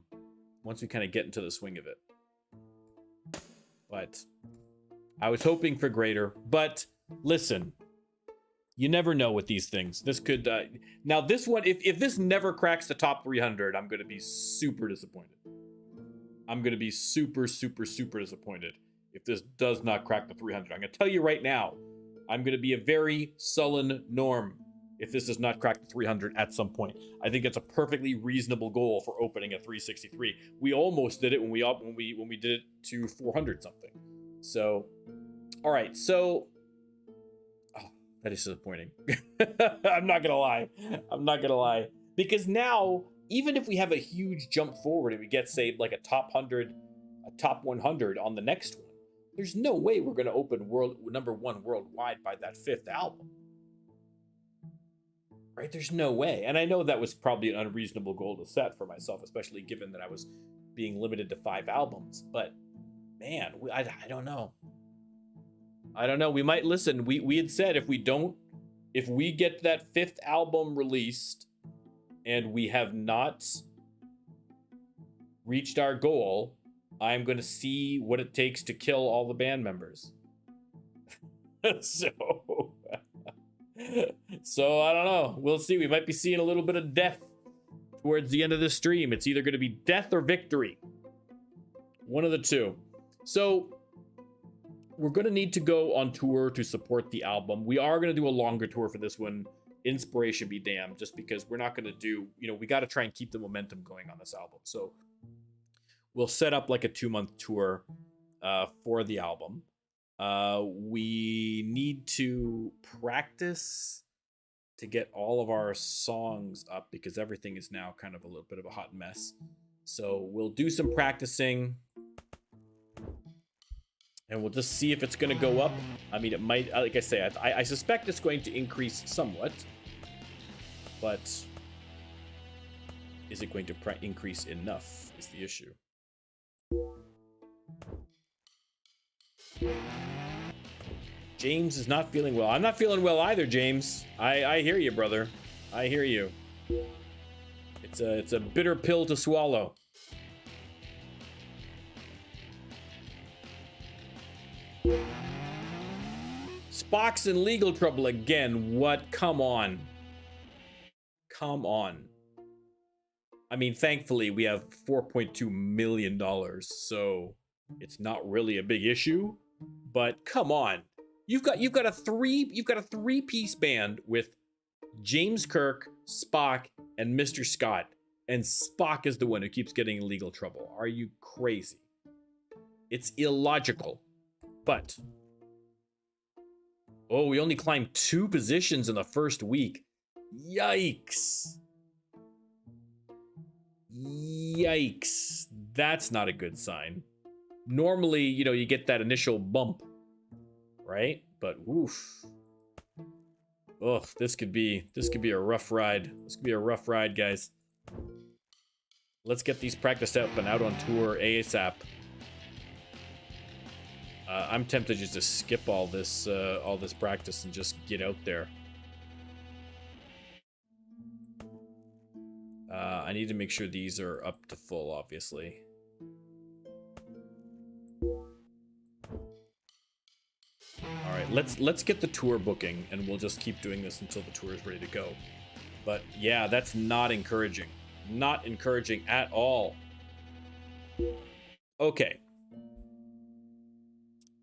of get into the swing of it. But I was hoping for greater. But listen, you never know with these things. This could now this one, if this never cracks the top 300, I'm going to be super disappointed. I'm going to be super disappointed if this does not crack the 300. I'm going to tell you right now, I'm going to be a very sullen Norm if this does not crack the 300 at some point. I think it's a perfectly reasonable goal for opening at 363. We almost did it when we did it to 400 something. So, all right. So, oh, that is disappointing. I'm not going to lie. Because now, even if we have a huge jump forward and we get, say, like a top 100, a top 100 on the next one, there's no way we're going to open number 1 worldwide by that 5th album. Right? There's no way. And I know that was probably an unreasonable goal to set for myself, especially given that I was being limited to 5 albums. But, man, I don't know. I don't know. We might listen. We had said if we get that 5th album released and we have not reached our goal, I'm going to see what it takes to kill all the band members. So I don't know. We'll see. We might be seeing a little bit of death towards the end of this stream. It's either going to be death or victory. One of the two. So we're going to need to go on tour to support the album. We are going to do a longer tour for this one. Inspiration be damned, just because we're not going to do, we got to try and keep the momentum going on this album. So we'll set up like a 2-month tour for the album. We need to practice to get all of our songs up because everything is now kind of a little bit of a hot mess. So we'll do some practicing and we'll just see if it's going to go up. I mean, it might, like I say, I suspect it's going to increase somewhat, but is it going to increase enough is the issue. James is not feeling well. I'm not feeling well either, James. I hear you, brother. I hear you. It's a bitter pill to swallow. Spock's in legal trouble again. What? Come on. Come on. I mean, thankfully we have $4.2 million, so it's not really a big issue. But come on. You've got a three-piece band with James Kirk, Spock, and Mr. Scott. And Spock is the one who keeps getting in legal trouble. Are you crazy? It's illogical. But oh, we only climbed 2 positions in the first week. Yikes. Yikes. That's not a good sign. Normally, you get that initial bump, right? But oof. Ugh, this could be a rough ride. This could be a rough ride, guys. Let's get these practiced up and out on tour ASAP. I'm tempted just to skip all this practice and just get out there. I need to make sure these are up to full, obviously. All right, let's get the tour booking, and we'll just keep doing this until the tour is ready to go. But yeah, that's not encouraging. Not encouraging at all. Okay.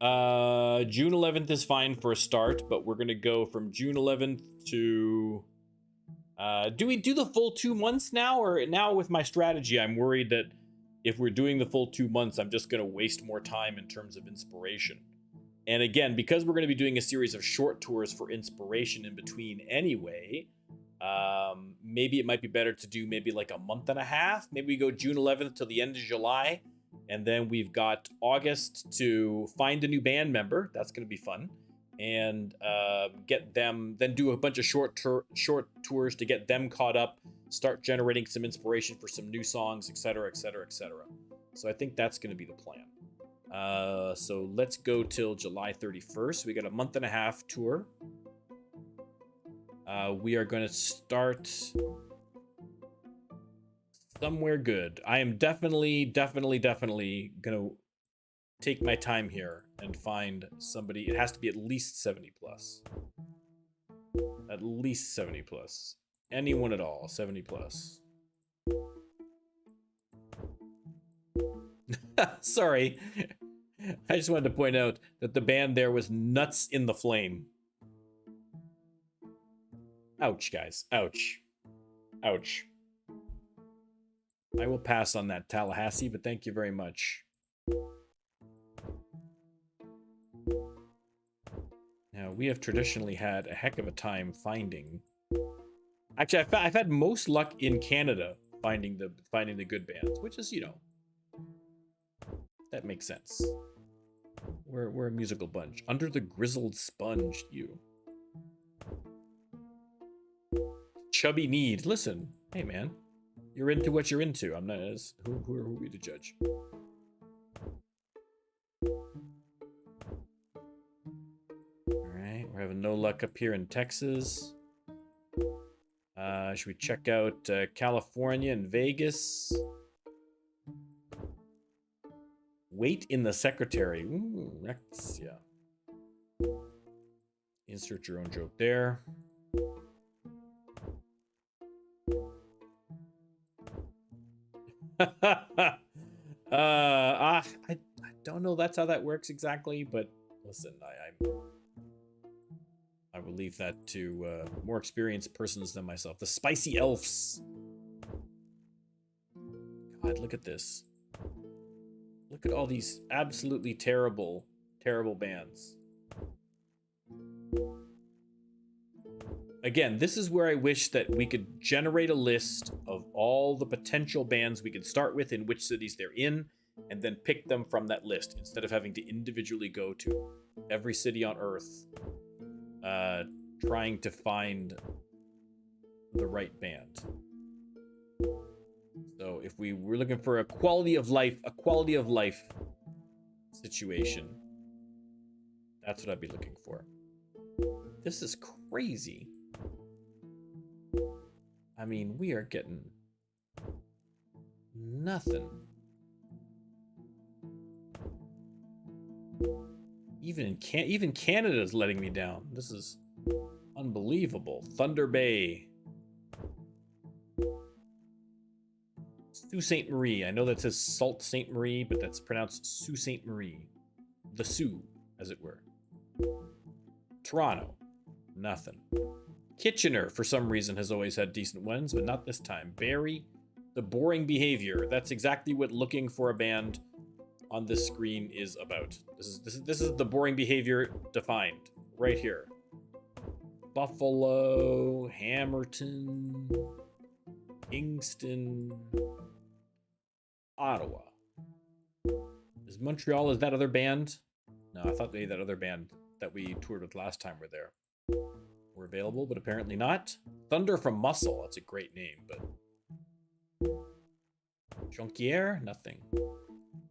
June 11th is fine for a start, but we're gonna go from June 11th to do we do the full 2 months now? Or now with my strategy, I'm worried that if we're doing the full 2 months, I'm just gonna waste more time in terms of inspiration. And again, because we're gonna be doing a series of short tours for inspiration in between anyway, maybe it might be better to do maybe like a month and a half. Maybe we go June 11th till the end of July. And then we've got August to find a new band member. That's going to be fun. And get them, then do a bunch of short tours to get them caught up, start generating some inspiration for some new songs, etc., etc., etc. So I think that's going to be the plan. So let's go till July 31st. We got a month and a half tour. We are going to start somewhere good. I am definitely going to take my time here and find somebody. It has to be at least 70 plus. At least 70 plus. Anyone at all, 70 plus. Sorry. I just wanted to point out that the band there was Nuts in the Flame. Ouch, guys. Ouch. Ouch. I will pass on that, Tallahassee, but thank you very much. Now, we have traditionally had a heck of a time finding... Actually, I've had most luck in Canada finding the good bands, which is, you know... That makes sense. We're a musical bunch. Under the Grizzled Sponge, you. Chubby Need. Listen, hey man, you're into what you're into. I'm not as who are we to judge? All right, we're having no luck up here in Texas. Should we check out California and Vegas? Wait in the Secretary. Ooh, that's, yeah. Insert your own joke there. I don't know that's how that works exactly, but listen, I will leave that to more experienced persons than myself. The Spicy Elves. God, look at this. Look at all these absolutely terrible, terrible bands. Again, this is where I wish that we could generate a list of all the potential bands we could start with in which cities they're in, and then pick them from that list, instead of having to individually go to every city on Earth, trying to find the right band. So if we were looking for a quality of life situation, that's what I'd be looking for. This is crazy. I mean, we are getting nothing. Even Canada's letting me down. This is unbelievable. Thunder Bay. Sault Ste. Marie. I know that says Sault Ste. Marie, but that's pronounced Sault Ste. Marie. The Sioux, as it were. Toronto. Nothing. Kitchener, for some reason, has always had decent ones, but not this time. Barrie. The Boring Behavior. That's exactly what looking for a band on this screen is about. This is the Boring Behavior defined. Right here. Buffalo. Hamilton. Kingston. Ottawa. Is Montreal, is that other band? No, I thought that other band that we toured with last time were there. Were available, but apparently not. Thunder from Muscle, that's a great name, but... Jonquière? Nothing.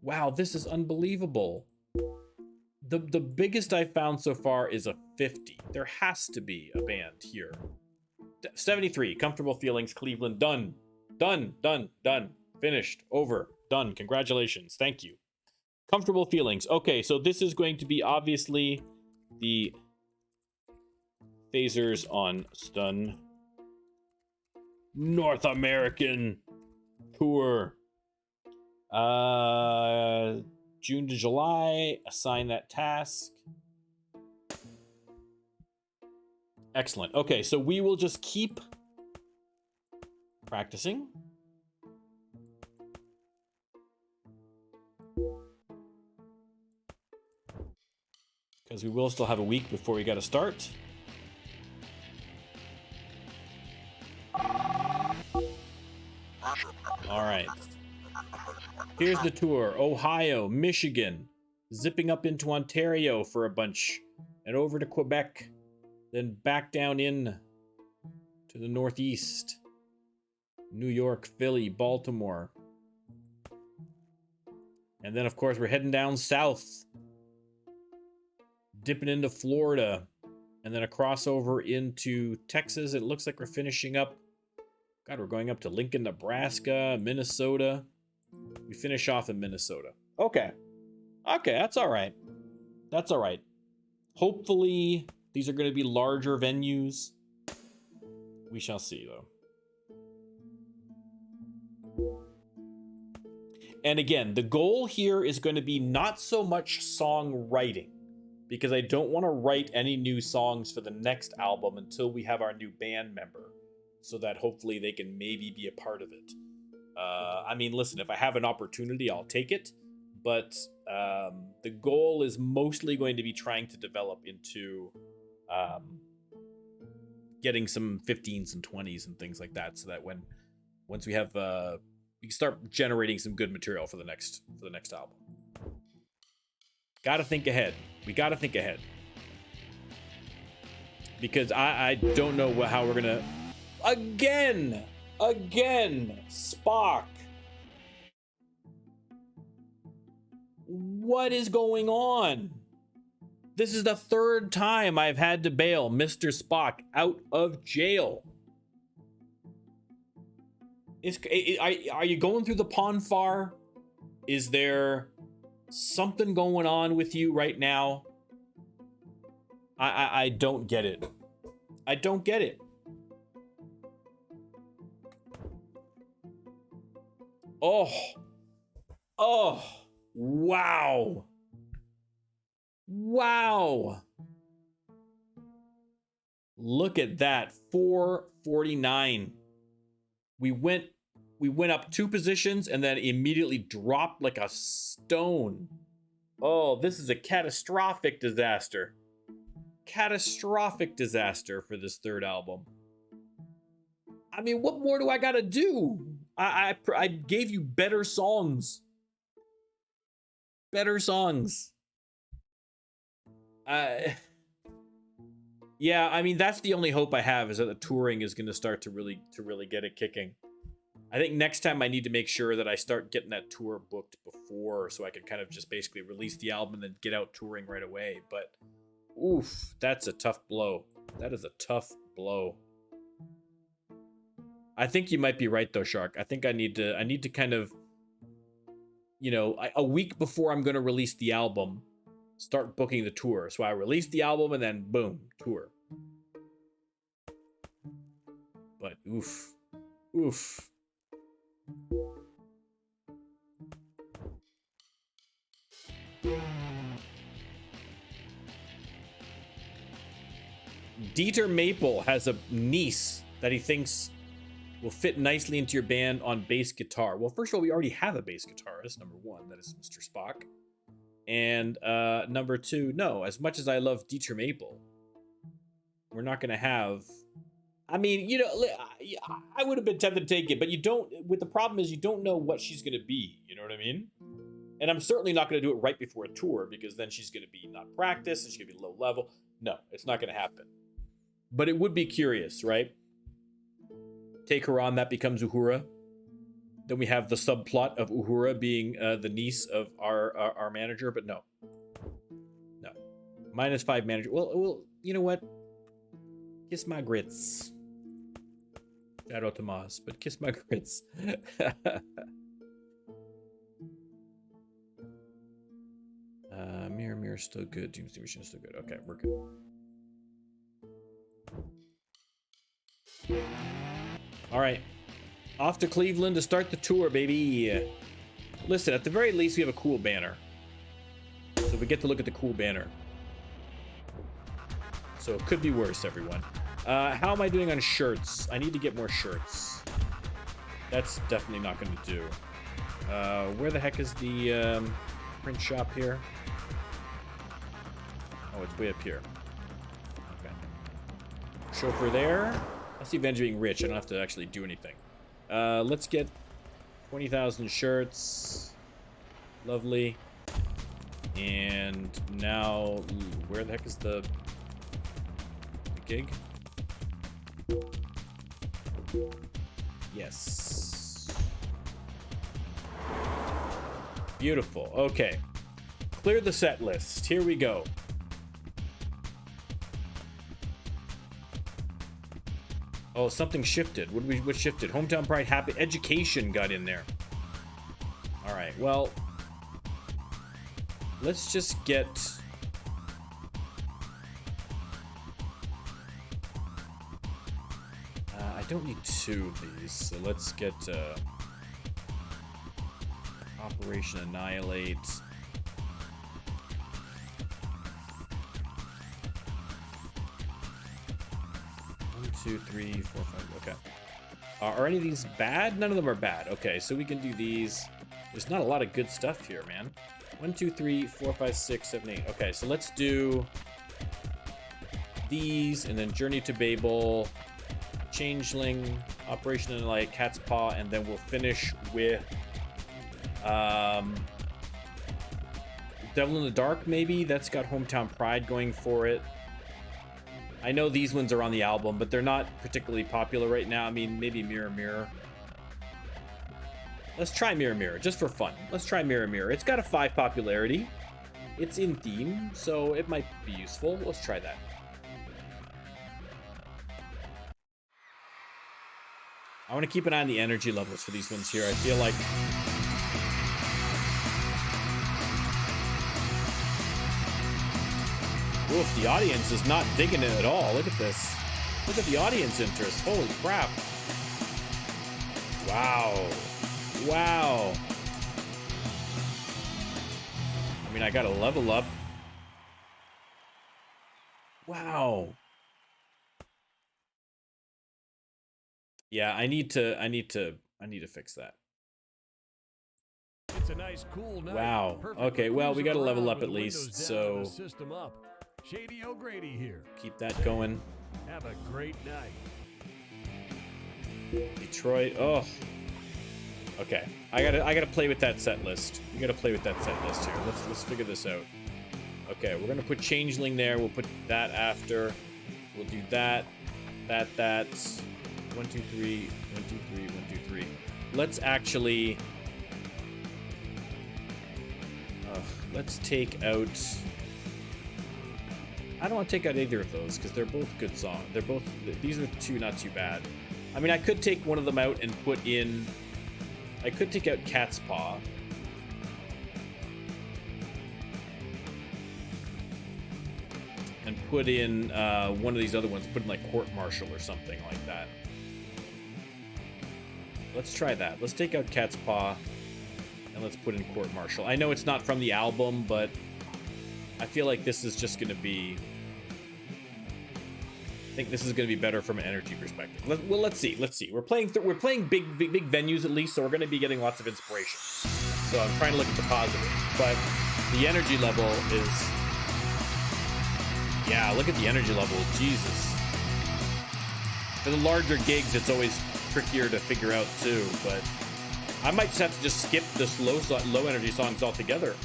Wow, this is unbelievable. The biggest I've found so far is a 50. There has to be a band here. 73, Comfortable Feelings, Cleveland, done. Done. Finished, over, done. Congratulations, thank you. Comfortable Feelings. Okay, so this is going to be obviously the phasers on Stun North American tour. June to July, assign that task. Excellent. Okay, so we will just keep practicing. Because we will still have a week before we got to start. All right. Here's the tour. Ohio, Michigan, zipping up into Ontario for a bunch, and over to Quebec, then back down in to the Northeast. New York, Philly, Baltimore. And then, of course, we're heading down south. Dipping into Florida. And then a crossover into Texas. It looks like we're finishing up. God, we're going up to Lincoln, Nebraska, Minnesota. We finish off in Minnesota. Okay. Okay, that's all right. That's all right. Hopefully, these are going to be larger venues. We shall see, though. And again, the goal here is going to be not so much songwriting, because I don't want to write any new songs for the next album until we have our new band member, so that hopefully they can maybe be a part of it. I mean, listen, if I have an opportunity, I'll take it. But the goal is mostly going to be trying to develop into getting some 15s and 20s and things like that, so that once we have we can start generating some good material for the next album. Gotta think ahead. We gotta think ahead, because I don't know how we're gonna again Spock. What is going on? This is the third time I've had to bail Mr. Spock out of jail. Are you going through the Ponfar? Is there something going on with you right now? I don't get it. I don't get it. Oh, wow. Wow. Look at that. 449. We went up 2 positions and then immediately dropped like a stone. Oh, this is a catastrophic disaster. Catastrophic disaster for this third album. I mean, what more do I gotta do? I gave you better songs. Better songs. Yeah, I mean, that's the only hope I have, is that the touring is going to start to really get it kicking. I think next time I need to make sure that I start getting that tour booked before, so I can kind of just basically release the album and then get out touring right away. But oof, that's a tough blow. That is a tough blow. I think you might be right though, Shark. I think I need to kind of, you know, a week before I'm going to release the album, start booking the tour. So I release the album and then boom, tour. But oof. Dieter Maple has a niece that he thinks will fit nicely into your band on bass guitar. Well, first of all, we already have a bass guitarist, number one. That is Mr. Spock. And number two, no, as much as I love Dieter Maple, we're not going to have... I mean, you know, I would have been tempted to take it, but you don't... With the problem is you don't know what she's going to be. You know what I mean? And I'm certainly not going to do it right before a tour, because then she's going to be not practiced and she's going to be low level. No, it's not going to happen. But it would be curious, right? Take her on, that becomes Uhura. Then we have the subplot of Uhura being the niece of our manager, but no. -5 manager. Well, you know what? Kiss my grits. Shout out to Maz, but kiss my grits. Mirror still good. Doomsday Machine still good. Okay, we're good. All right, off to Cleveland to start the tour, baby. Listen, at the very least, we have a cool banner, so we get to look at the cool banner. So it could be worse, everyone. How am I doing on shirts? I need to get more shirts. That's definitely not going to do. Where the heck is the print shop here? Oh, it's way up here. Okay. Chauffeur there. I see Avenger being rich. I don't have to actually do anything. Let's get 20,000 shirts. Lovely. And now, where the heck is the gig? Yes. Beautiful. Okay. Clear the set list. Here we go. Oh, something shifted. What shifted? Hometown Pride, Happy Education got in there. All right, well, let's just get... I don't need 2 of these, so let's get Operation Annihilate. 1, 2, 3, 4, 5. Okay. Are any of these bad? None of them are bad. Okay, so we can do these. There's not a lot of good stuff here, man. 1, 2, 3, 4, 5, 6, 7, 8. Okay, so let's do these, and then Journey to Babel, Changeling, Operation Annihilate, Cat's Paw, and then we'll finish with Devil in the Dark, maybe. That's got Hometown Pride going for it. I know these ones are on the album, but they're not particularly popular right now. I mean, maybe Mirror Mirror. Let's try Mirror Mirror, just for fun. Let's try Mirror Mirror. It's got a 5 popularity. It's in theme, so it might be useful. Let's try that. I want to keep an eye on the energy levels for these ones here. I feel like... Oof, the audience is not digging it at all. Look at this. Look at the audience interest. Holy crap. Wow. Wow. I mean, I gotta level up. Wow. Yeah, I need to fix that. It's a nice, cool night. Wow. Perfect Okay, for well, we gotta cruising level around up at with least, windows down so and the system up. Shady O'Grady here. keep that going. Have a great night. Detroit. Oh. Okay. I gotta play with that set list. We gotta play with that set list here. Let's figure this out. Okay, we're gonna put Changeling there. We'll put that after. We'll do that. That. 1, 2, 3. 1, 2, 3. 1, 2, 3. Let's actually. Let's take out. I don't want to take out either of those because they're both good songs. They're both. These are 2 not too bad. I mean, I could take one of them out and put in. I could take out Cat's Paw. And put in one of these other ones. Put in like Court Martial or something like that. Let's try that. Let's take out Cat's Paw. And let's put in Court Martial. I know it's not from the album, but I feel like this is just going to be... I think this is going to be better from an energy perspective. Well, let's see. Let's see. We're playing big venues at least, so we're going to be getting lots of inspiration. So I'm trying to look at the positive. But the energy level is... Yeah, look at the energy level. Jesus. For the larger gigs, it's always trickier to figure out too, but... I might just have to just skip this low energy songs altogether.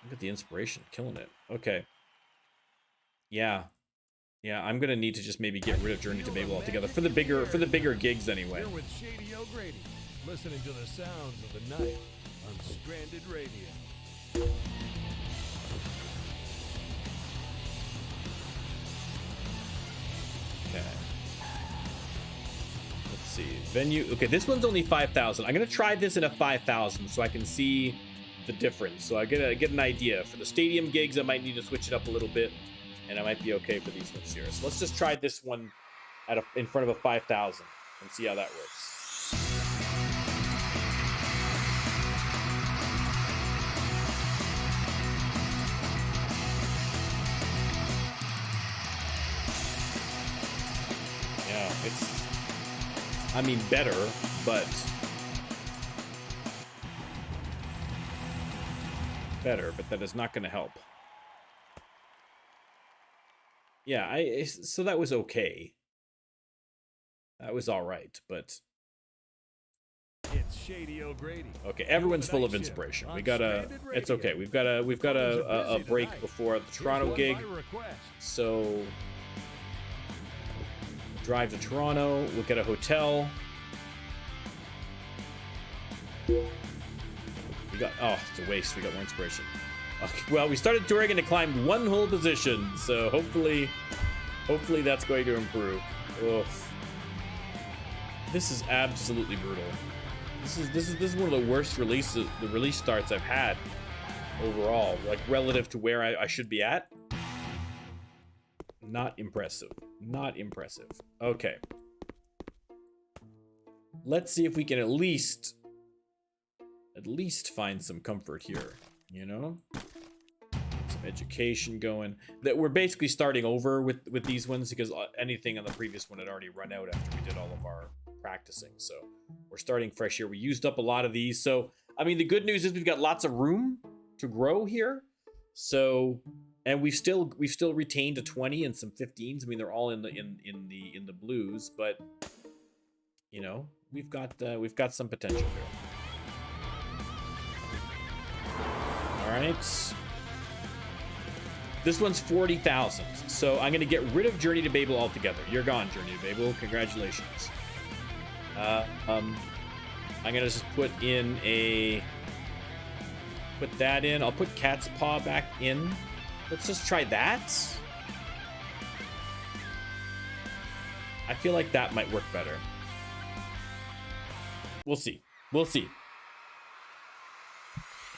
Look at the inspiration, killing it. Okay. Yeah, I'm gonna need to just maybe get rid of Journey to Babel altogether for the bigger gigs anyway. You're with Shady O'Grady, listening to the sounds of the night on Stranded Radio. Okay. See venue. Okay, this one's only 5,000. I'm gonna try this in a 5,000 so I can see the difference. So I get an idea. For the stadium gigs, I might need to switch it up a little bit, and I might be okay for these ones here. So let's just try this one in front of a 5,000 and see how that works. Yeah, it's. I mean, better, but that is not going to help. Yeah, so that was okay. That was all right, but it's Shady O'Grady. Okay, everyone's full of inspiration. We gotta. It's okay. We've got a break before the Toronto gig, so. Drive to Toronto, we'll get a hotel. We got, oh, it's a waste. We got more inspiration. Okay, well, we started touring and it climbed one whole position, so hopefully that's going to improve. Oof. This is absolutely brutal. This is one of the worst release starts I've had overall, like relative to where I should be at. Not impressive. Not impressive. Okay. Let's see if we can at least find some comfort here, you know? Get some education going. That we're basically starting over with these ones because anything on the previous one had already run out after we did all of our practicing. So we're starting fresh here. We used up a lot of these. So, I mean, the good news is we've got lots of room to grow here. So, and we've still retained a 20 and some 15s. I mean, they're all in the blues, but you know, we've got some potential here. All right. This one's 40,000. So I'm going to get rid of Journey to Babel altogether. You're gone, Journey to Babel. Congratulations. I'm going to just put that in. I'll put Cat's Paw back in. Let's just try that. I feel like that might work better. We'll see. We'll see.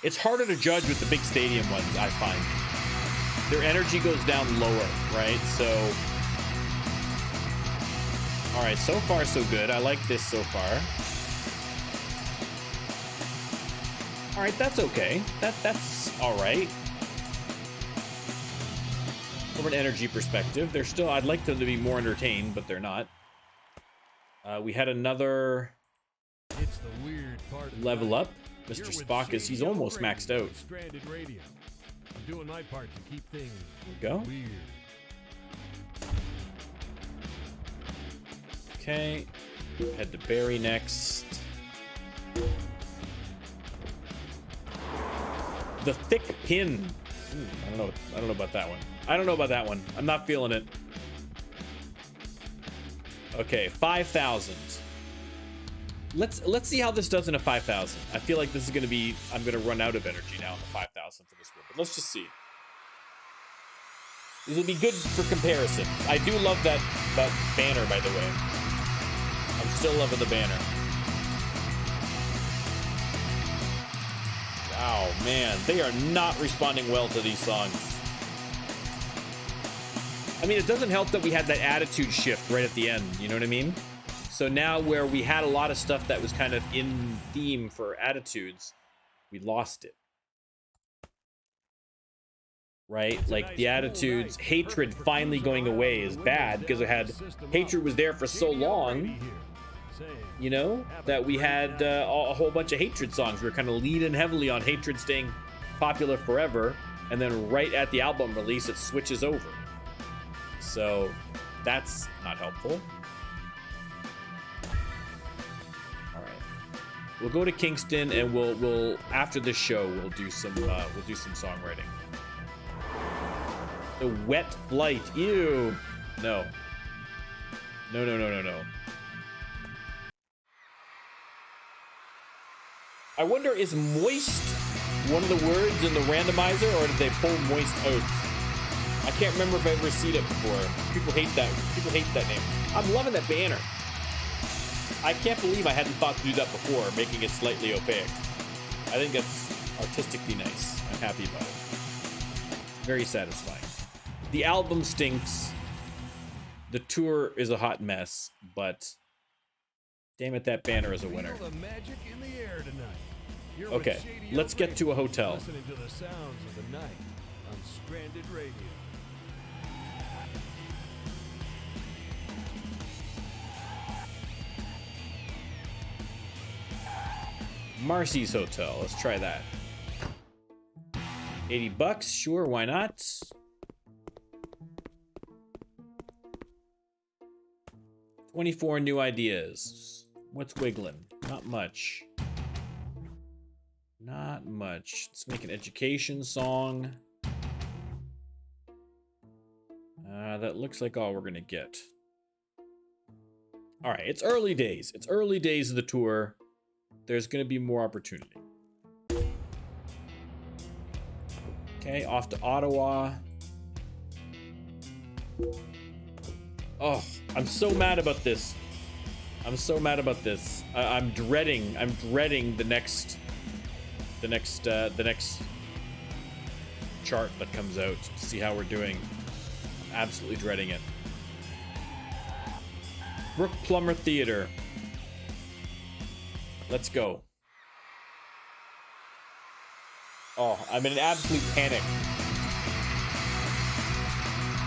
It's harder to judge with the big stadium ones, I find. Their energy goes down lower, right? So, all right, so far so good. I like this so far. All right, that's okay. That's all right. From an energy perspective, they're still, I'd like them to be more entertained, but they're not. We had another It's the weird part of level up. You're Mr. with Spock is, he's almost Shady maxed out. Stranded Radio. I'm doing my part to keep things There we go. weird. Okay. Head to Barry next. The thick pin. Ooh, I don't know about that one. I don't know about that one. I'm not feeling it. Okay, 5,000. Let's see how this does in a 5,000. I feel like this is gonna be, I'm gonna run out of energy now in the 5,000 for this one. But let's just see. This will be good for comparison. I do love that banner, by the way. I'm still loving the banner. Wow, man, they are not responding well to these songs. I mean, it doesn't help that we had that attitude shift right at the end, you know what I mean? So now where we had a lot of stuff that was kind of in theme for attitudes, we lost it. Right? Like the attitudes, hatred finally going away is bad because it had, hatred was there for so long, you know, that we had a whole bunch of hatred songs. We were kind of leaning heavily on hatred staying popular forever. And then right at the album release, it switches over. So that's not helpful. All right, we'll go to Kingston and we'll after this show we'll do some songwriting. The wet flight. Ew. No. No. I wonder, is moist one of the words in the randomizer, or did they pull moist out? I can't remember if I've ever seen it before. People hate that. People hate that name. I'm loving that banner. I can't believe I hadn't thought to do that before, making it slightly opaque. I think that's artistically nice. I'm happy about it. Very satisfying. The album stinks. The tour is a hot mess, but damn it, that banner is a winner. Feel the magic in the air tonight. You're with Okay, Shady let's get to a hotel. Listening to the sounds of the night on Stranded Radio. Marcy's Hotel. Let's try that. $80, sure, why not? $24 new ideas. What's wiggling? Not much. Not much. Let's make an education song. That looks like all we're gonna get. All right, it's early days. It's early days of the tour. There's gonna be more opportunity. Okay, off to Ottawa. Oh, I'm so mad about this. I'm so mad about this. I'm dreading the next chart that comes out to see how we're doing. Absolutely dreading it. Brook Plummer Theater. Let's go. Oh, I'm in an absolute panic.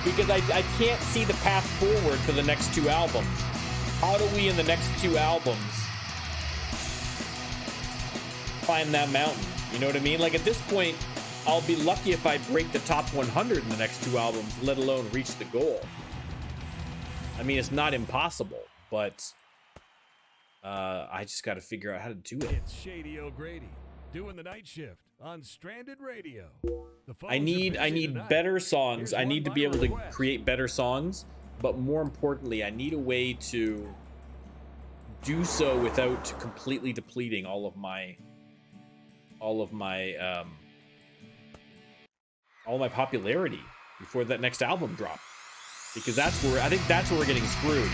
Because I can't see the path forward for the next two albums. How do we, in the next two albums, climb that mountain? You know what I mean? Like, at this point, I'll be lucky if I break the top 100 in the next two albums, let alone reach the goal. I mean, it's not impossible, but I just got to figure out how to do it. It's Shady O'Grady doing the night shift on Stranded Radio. I need better songs. I need to be able to create better songs, but more importantly, I need a way to do so without completely depleting all of my popularity before that next album drop, because I think that's where we're getting screwed.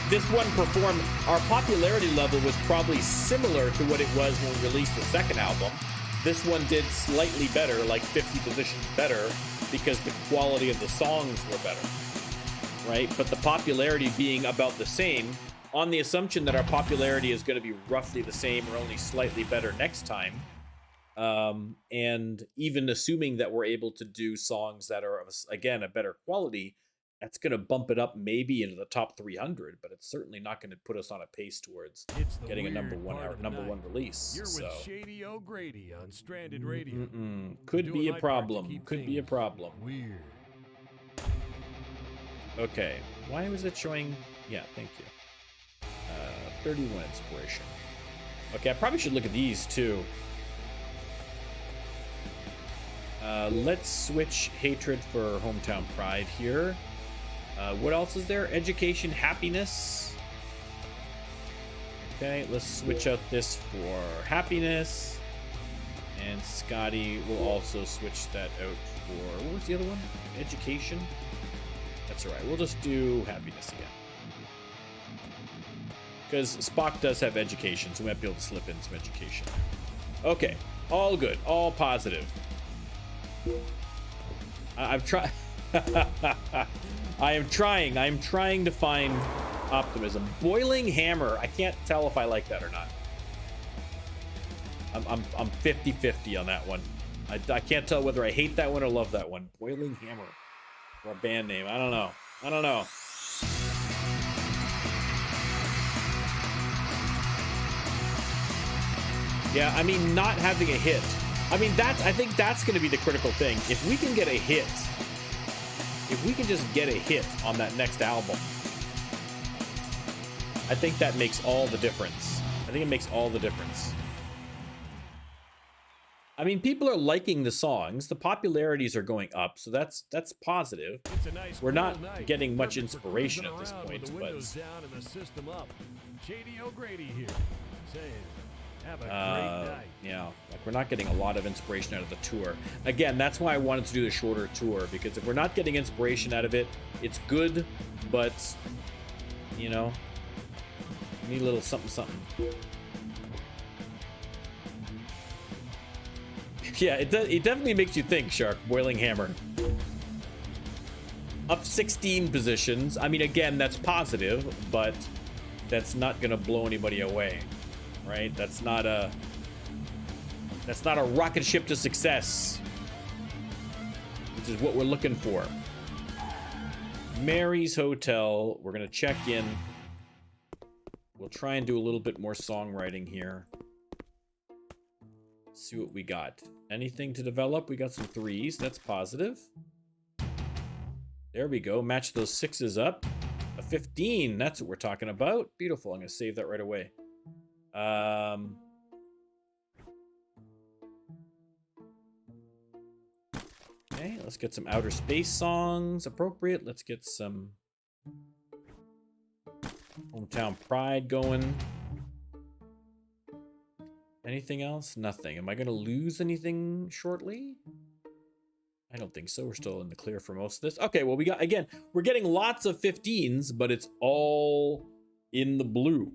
This one performed, our popularity level was probably similar to what it was when we released the second album. This one did slightly better, like 50 positions better, because the quality of the songs were better, right? But the popularity being about the same, on the assumption that our popularity is going to be roughly the same or only slightly better next time, and even assuming that we're able to do songs that are, again, a better quality, that's going to bump it up maybe into the top 300, but it's certainly not going to put us on a pace towards getting a number one release. You're with Shady O'Grady on Stranded Radio. Could be a problem. Could be a problem. Weird. Okay. Why was it showing? Yeah, thank you. 31 inspiration. Okay, I probably should look at these too. Let's switch hatred for hometown pride here. What else is there? Education, happiness. Okay, let's switch out this for happiness. And Scotty will also switch that out for, what was the other one? Education. That's all right. We'll just do happiness again. Because Spock does have education, so we might be able to slip in some education. Okay, all good, all positive. I'm trying. I'm trying to find optimism. Boiling Hammer. I can't tell if I like that or not. I'm 50-50 on that one. I can't tell whether I hate that one or love that one. Boiling Hammer for a band name. I don't know. Yeah, I mean, not having a hit. I mean, I think that's going to be the critical thing. If we can get a hit, if we can just get a hit on that next album, I think that makes all the difference. I think it makes all the difference. I mean, people are liking the songs. The popularities are going up, so that's positive. We're not getting much inspiration at this point, but Shady O'Grady here, saying, have a great night. Yeah, like we're not getting a lot of inspiration out of the tour. Again, that's why I wanted to do the shorter tour, because if we're not getting inspiration out of it, it's good, but you know, we need a little something. Yeah, it definitely makes you think, Shark. Boiling Hammer. Up 16 positions. I mean, again, that's positive, but that's not gonna blow anybody away, right? That's not a rocket ship to success, which is what we're looking for. Mary's Hotel. We're gonna check in. We'll try and do a little bit more songwriting here. See what we got. Anything to develop? We got some 3s. That's positive. There we go. Match those 6s up. A 15. That's what we're talking about. Beautiful. I'm going to save that right away. Okay, let's get some outer space songs. Appropriate. Let's get some hometown pride going. Anything else? Nothing. Am I going to lose anything shortly? I don't think so. We're still in the clear for most of this. Okay, well, we're getting lots of 15s, but it's all in the blue,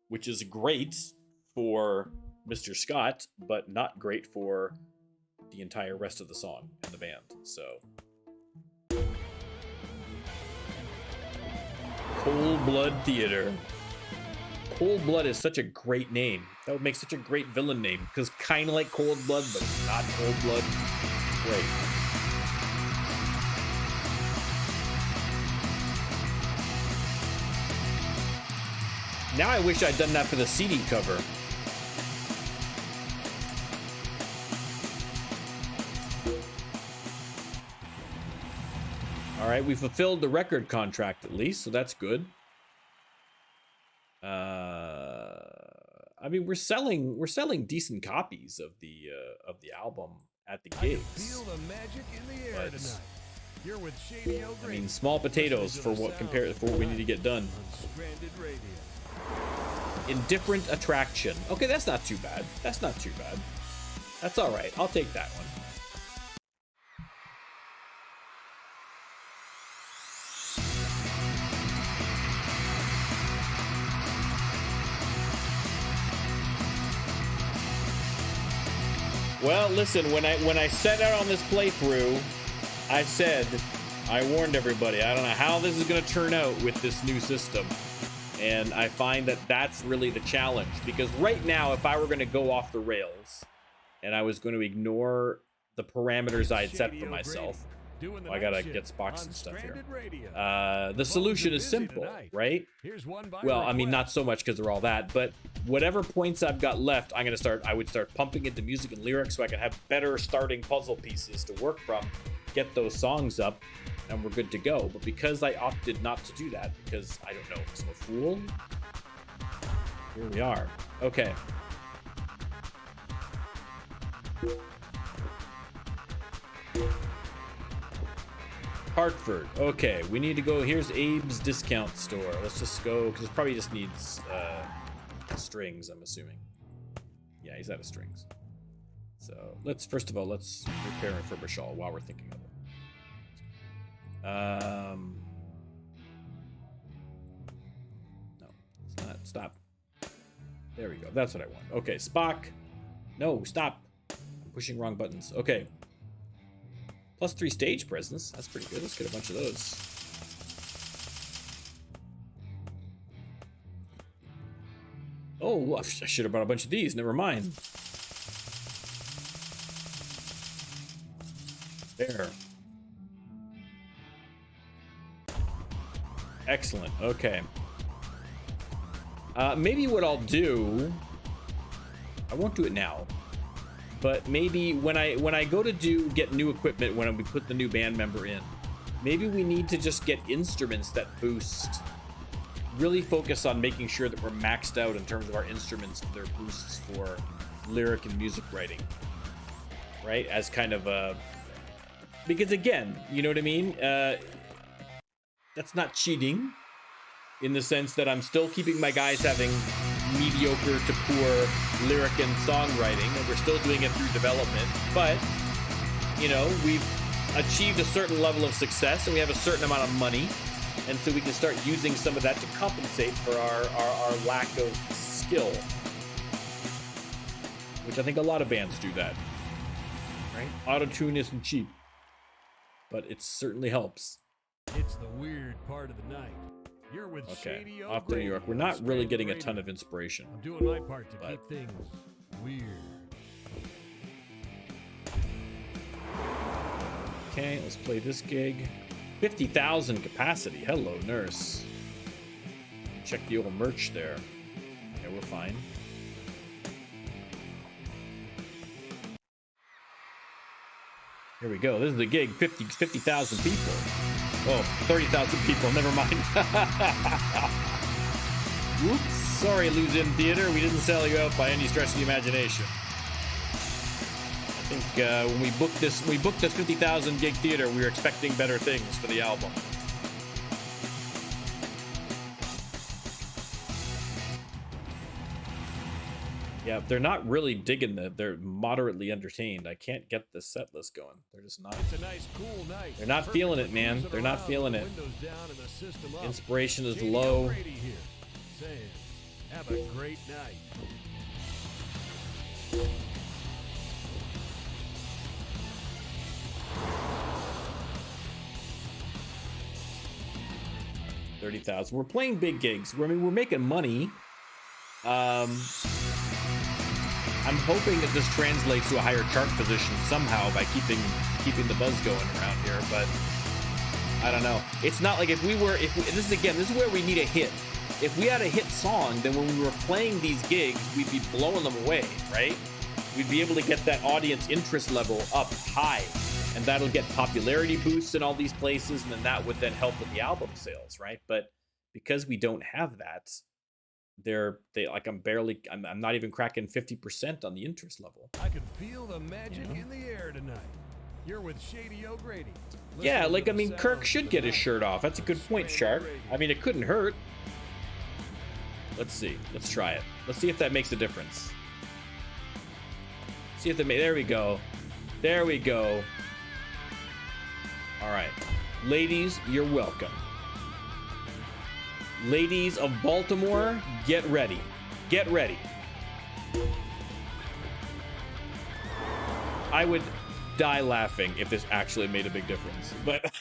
which is great for Mr. Scott, but not great for the entire rest of the song and the band. So, Cold Blood Theater. Cold Blood is such a great name. That would make such a great villain name, because kind of like Cold Blood, but it's not Cold Blood. Great. Now I wish I'd done that for the CD cover. All right, we fulfilled the record contract at least, so that's good. I mean, we're selling decent copies of the album at the gigs. Feel the magic in the air But, tonight. You're with Shady I O'Grady. mean, small potatoes for what we need to get done. On Stranded Radio. Indifferent attraction. Okay, that's not too bad. That's not too bad. That's all right. I'll take that one. Well, listen, when I set out on this playthrough, I warned everybody, I don't know how this is going to turn out with this new system. And I find that that's really the challenge, because right now, if I were going to go off the rails and I was going to ignore the parameters I had set for myself, I got to get Spox and stuff here. The solution is simple, right? Well, I mean, not so much because they're all that, but whatever points I've got left, I would start pumping into music and lyrics so I can have better starting puzzle pieces to work from, get those songs up, and we're good to go. But because I opted not to do that, because I don't know, I'm a fool, here we are. Okay. Hartford. Okay, we need to go. Here's Abe's discount store. Let's just go, because it probably just needs strings, I'm assuming. Yeah, he's out of strings. So first of all, let's repair and refurbish all while we're thinking of it. No, it's not. Stop. There we go. That's what I want. Okay, Spock. No, stop. I'm pushing wrong buttons. Okay. +3 stage presence. That's pretty good. Let's get a bunch of those. Oh, I should have brought a bunch of these. Never mind. There. Excellent. Okay. Maybe what I'll do... I won't do it now. But maybe when I go to get new equipment, when we put the new band member in, maybe we need to just get instruments that boost. Really focus on making sure that we're maxed out in terms of our instruments, their boosts for lyric and music writing, right? As kind of a, because again, you know what I mean? That's not cheating, in the sense that I'm still keeping my guys having mediocre to poor lyric and songwriting, and we're still doing it through development, but you know, we've achieved a certain level of success and we have a certain amount of money, and so we can start using some of that to compensate for our lack of skill, which I think a lot of bands do that, right? Auto-tune isn't cheap, but it certainly helps. It's the weird part of the night. You're with Okay, Shady off to New York. We're not really getting a ton of inspiration. I'm doing my part to But- keep things weird. Okay, let's play this gig. 50,000 capacity. Hello, nurse. Check the old merch there. Yeah, we're fine. Here we go. This is the gig. 50,000 people. Oh, 30,000 people. Never mind. Whoops. Sorry, Lose-In Theater. We didn't sell you out by any stretch of the imagination. I think when we booked this 50,000 gig theater, we were expecting better things for the album. Yeah, they're not really digging they're moderately entertained. I can't get the set list going. They're just not. It's a nice, cool night. They're not feeling it, man. They're not feeling it. Inspiration is low. Here, saying, have a great night. $30,000. We're playing big gigs. I mean, we're making money. I'm hoping that this translates to a higher chart position somehow by keeping the buzz going around here, but I don't know. It's not like if this is where we need a hit. If we had a hit song, then when we were playing these gigs, we'd be blowing them away, right? We'd be able to get that audience interest level up high, and that'll get popularity boosts in all these places, and then that would then help with the album sales, right? But because we don't have that, I'm not even cracking 50% on the interest level. I can feel the magic in the air tonight. You're with Shady O'Grady. Yeah, like, I mean, Kirk should get his shirt off. That's a good point, Shark. I mean, it couldn't hurt. Let's see. Let's try it. Let's see if that makes a difference. See if there we go. There we go. All right. Ladies, you're welcome. Ladies of Baltimore, get ready. Get ready. I would die laughing if this actually made a big difference, but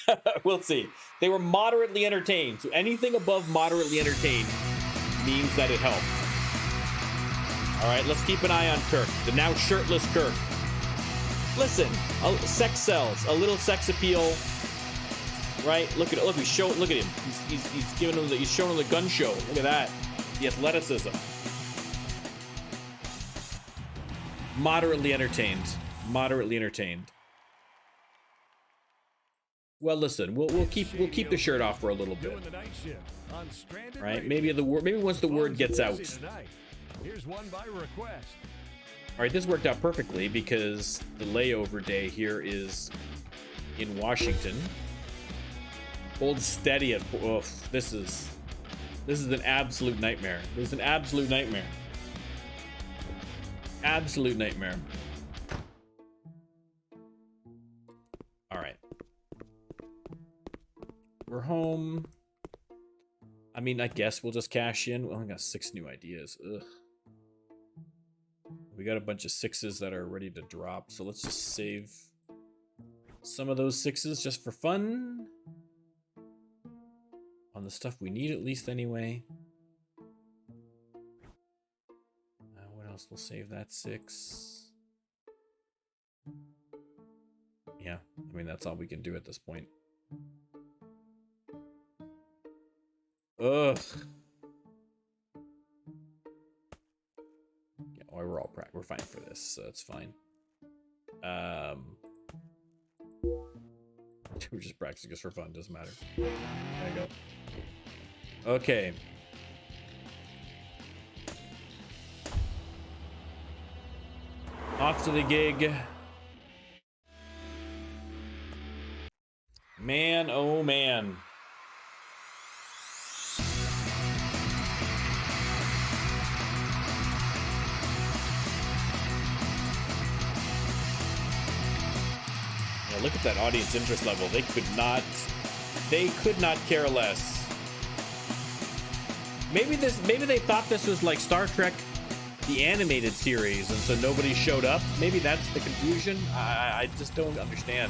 we'll see. They were moderately entertained, so anything above moderately entertained means that it helped. All right, let's keep an eye on Kirk, the now shirtless Kirk. Listen, sex sells, a little sex appeal. Right? Look at him. He's showing him the gun show. Look at that. The athleticism. Moderately entertained. Moderately entertained. Well, listen, we'll keep the shirt off for a little bit. Right? Maybe once the word gets out. Here's one by request. All right, this worked out perfectly because the layover day here is in Washington. Hold steady at. Oof, this is an absolute nightmare. This is an absolute nightmare. Absolute nightmare. All right. We're home. I mean, I guess we'll just cash in. We only got 6 new ideas. Ugh. We got a bunch of 6s that are ready to drop, so let's just save some of those 6s just for fun. On the stuff we need, at least, anyway. What else? We'll save that 6. Yeah, I mean, that's all we can do at this point. Ugh. Yeah, well, we're fine for this, so it's fine. We're just practicing this for fun, doesn't matter. There you go. Okay. Off to the gig. Man, oh man. Yeah, look at that audience interest level. They could not care less. Maybe they thought this was like Star Trek, the animated series, and so nobody showed up. Maybe that's the confusion. I just don't understand.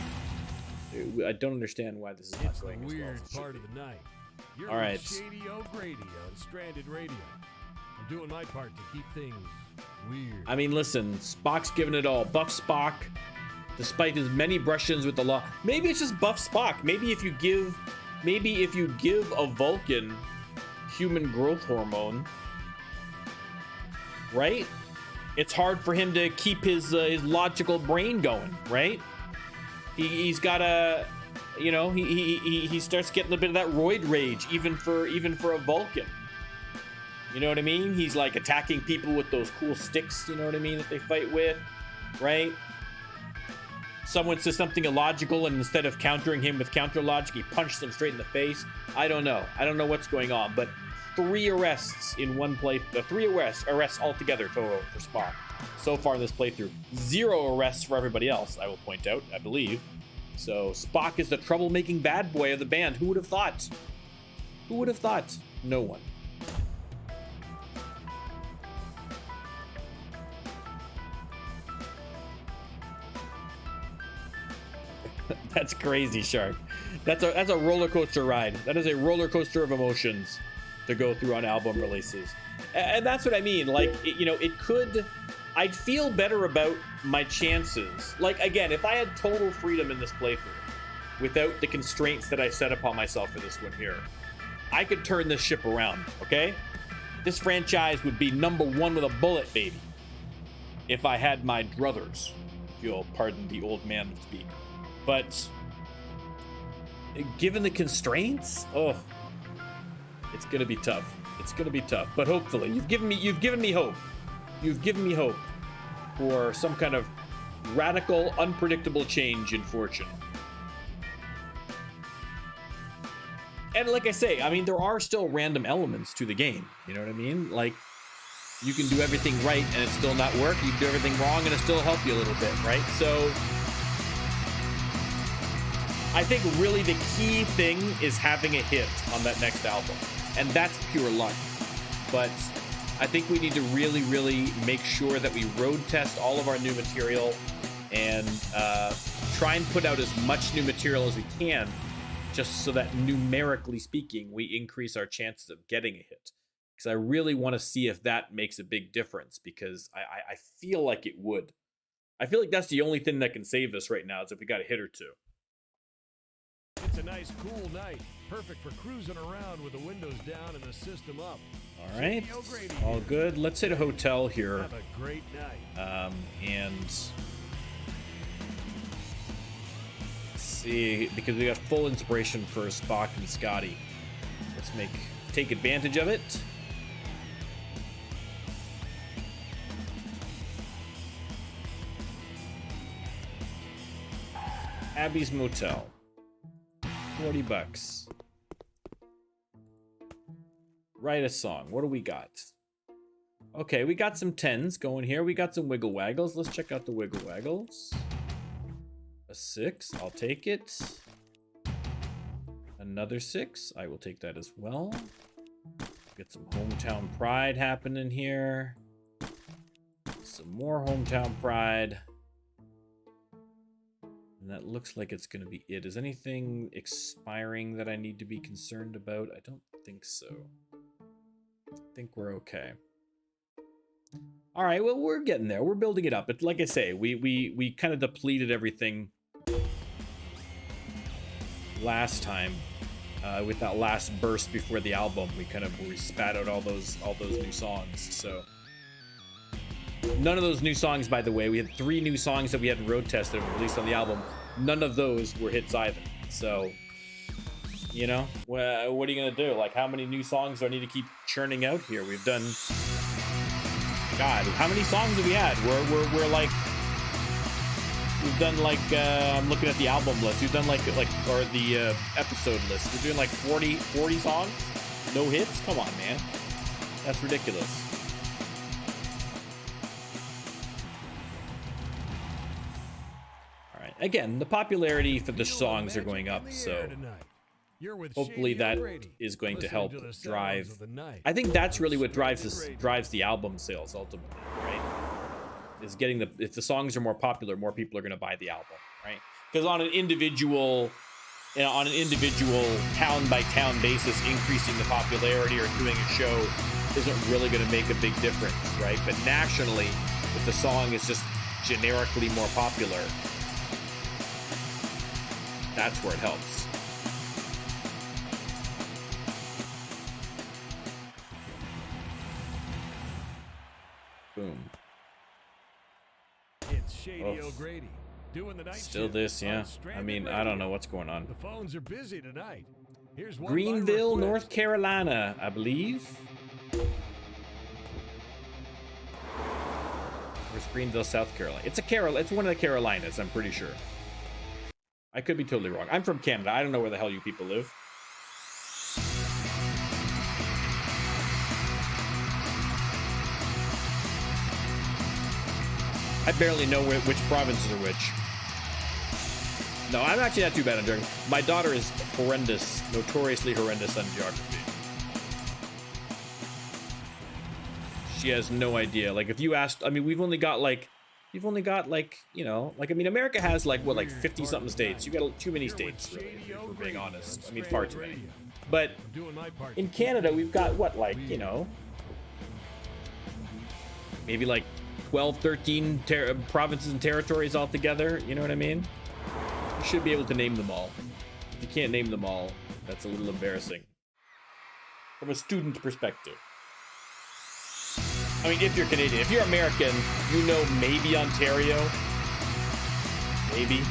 I don't understand why this is not going as well. Weird part of the night. You're all right. Shady O'Grady on Stranded Radio. I'm doing my part to keep things weird. I mean, listen, Spock's giving it all. Buff Spock, despite his many brush-ins with the law. Maybe it's just Buff Spock. Maybe if you give a Vulcan human growth hormone, right? It's hard for him to keep his logical brain going, right? He's got a, he starts getting a bit of that roid rage, even for a Vulcan. You know what I mean? He's like attacking people with those cool sticks, you know what I mean, that they fight with, right? Someone says something illogical, and instead of countering him with counter logic, he punches them straight in the face. I don't know. I don't know what's going on, but 3 arrests in one play. 3 arrests altogether total for Spock so far in this playthrough. 0 arrests for everybody else, I will point out, I believe. So Spock is the troublemaking bad boy of the band. Who would have thought? Who would have thought? No one. That's crazy, Shark. That's a roller coaster ride. That is a roller coaster of emotions to go through on album releases. And that's what I mean. Like, it could... I'd feel better about my chances. Like, again, if I had total freedom in this playthrough, without the constraints that I set upon myself for this one here, I could turn this ship around, okay? This franchise would be #1 with a bullet, baby. If I had my druthers. If you'll pardon the old man speak. But given the constraints, it's gonna be tough. It's gonna be tough. But hopefully, you've given me hope. You've given me hope for some kind of radical, unpredictable change in fortune. And like I say, I mean, there are still random elements to the game. You know what I mean? Like, you can do everything right and it still not work. You can do everything wrong and it still help you a little bit, right? So I think really the key thing is having a hit on that next album. And that's pure luck. But I think we need to really, really make sure that we road test all of our new material and try and put out as much new material as we can, just so that numerically speaking, we increase our chances of getting a hit. Because I really want to see if that makes a big difference, because I feel like it would. I feel like that's the only thing that can save us right now, is if we got a hit or two. It's a nice, cool night. Perfect for cruising around with the windows down and the system up. All right, all good. Let's hit a hotel here. Have a great night. And see, because we got full inspiration for Spock and Scotty. Let's take advantage of it. Abby's Motel. $40. Write a song. What do we got? Okay, we got some 10s going here. We got some wiggle waggles. Let's check out the wiggle waggles. A 6. I'll take it. Another 6. I will take that as well. Get some hometown pride happening here. Some more hometown pride. And that looks like it's going to be it. Is anything expiring that I need to be concerned about? I don't think so. I think we're okay. All right, well, we're getting there. We're building it up. But like I say, we kind of depleted everything last time with that last burst before the album. We spat out all those new songs. So none of those new songs, by the way, we had 3 new songs that we had road tested and released on the album. None of those were hits either. So, you know, what are you gonna do? Like, how many new songs do I need to keep churning out here? We've done, God, how many songs have we had? We're like, we've done like, I'm looking at the album list. We've done like, or the episode list. We're doing like 40 songs, no hits. Come on, man, that's ridiculous. Again, the popularity for the songs are going up, so hopefully that is going to help drive. I think that's really what drives the album sales ultimately, right? Is getting if the songs are more popular, more people are going to buy the album, right? Because on an individual town by town basis, increasing the popularity or doing a show isn't really going to make a big difference, right? But nationally, if the song is just generically more popular, that's where it helps. Boom. It's Shady O'Grady doing the night Still shift this, yeah. I mean, Radio. I don't know what's going on. The phones are busy tonight. Here's one Greenville, by North request. Carolina, I believe. Where's Greenville, South Carolina? It's one of the Carolinas, I'm pretty sure. I could be totally wrong. I'm from Canada. I don't know where the hell you people live. I barely know which provinces are which. No, I'm actually not too bad on geography. My daughter is horrendous, notoriously horrendous on geography. She has no idea. Like, if you asked, I mean, we've only got like, you know, like, I mean, America has like, what, like 50 something states. You got too many states, really, if we're being honest. I mean, far too many. But in Canada, we've got what, like, you know, maybe like 12, 13 provinces and territories altogether. You know what I mean? You should be able to name them all. If you can't name them all, that's a little embarrassing. From a student perspective. I mean, if you're Canadian. If you're American, you know maybe Ontario. Maybe.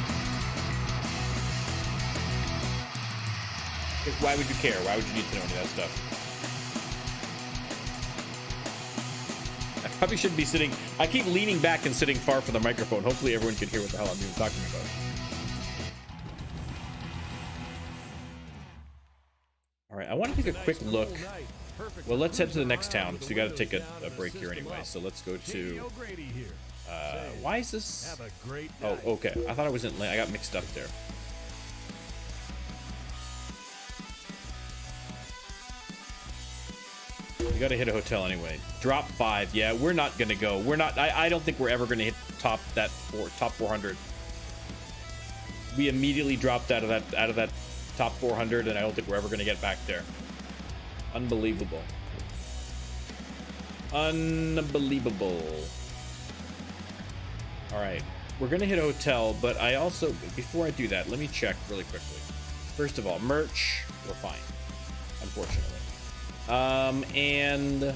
Because why would you care? Why would you need to know any of that stuff? I probably shouldn't be sitting... I keep leaning back and sitting far from the microphone. Hopefully everyone can hear what the hell I'm even talking about. All right, I want to take a quick look. Well, let's head to the next town, because we got to take a break here anyway. So let's go to... why is this... Oh, okay. I thought I was in... I got mixed up there. We got to hit a hotel anyway. Drop 5. Yeah, we're not going to go. We're not... I don't think we're ever going to hit top 400. We immediately dropped out of that top 400, and I don't think we're ever going to get back there. Unbelievable. Unbelievable. All right, we're gonna hit a hotel, but I also, before I do that, let me check really quickly. First of all, merch, we're fine, unfortunately. And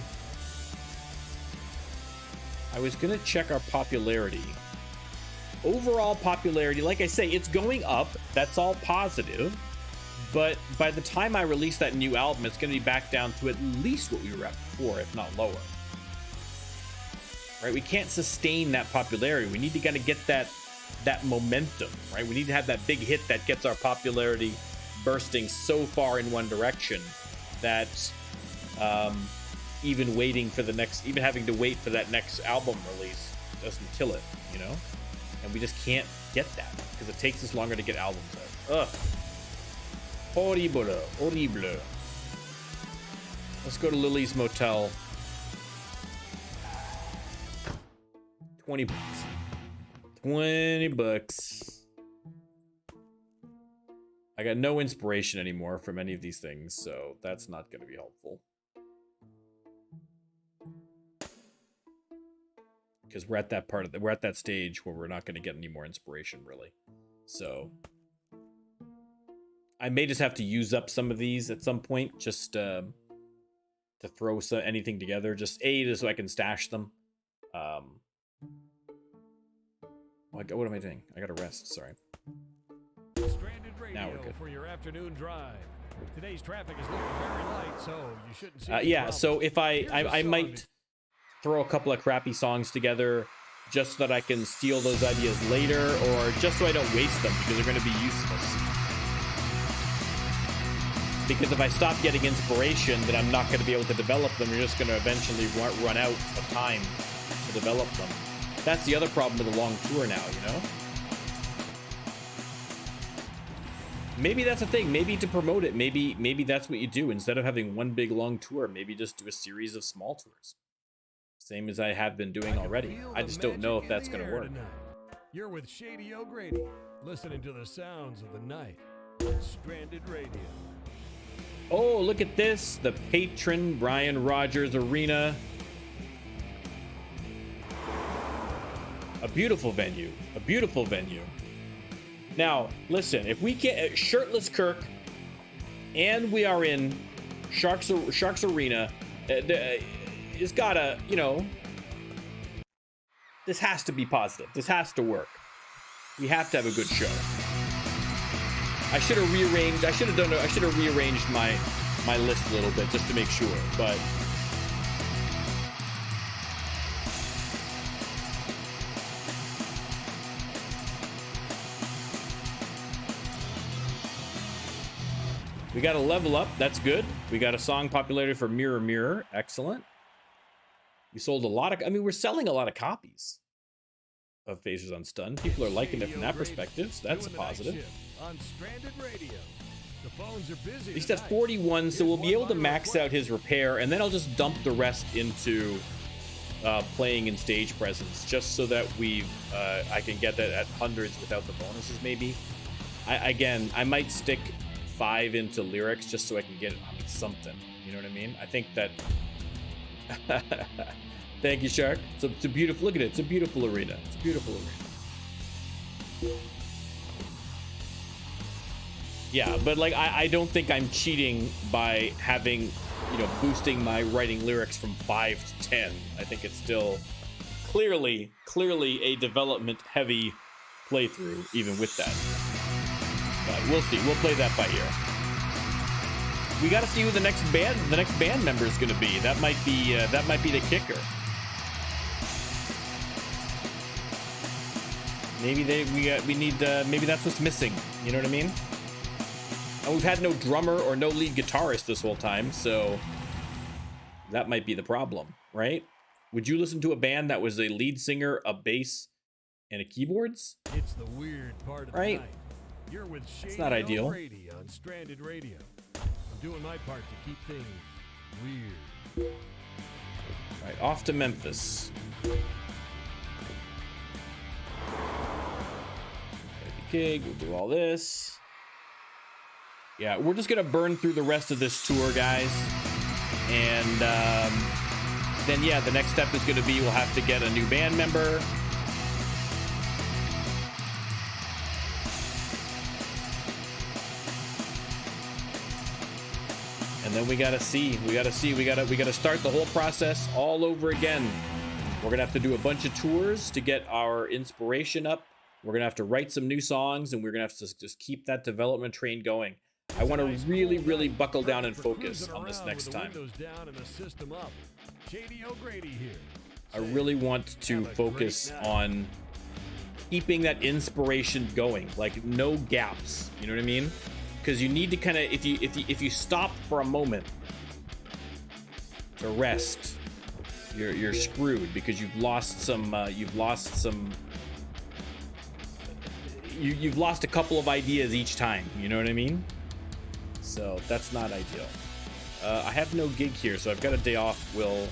I was gonna check our popularity. Overall popularity, like I say, it's going up. That's all positive. But by the time I release that new album, it's going to be back down to at least what we were at before, if not lower. Right? We can't sustain that popularity. We need to kind of get that momentum, right? We need to have that big hit that gets our popularity bursting so far in one direction that even having to wait for that next album release doesn't kill it, you know? And we just can't get that because it takes us longer to get albums out. Ugh. Horrible. Let's go to Lily's Motel. 20 bucks. 20 bucks. I got no inspiration anymore from any of these things, so that's not going to be helpful. Because we're at that stage where we're not going to get any more inspiration, really. So I may just have to use up some of these at some point, just to throw anything together. Just so I can stash them. What am I doing? I gotta rest. Sorry. Stranded Radio Now we're good. For your afternoon drive. Today's traffic is looking very light, so you shouldn't see. Yeah. So if I might throw a couple of crappy songs together, just so that I can steal those ideas later, or just so I don't waste them because they're going to be useless. Because if I stop getting inspiration, then I'm not going to be able to develop them. You're just going to eventually run out of time to develop them. That's the other problem with a long tour now, you know? Maybe that's the thing. Maybe to promote it, maybe that's what you do. Instead of having one big long tour, maybe just do a series of small tours. Same as I have been doing already. I just don't know if that's going to work. Tonight. You're with Shady O'Grady, listening to the sounds of the night. Stranded Radio. Oh, look at this. The Patron Brian Rogers Arena. A beautiful venue. A beautiful venue. Now, listen, if we get Shirtless Kirk and we are in Sharks Arena, it's gotta, you know, this has to be positive. This has to work. We have to have a good show. I should have rearranged my list a little bit just to make sure, but we got a level up. That's good. We got a song popularity for Mirror Mirror. Excellent. We sold a lot of, we're selling a lot of copies. of Phasers on Stun. People are liking it from that perspective, so that's a positive. On Stranded Radio. The phones are busy. He's at 41, so we'll be able to max out his repair, and then I'll just dump the rest into playing in stage presence, just so that I can get that at hundreds without the bonuses. Maybe. I might stick 5 into lyrics just so I can get something. You know what I mean? I think that. Thank you, Shark. It's a beautiful. Look at it. It's a beautiful arena. It's a beautiful arena. Yeah, but like I don't think I'm cheating by having, boosting my writing lyrics from 5 to 10. I think it's still clearly a development heavy playthrough even with that. But we'll see. We'll play that by ear. We got to see who the next band member is going to be. That might be the kicker. Maybe maybe that's what's missing. You know what I mean? And we've had no drummer or no lead guitarist this whole time, so that might be the problem, right? Would you listen to a band that was a lead singer, a bass, and a keyboards? It's the weird part of right? the night. You're with It's not ideal. Brady on Stranded Radio. I'm doing my part to keep things weird. Right, off to Memphis. Gig, we'll do all this. Yeah, we're just gonna burn through the rest of this tour, guys, and then yeah, the next step is gonna be we'll have to get a new band member. And then we gotta start the whole process all over again. We're gonna have to do a bunch of tours to get our inspiration up. We're gonna have to write some new songs, and we're gonna have to just keep that development train going. I want to really buckle down and focus on this next time. I really want to focus on keeping that inspiration going, like no gaps. You know what I mean? Because you need to kind of, if you stop for a moment to rest, you're screwed because you've lost a couple of ideas each time. You know what I mean? So that's not ideal. I have no gig here, so I've got a day off. We'll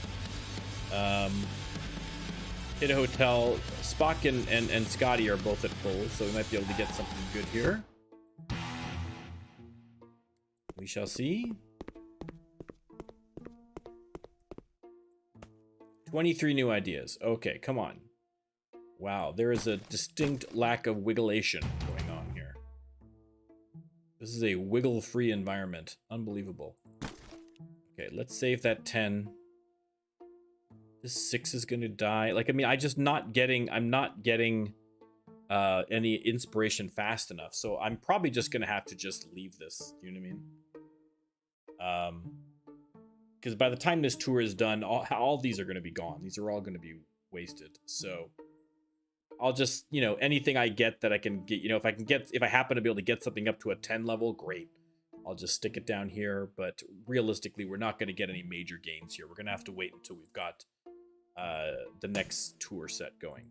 hit a hotel. Spock and Scotty are both at full, so we might be able to get something good here. We shall see. 23 new ideas. Okay, come on. Wow, there is a distinct lack of wigglation going on here. This is a wiggle-free environment. Unbelievable. Okay, let's save that 10. This 6 is going to die. Like, I mean, I'm not getting any inspiration fast enough. So I'm probably just going to have to just leave this. You know what I mean? Because by the time this tour is done, all these are going to be gone. These are all going to be wasted. So I'll just, anything I get that I can get, if I happen to be able to get something up to a 10 level, great. I'll just stick it down here. But realistically, we're not going to get any major gains here. We're going to have to wait until we've got the next tour set going.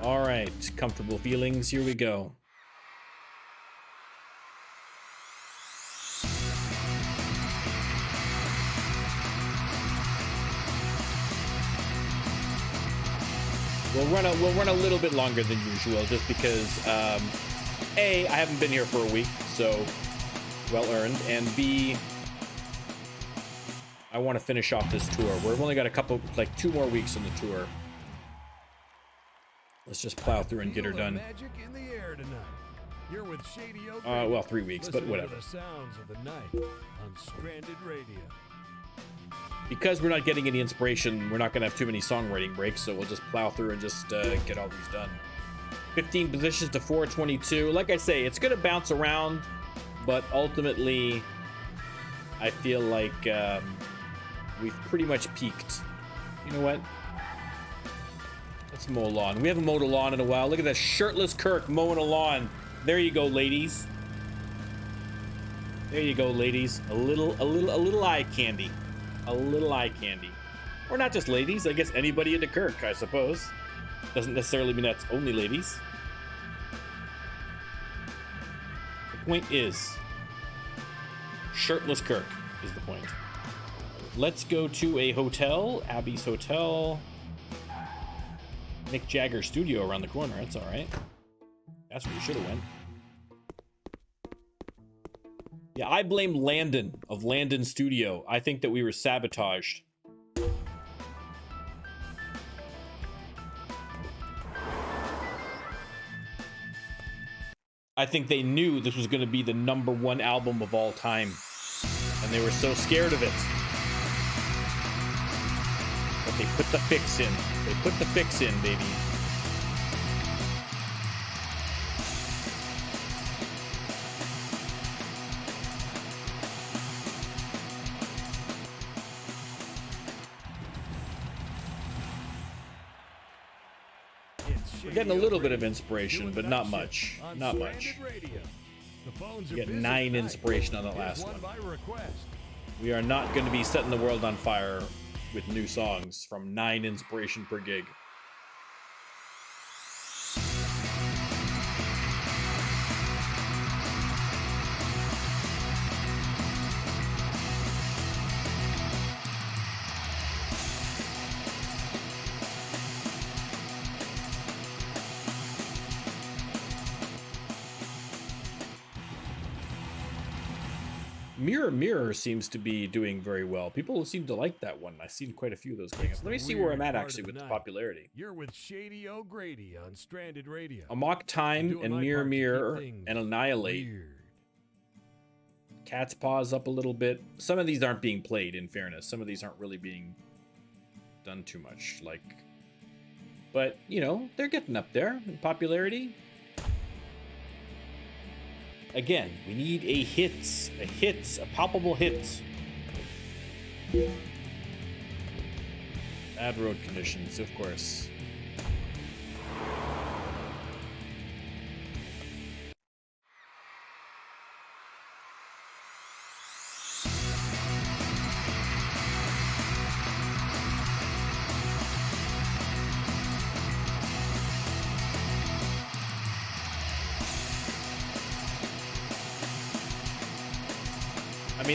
All right, comfortable feelings. Here we go. We'll run a little bit longer than usual, just because A, I haven't been here for a week, so well earned, and B, I want to finish off this tour. We've only got 2 more weeks on the tour. Let's just plow through and get her done. Well, 3 weeks, but whatever. Because we're not getting any inspiration, we're not going to have too many songwriting breaks, so we'll just plow through and just get all these done. 15 positions to 422. Like I say, it's going to bounce around, but ultimately, I feel like we've pretty much peaked. You know what? Let's mow a lawn. We haven't mowed a lawn in a while. Look at that shirtless Kirk mowing a lawn. There you go, ladies. There you go, ladies. A little eye candy. A little eye candy. Or not just ladies, I guess anybody into Kirk, I suppose. Doesn't necessarily mean that's only ladies. The point is, shirtless Kirk is the point. Let's go to a hotel, Abby's Hotel. Mick Jagger studio around the corner, that's all right. That's where we should have went. Yeah, I blame Landon of Landon Studio. I think that we were sabotaged. I think they knew this was going to be the #1 album of all time. And they were so scared of it. But they put the fix in. They put the fix in, baby. We're getting a little bit of inspiration, but not much. Not much. We got 9 inspiration on that last one. We are not going to be setting the world on fire with new songs from 9 inspiration per gig. Mirror Mirror seems to be doing very well. People seem to like that one. I've seen quite a few of those going up. Let me see where I'm at actually with the popularity. You're with Shady O'Grady on Stranded Radio. Amok Time and Mirror Mirror and Annihilate. Weird. Cat's Paws up a little bit. Some of these aren't being played, in fairness. Some of these aren't really being done too much. But, you know, they're getting up there in popularity. Again, we need a palpable hit. Bad road conditions, of course.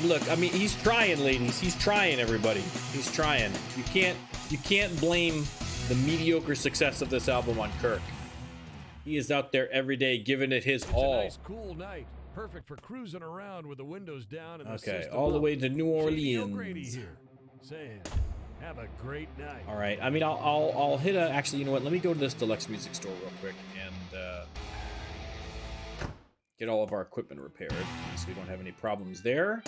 Look, he's trying, ladies. He's trying, everybody. He's trying. You can't blame the mediocre success of this album on Kirk. He is out there every day giving it his all. It's a nice, cool night. Perfect for cruising around with the windows down and the Okay, system all the up. way to New Shady O'Grady Orleans. here, saying, have a great night. All right. I'll hit a. Actually, you know what? Let me go to this Deluxe Music Store real quick and get all of our equipment repaired, so we don't have any problems there.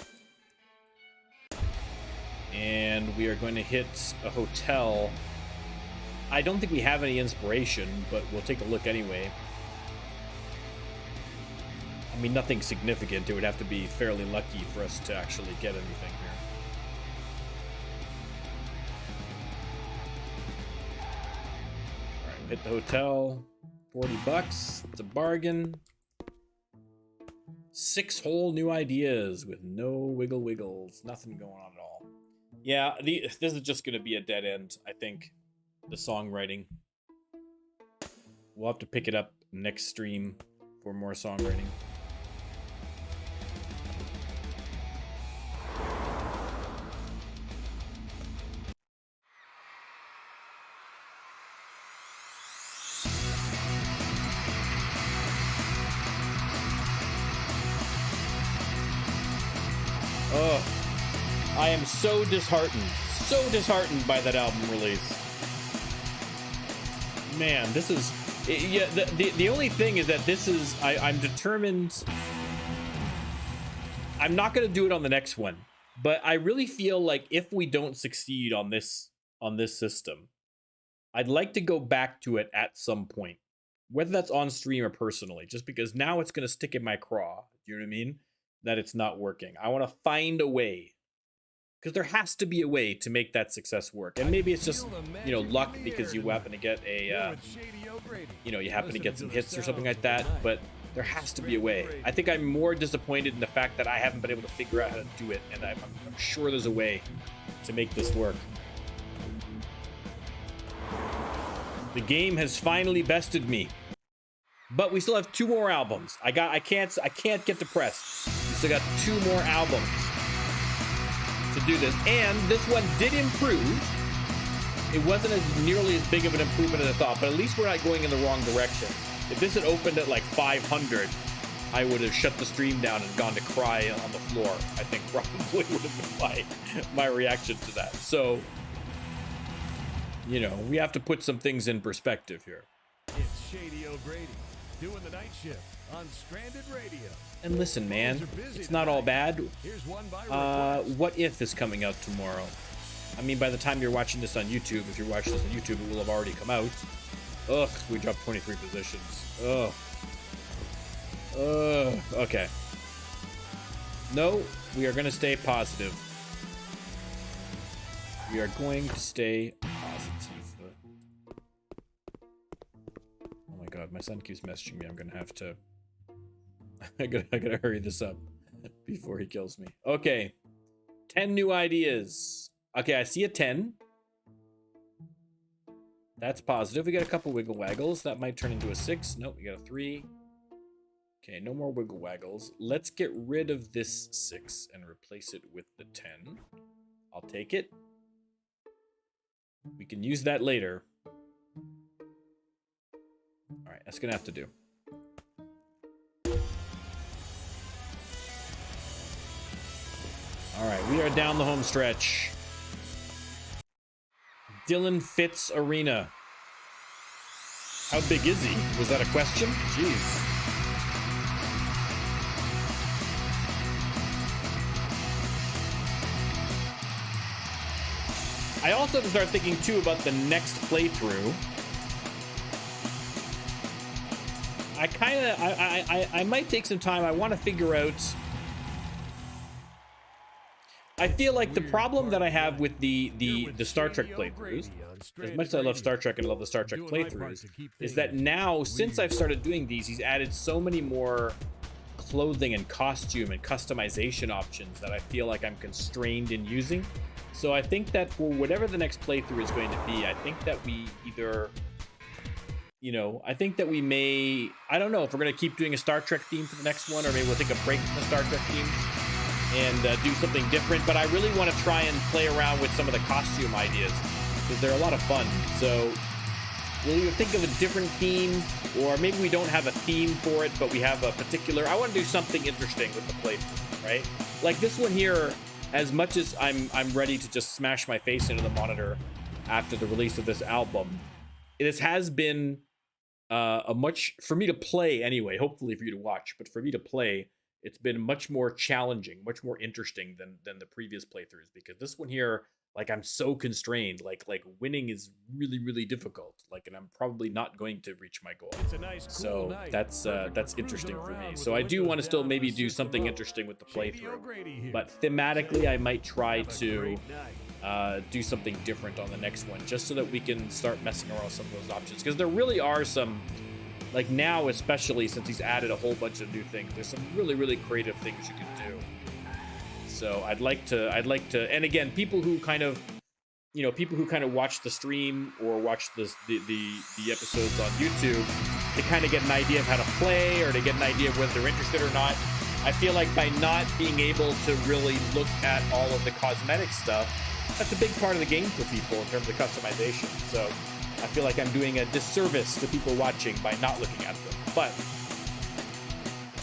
And we are going to hit a hotel. I don't think we have any inspiration, but we'll take a look anyway. Nothing significant. It would have to be fairly lucky for us to actually get anything here. All right, hit the hotel. $40. It's a bargain. 6 whole new ideas with no wiggles. Nothing going on at all. Yeah, this is just going to be a dead end, I think. The songwriting. We'll have to pick it up next stream for more songwriting. Oh, I am so disheartened by that album release. Man, this is, yeah. The only thing is that this is, I'm determined. I'm not gonna do it on the next one, but I really feel like if we don't succeed on this system, I'd like to go back to it at some point, whether that's on stream or personally, just because now it's gonna stick in my craw. Do you know what I mean? That it's not working. I want to find a way, because there has to be a way to make that success work. And maybe it's just, you know, luck because you happen to get a, you know, you happen to get some hits or something like that. But there has to be a way. I think I'm more disappointed in the fact that I haven't been able to figure out how to do it, and I'm sure there's a way. to make this work. The game has finally bested me. But we still have 2 more albums. I can't get depressed. We still got 2 more albums to do this. And this one did improve. It wasn't as nearly as big of an improvement as I thought, but at least we're not going in the wrong direction. If this had opened at like 500, I would have shut the stream down and gone to cry on the floor. I think probably would have been my reaction to that. So, you know, we have to put some things in perspective here. It's Shady O'Grady doing the night shift on Stranded Radio. And listen, man, it's not all bad. Here's one by request. What If is coming out tomorrow. I mean, by the time you're watching this on YouTube, if you're watching this on YouTube, it will have already come out. Ugh, we dropped 23 positions. Ugh. Okay. No, we are going to stay positive. We are going to stay positive. Oh my god, my son keeps messaging me. I'm going to have to... I gotta hurry this up before he kills me. Okay. 10 new ideas. Okay, I see a 10. That's positive. We got a couple wiggle waggles. That might turn into a 6. Nope, we got a 3. Okay, no more wiggle waggles. Let's get rid of this 6 and replace it with the 10. I'll take it. We can use that later. Alright, that's gonna have to do. Alright, we are down the home stretch. Dylan Fitz Arena. How big is he? Was that a question? Jeez. I also have to start thinking too about the next playthrough. I might take some time. I want to figure out. I feel like the problem that I have with the Star Trek playthroughs, as much as I love Star Trek and I love the Star Trek playthroughs, is that now, since I've started doing these, he's added so many more clothing and costume and customization options that I feel like I'm constrained in using. So I think that for whatever the next playthrough is going to be, I think that we either, you know, I think that we may, I don't know if we're going to keep doing a Star Trek theme for the next one, or maybe we'll take a break from the Star Trek theme and do something different. But I really want to try and play around with some of the costume ideas because they're a lot of fun. So we'll either think of a different theme, or maybe we don't have a theme for it, but we have a particular, I want to do something interesting with the playthrough, right? Like this one here, as much as I'm ready to just smash my face into the monitor after the release of this album, it has been a much, for me to play anyway, hopefully for you to watch, but for me to play, it's been much more challenging, much more interesting than the previous playthroughs, because this one here, like I'm so constrained, like winning is really, really difficult, like, and I'm probably not going to reach my goal. It's a nice, cool So night. that's interesting for me. So I do want to still maybe do something interesting with the playthrough, but thematically I might try to do something different on the next one, just so that we can start messing around with some of those options, because there really are some, like now especially since he's added a whole bunch of new things, there's some really, really creative things you can do. So I'd like to, and again, people who kind of watch the stream or watch the episodes on YouTube to kind of get an idea of how to play, or to get an idea of whether they're interested or not. I feel like by not being able to really look at all of the cosmetic stuff, that's a big part of the game for people in terms of customization. So I feel like I'm doing a disservice to people watching by not looking at them. But,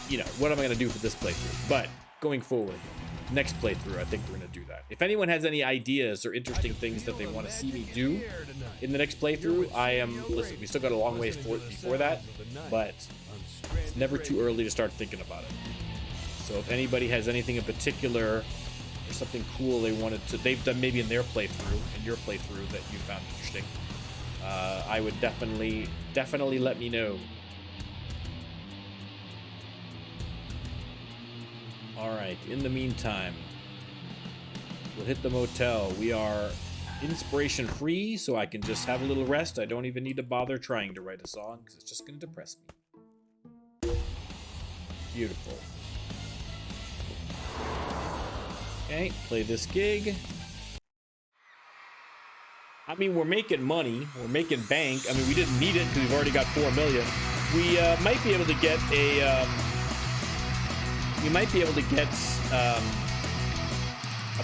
you know, what am I going to do for this playthrough? But going forward, next playthrough, I think we're going to do that. If anyone has any ideas or interesting things that they want to see me do in the next playthrough, listen, we still got a long ways before that, but it's never too early to start thinking about it. So if anybody has anything in particular or something cool they've done maybe in their playthrough, that you found interesting, I would definitely let me know. All right, in the meantime, we'll hit the motel. We are inspiration free, so I can just have a little rest. I don't even need to bother trying to write a song, because it's just going to depress me. Beautiful. Okay, play this gig. I mean, we're making money. We're making bank. I mean, we didn't need it because we've already got 4 million. We might be able to get a. We might be able to get a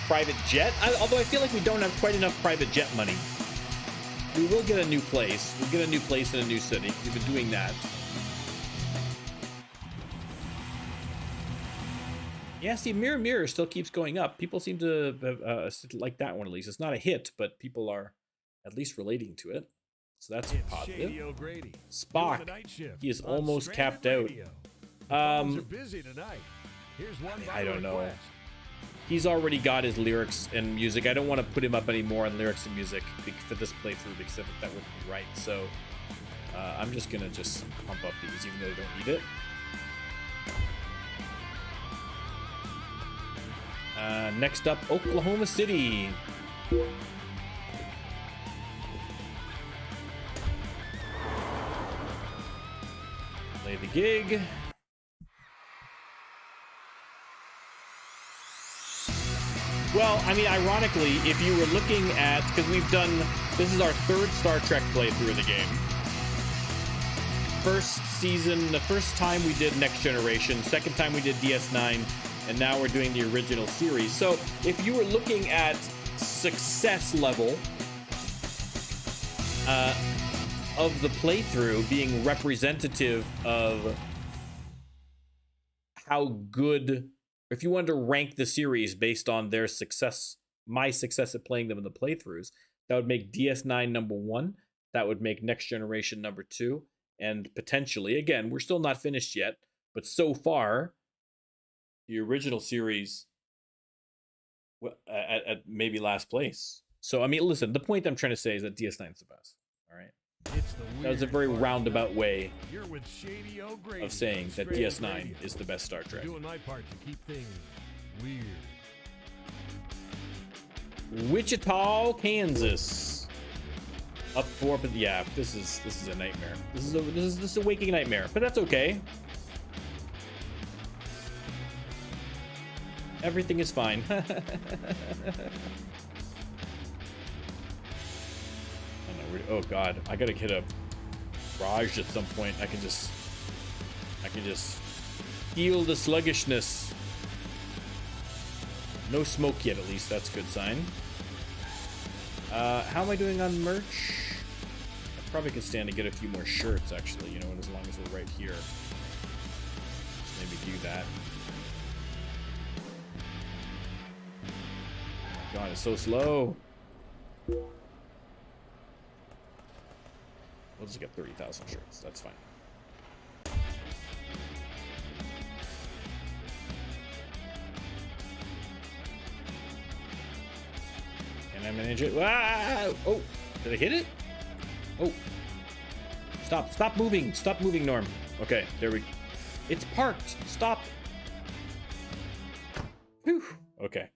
private jet. Although I feel like we don't have quite enough private jet money. We will get a new place. We'll get a new place in a new city. We've been doing that. Yeah, see, Mirror Mirror still keeps going up. People seem to like that one at least. It's not a hit, but people are at least relating to it. So that's positive. Spock, he is almost capped out. I don't know. He's already got his lyrics and music. I don't want to put him up anymore on lyrics and music for this playthrough because that wouldn't be right. So I'm just gonna pump up these even though they don't need it. Next up, Oklahoma City. Play the gig. Well, I mean, ironically, if you were looking at, because this is our 3rd Star Trek playthrough of the game. First season, the first time we did Next Generation, second time we did DS9, and now we're doing the original series. So if you were looking at success level of the playthrough being representative of how good, if you wanted to rank the series based on their success, my success at playing them in the playthroughs, that would make DS9 number 1. That would make Next Generation number 2. And potentially, again, we're still not finished yet, but so far, the original series at maybe last place. So, I mean, listen, the point I'm trying to say is that DS9 is the best. All right. That was a very roundabout way of saying that DS9 is the best Star Trek. Doing my part to keep things weird. Wichita, Kansas. Up 4, but yeah, this is a nightmare. This is a waking nightmare, but that's okay. Everything is fine. Oh god, I gotta hit a barrage at some point. I can just feel the sluggishness. No smoke yet, at least. That's a good sign. How am I doing on merch? I probably could stand to get a few more shirts, actually, you know, as long as we're right here. Let's maybe do that. God, it's so slow. We'll just get 30,000 shirts. That's fine. Can I manage it? Ah! Oh, did I hit it? Oh. Stop moving. Stop moving, Norm. Okay, there we go. It's parked. Stop. Whew. Okay.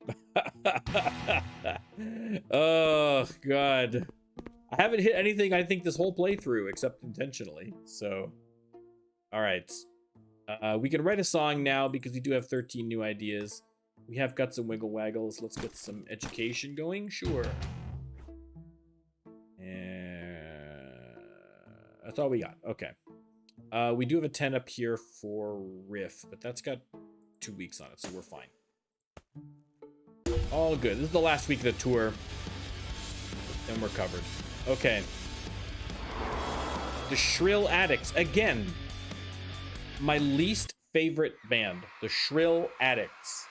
Oh, God. I haven't hit anything, I think, this whole playthrough, except intentionally. So, all right. We can write a song now because we do have 13 new ideas. We have got some wiggle waggles. Let's get some education going. Sure. And that's all we got. Okay. We do have a 10 up here for riff, but that's got 2 weeks on it, so we're fine. All good. This is the last week of the tour. Then we're covered. Okay. The Shrill Addicts. Again, my least favorite band. The Shrill Addicts.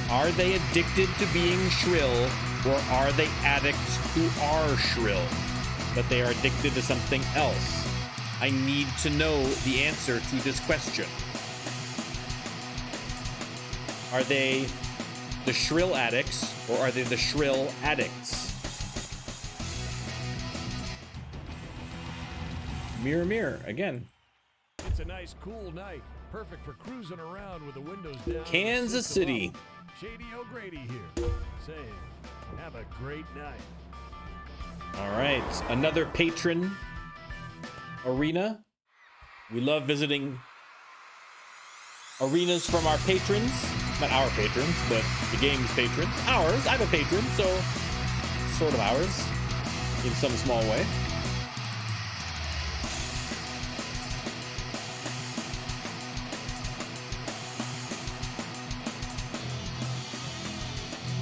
Are they addicted to being shrill, or are they addicts who are shrill, but they are addicted to something else? I need to know the answer to this question. Are they the shrill addicts, or are they the shrill addicts? Mirror, mirror, again. It's a nice, cool night. Perfect for cruising around with the windows down. Kansas City. Shady O'Grady here, saying, have a great night. All right, another patron arena. We love visiting arenas from our patrons. Not our patrons, but the game's patrons. Ours. I'm a patron, so sort of ours in some small way.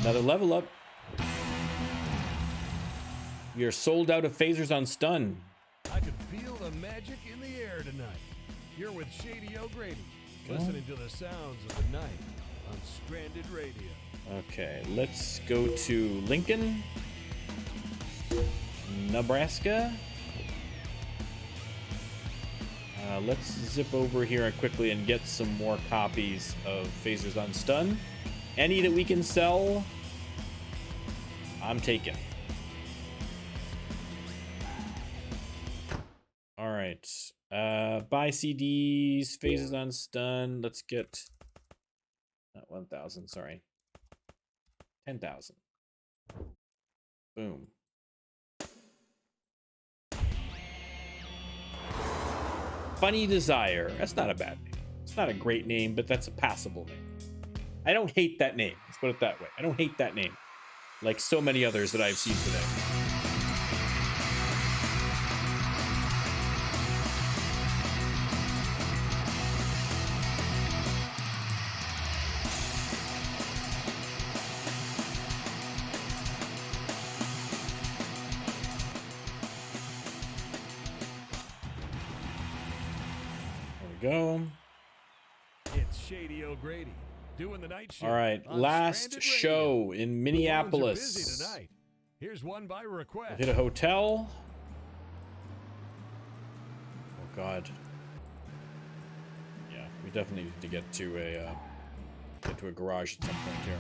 Another level up. We are sold out of phasers on stun. I can feel the magic in the air tonight. You're with Shady O'Grady, listening to the sounds of the night on Stranded Radio. Okay, let's go to Lincoln, Nebraska. Let's zip over here and quickly and get some more copies of phasers on stun. Any that we can sell, I'm taking. All right. Buy CDs, phasers on stun. Let's get not 1,000. Sorry, 10,000. Boom. Funny Desire. That's not a bad name. It's not a great name, but that's a passable name. I don't hate that name. Let's put it that way. I don't hate that name, like so many others that I've seen today. Go. It's Shady O'Grady doing the night show. All right, on last Stranded show Radio. in The Minneapolis. phones are busy tonight. Here's one by request. Hit a hotel. Oh God. Yeah, we definitely need to get to a garage at some point here.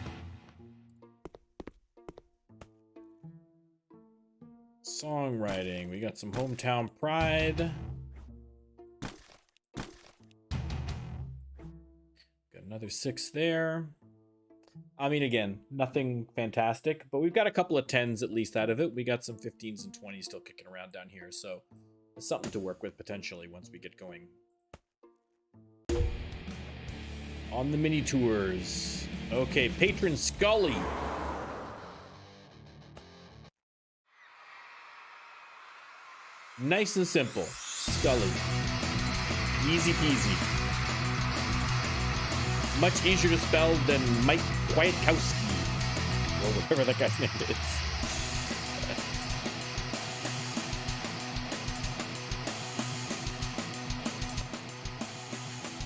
Songwriting. We got some hometown pride. Got another 6 there. I mean, again, nothing fantastic, but we've got a couple of 10s at least out of it. We got some 15s and 20s still kicking around down here, so it's something to work with potentially once we get going. On the mini tours. Okay, Patron Scully. Nice and simple. Scully. Easy peasy. Much easier to spell than Mike Kwiatkowski, or whatever that guy's name is.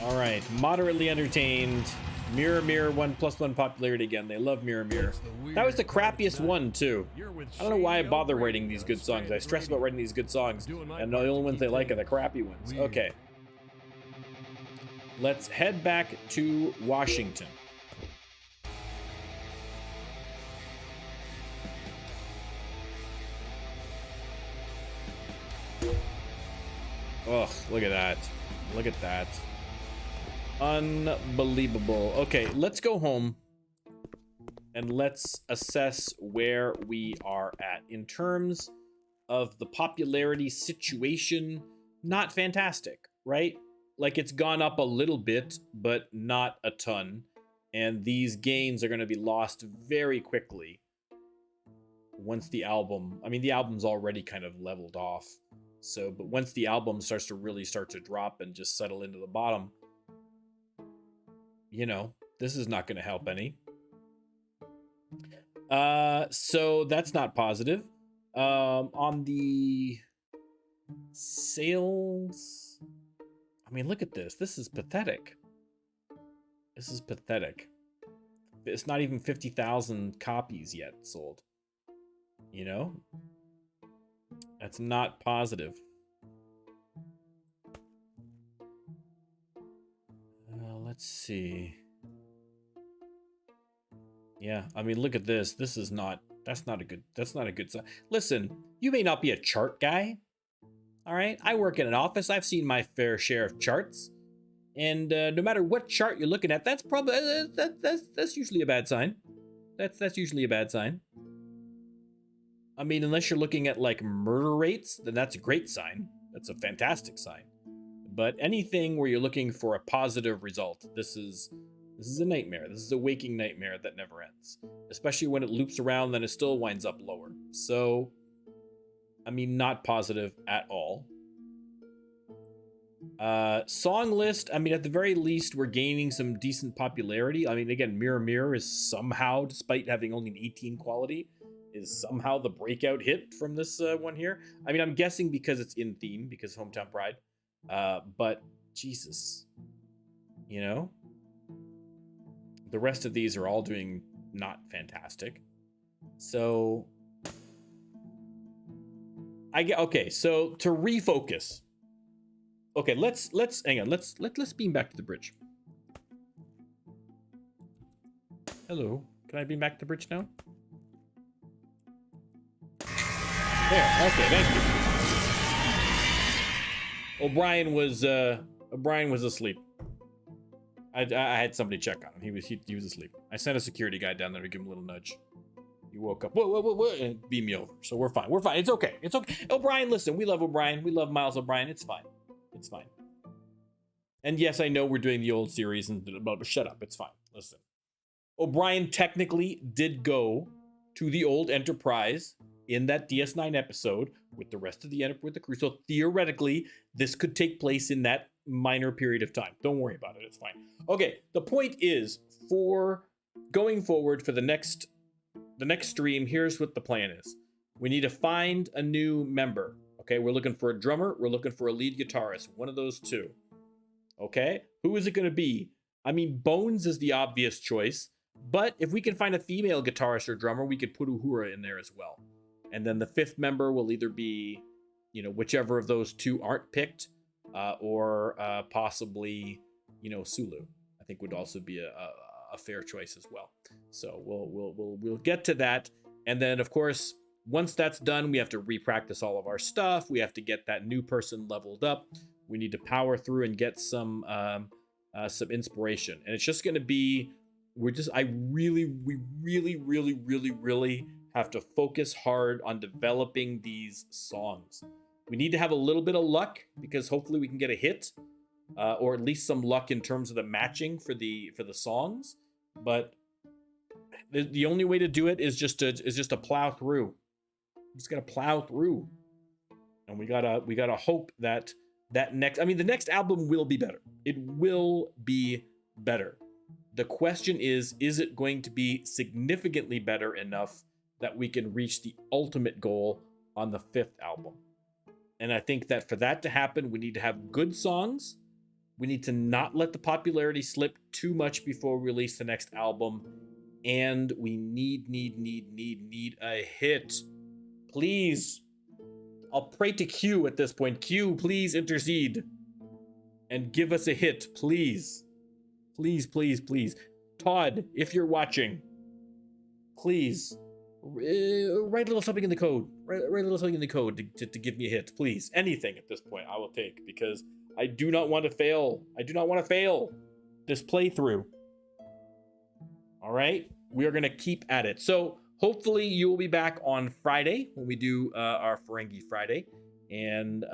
All right, moderately entertained. Mirror Mirror 1+1 popularity again. They love Mirror Mirror. That was the crappiest one too. I don't know why I bother writing these good songs. I stress about writing these good songs, and the only ones they like are the crappy ones. Okay. Let's head back to Washington. Ugh, look at that. Look at that. Unbelievable. Okay, let's go home and let's assess where we are at. In terms of the popularity situation, not fantastic, right? Like, it's gone up a little bit, but not a ton. And these gains are going to be lost very quickly once the album... I mean, the album's already kind of leveled off. So, but once the album starts to really start to drop and just settle into the bottom, you know, this is not going to help any. So that's not positive. On the sales... I mean, look at this. This is pathetic. This is pathetic. It's not even 50,000 copies yet sold. You know? That's not positive. Let's see. Yeah, I mean, look at this. This is not... that's not a good sign. Listen, you may not be a chart guy. All right, I work in an office. I've seen my fair share of charts, and no matter what chart you're looking at, that's probably that's usually a bad sign. That's usually a bad sign. I mean, unless you're looking at like murder rates, then that's a great sign. That's a fantastic sign. But anything where you're looking for a positive result, this is This is a nightmare. This is a waking nightmare that never ends. Especially when it loops around, then it still winds up lower. So, I mean, not positive at all. Song list, I mean, at the very least, we're gaining some decent popularity. I mean, again, Mirror Mirror is somehow, despite having only an 18 quality, is somehow the breakout hit from this one here. I mean, I'm guessing because it's in theme, because Hometown Pride. But, Jesus. You know? The rest of these are all doing not fantastic. So, okay, so to refocus. Okay, let's hang on. Let's beam back to the bridge. Hello, can I beam back to the bridge now? There. Okay, thank you. O'Brien was asleep. I had somebody check on him. He was asleep. I sent a security guy down there to give him a little nudge. He woke up, whoa, and beat me over. So we're fine. We're fine. It's okay. It's okay. O'Brien, listen, we love O'Brien. We love Miles O'Brien. It's fine. It's fine. And yes, I know we're doing the old series, but shut up. It's fine. Listen. O'Brien technically did go to the old Enterprise in that DS9 episode with the rest of the with the crew. So theoretically, this could take place in that minor period of time. Don't worry about it. It's fine. Okay, the point is, for going forward for the next stream, here's what the plan is. We need to find a new member. Okay, we're looking for a drummer. We're looking for a lead guitarist. One of those two. Okay, who is it going to be? I mean, Bones is the obvious choice, but if we can find a female guitarist or drummer, we could put Uhura in there as well. And then the fifth member will either be, whichever of those two aren't picked, or possibly, Sulu. I think would also be a fair choice as well. So we'll get to that, and then of course, once that's done, we have to repractice all of our stuff. We have to get that new person leveled up. We need to power through and get some inspiration. And it's just going to be, we really have to focus hard on developing these songs. We need to have a little bit of luck because hopefully we can get a hit, or at least some luck in terms of the matching for the songs. But the only way to do it is just to plow through. We just gotta plow through, and we gotta hope that the next album will be better. It will be better. The question is it going to be significantly better enough that we can reach the ultimate goal on the fifth album? And I think that for that to happen, we need to have good songs. We need to not let the popularity slip too much before we release the next album, and we need a hit. Please, I'll pray to Q at this point. Q, please intercede and give us a hit, please. Please. Todd, if you're watching, please write a little something in the code. Write a little something in the code to give me a hit, please. Anything at this point I will take, because I do not want to fail. I do not want to fail this playthrough. All right, we are going to keep at it. So hopefully you will be back on Friday when we do our Ferengi Friday, and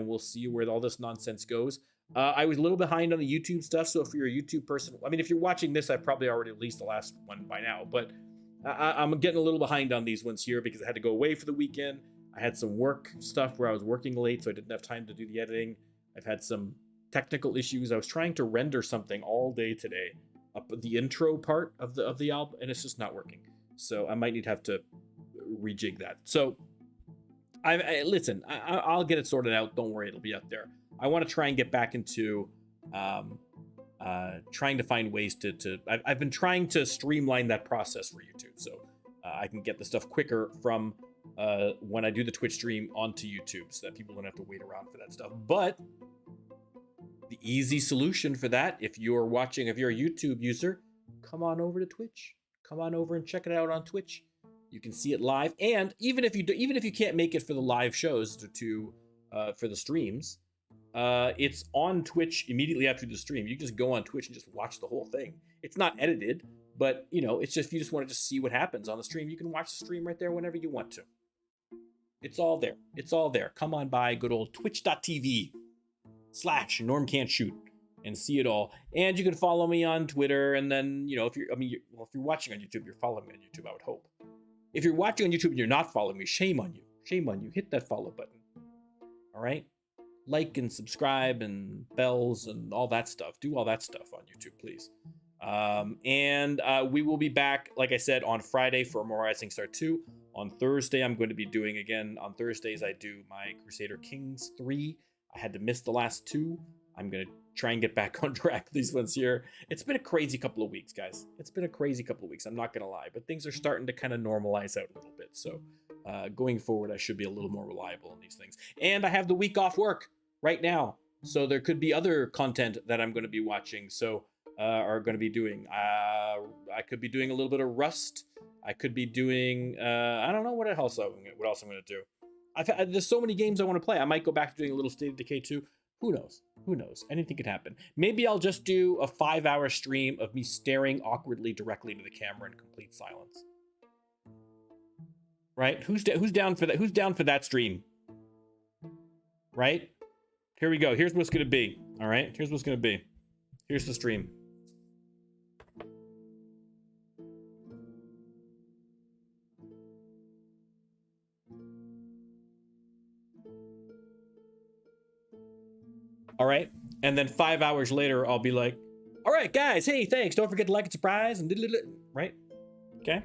we'll see where all this nonsense goes. I was a little behind on the YouTube stuff, so if you're a YouTube person, I mean, if you're watching this, I've probably already released the last one by now, but I'm getting a little behind on these ones here because I had to go away for the weekend. I had some work stuff where I was working late, so I didn't have time to do the editing. I've had some technical issues. I was trying to render something all day today, the intro part of the album, and it's just not working. So I might have to rejig that. So listen, I'll get it sorted out. Don't worry, it'll be up there. I want to try and get back into trying to find ways to I've been trying to streamline that process for YouTube, so I can get the stuff quicker from when I do the Twitch stream onto YouTube, so that people don't have to wait around for that stuff. But the easy solution for that, if you're a YouTube user, come on over to Twitch. Come on over and check it out on Twitch. You can see it live, and even if you can't make it for the live shows for the streams, it's on Twitch immediately after the stream. You just go on Twitch and just watch the whole thing. It's not edited, but it's just, if you just want to just see what happens on the stream, you can watch the stream right there whenever you want to. It's all there. It's all there. Come on by good old twitch.tv/normcan'tshoot. and see it all. And you can follow me on Twitter. And then, you know, if you're watching on YouTube, you're following me on YouTube, I would hope. If you're watching on YouTube and you're not following me, shame on you. Shame on you. Hit that follow button. All right? Like and subscribe and bells and all that stuff. Do all that stuff on YouTube, please. And we will be back, like I said, on Friday for more Rising Star 2. On Thursday, I'm going to be doing again. On Thursdays, I do my Crusader Kings 3. I had to miss the last 2. I'm going to try and get back on track these ones here. It's been a crazy couple of weeks, guys. It's been a crazy couple of weeks. I'm not going to lie, but things are starting to kind of normalize out a little bit. So going forward, I should be a little more reliable in these things. And I have the week off work right now. So there could be other content that I'm going to be watching. So are going to be doing. I could be doing a little bit of Rust. I could be doing. I don't know what else I'm going to do. There's so many games I want to play. I might go back to doing a little State of Decay 2. Who knows? Who knows? Anything could happen. Maybe I'll just do a 5-hour stream of me staring awkwardly directly into the camera in complete silence. Right? Who's down for that? Who's down for that stream? Right? Here we go. Here's what's going to be. All right? Here's what's going to be. Here's the stream. All right. And then 5 hours later, I'll be like, all right, guys, hey, thanks. Don't forget to like and subscribe and right? Okay.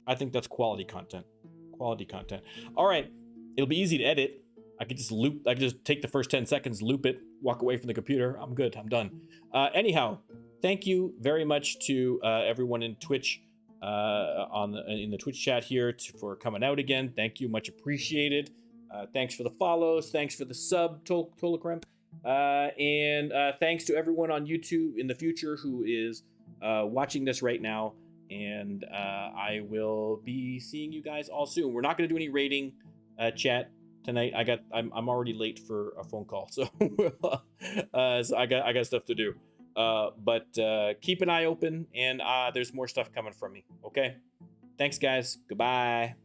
I think that's quality content. Quality content. All right. It'll be easy to edit. I could just take the first 10 seconds, loop it, walk away from the computer. I'm good. I'm done. Anyhow, thank you very much to everyone in Twitch, in the Twitch chat here for coming out again. Thank you. Much appreciated. Thanks for the follows. Thanks for the sub, Tolakrem. And thanks to everyone on YouTube in the future who is watching this right now. And I will be seeing you guys all soon. We're not going to do any rating chat tonight. I'm already late for a phone call, so so I got stuff to do. But keep an eye open, and there's more stuff coming from me. Okay. Thanks, guys. Goodbye.